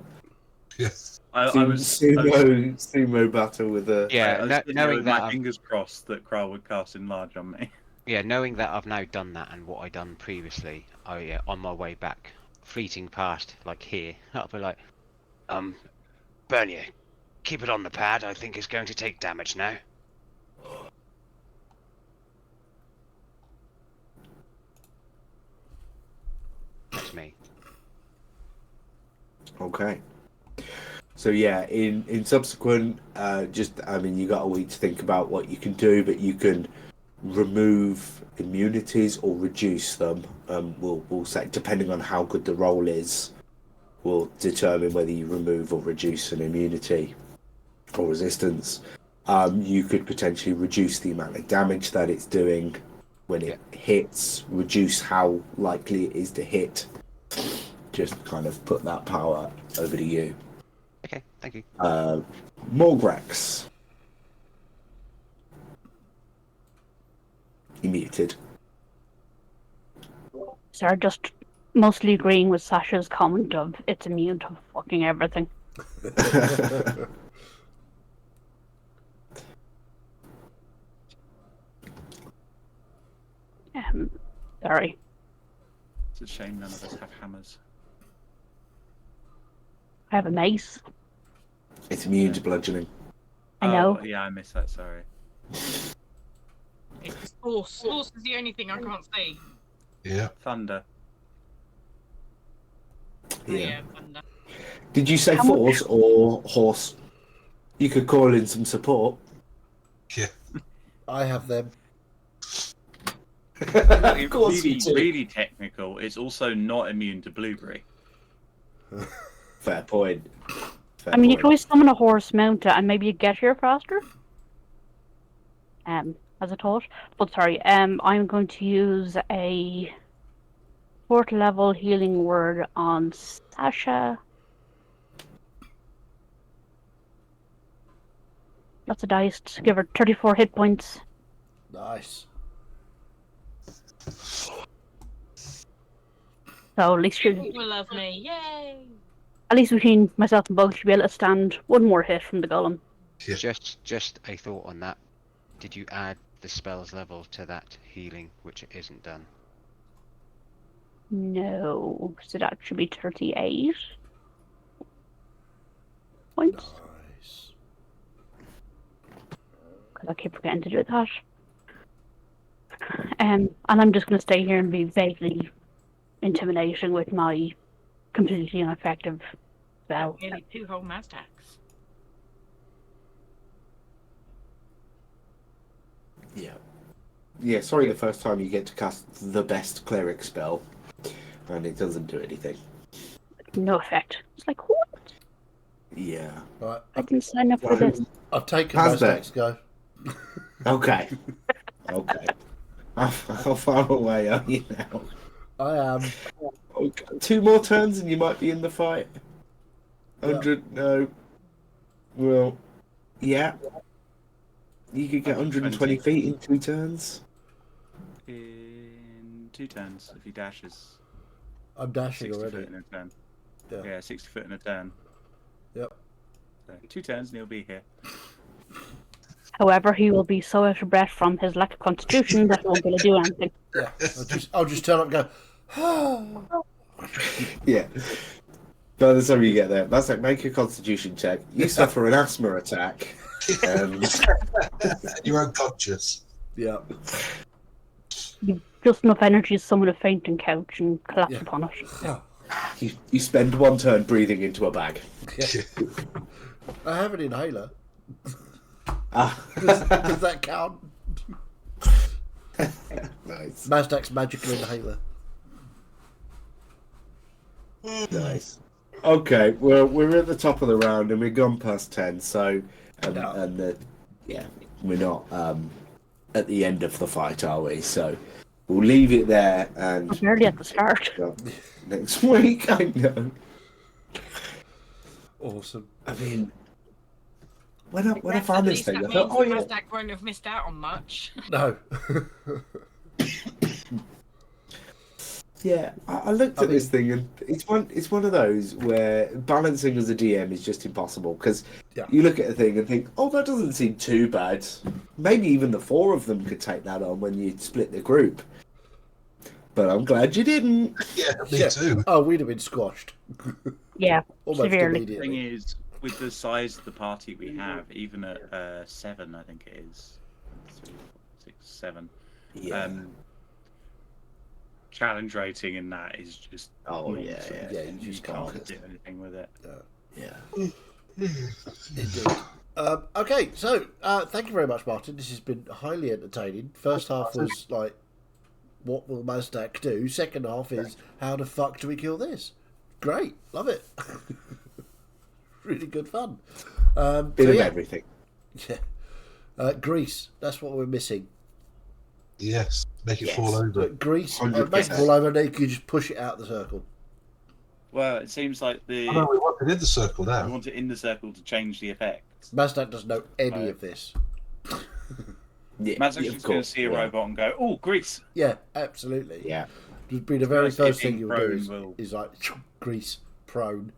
Yes. I was sumo battle with a. Yeah, I was sitting there knowing with that, my fingers crossed that Kral would cast enlarge on me. yeah, knowing that I've now done that and what I done previously, on my way back, fleeting past like here, I'll be like, Bernier, keep it on the pad. I think it's going to take damage now. That's me. Okay. So yeah, in subsequent, you got a week to think about what you can do, but you can remove immunities or reduce them. We'll say, depending on how good the roll is, will determine whether you remove or reduce an immunity or resistance. You could potentially reduce the amount of damage that it's doing when it hits, reduce how likely it is to hit. Just kind of put that power over to you. Okay, thank you. Morgrax. You muted. Sorry, just mostly agreeing with Sasha's comment of it's immune to fucking everything. Sorry. It's a shame none of us have hammers. I have a mace. It's immune to bludgeoning. I know. Oh, yeah, I missed that. Sorry. It's force. Force is the only thing I can't see. Yeah. Thunder. Yeah. Thunder. Did you say How much- force or horse? You could call in some support. Yeah. I have them. Of course you do. Really technical. It's also not immune to blueberry. Fair point. Fair I mean, you point. can always summon a horse, mount it, and maybe you get here faster. As a thought. But sorry, I'm going to use a 4th level healing word on Sasha. That's a dice to give her 34 hit points. Nice. So at least People love me. Yay! at least between myself and Bug should be able to stand one more hit from the golem. Yeah. Just a thought on that. Did you add the spell's level to that healing, which it isn't done? No, so that should be 38 points. Nice. Because I keep forgetting to do that. And I'm just going to stay here and be vaguely intimidating with my completely ineffective spell. Nearly 2 whole Mazdacs. Yeah. Yeah, sorry the first time you get to cast the best cleric spell and it doesn't do anything. No effect. It's like, what? Yeah. Right. I didn't sign up for this. I've taken How's that? Mazdak's go. Okay. Okay. How far away are you now? I am. Okay. 2 more turns and you might be in the fight. 100, no. Well, yeah. You could get 120 feet in 2 turns. In 2 turns, if he dashes. I'm dashing 60 already. foot in a turn. Yeah. Yeah, 60 foot in a turn. Yep. So 2 turns and he'll be here. However, he will be so out of breath from his lack of constitution that he won't be able to do anything. Yeah. I'll just turn up and go. Yeah. By the time you get there, that's like, make a constitution check. You suffer an asthma attack. You're unconscious. Yeah. Just enough energy to summon a fainting couch and collapse Yeah. upon it. Yeah. You spend 1 turn breathing into a bag. Yeah. I have an inhaler. Ah. Does that count? Nice. Mazdak's magical inhaler. Nice. Okay, well, we're at the top of the round and we've gone past 10, so we're not at the end of the fight, are we? So we'll leave it there and I'm barely at the start. next week. I know. Awesome. I mean, when I Yes, found at this least thing, that I thought, means oh the yeah, Mazdak won't have missed out on much. No. yeah. I looked at this thing and it's one of those where balancing as a DM is just impossible because Yeah. you look at a thing and think, oh, that doesn't seem too bad. Maybe even the 4 of them could take that on when you split the group. But I'm glad you didn't. Yeah, me Yeah. too. Oh, we'd have been squashed. Yeah, Almost severely. The thing immediately. is, with the size of the party we have, even at 7, I think it is, 3, 4, 6, 7. Yeah. Challenge rating in that is just. Oh, yeah, nonsense. yeah. Yeah, you You just can't can't. do anything with it. Yeah. Indeed. Okay, so thank you very much, Martin. This has been highly entertaining. First half was like, what will Mazdak do? Second half is, how the fuck do we kill this? Great, love it. Really good fun. Bit So of yeah, everything. yeah. Grease, that's what we're missing. Yes, make it Yes. fall over. Grease, 100%. make it fall over, and then you can just push it out the circle. Well, it seems like Oh, no, we want it in the circle we now. want it in the circle to change the effect. Mazdak doesn't know any Right. of this. Yeah, Mazak's of just going to course, see a yeah. robot and go, "Oh, grease!" Yeah, absolutely. Yeah. It'd be the very First, first being thing you'll do prone is, will- is like grease prone,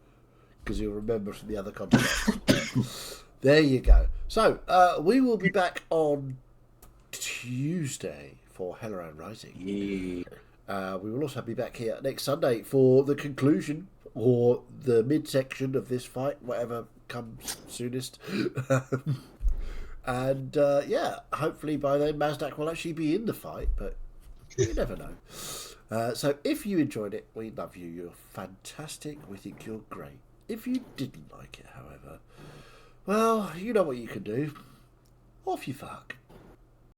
because you'll remember from the other context. There you go. So we will be back on Tuesday for Helleran Rising. Yeah. We will also be back here next Sunday for the conclusion or the midsection of this fight, whatever comes soonest. And yeah, hopefully by then Mazdak will actually be in the fight, but you never know. So if you enjoyed it, we love you. You're fantastic. We think you're great. If you didn't like it, however, well, you know what you can do. Off you fuck.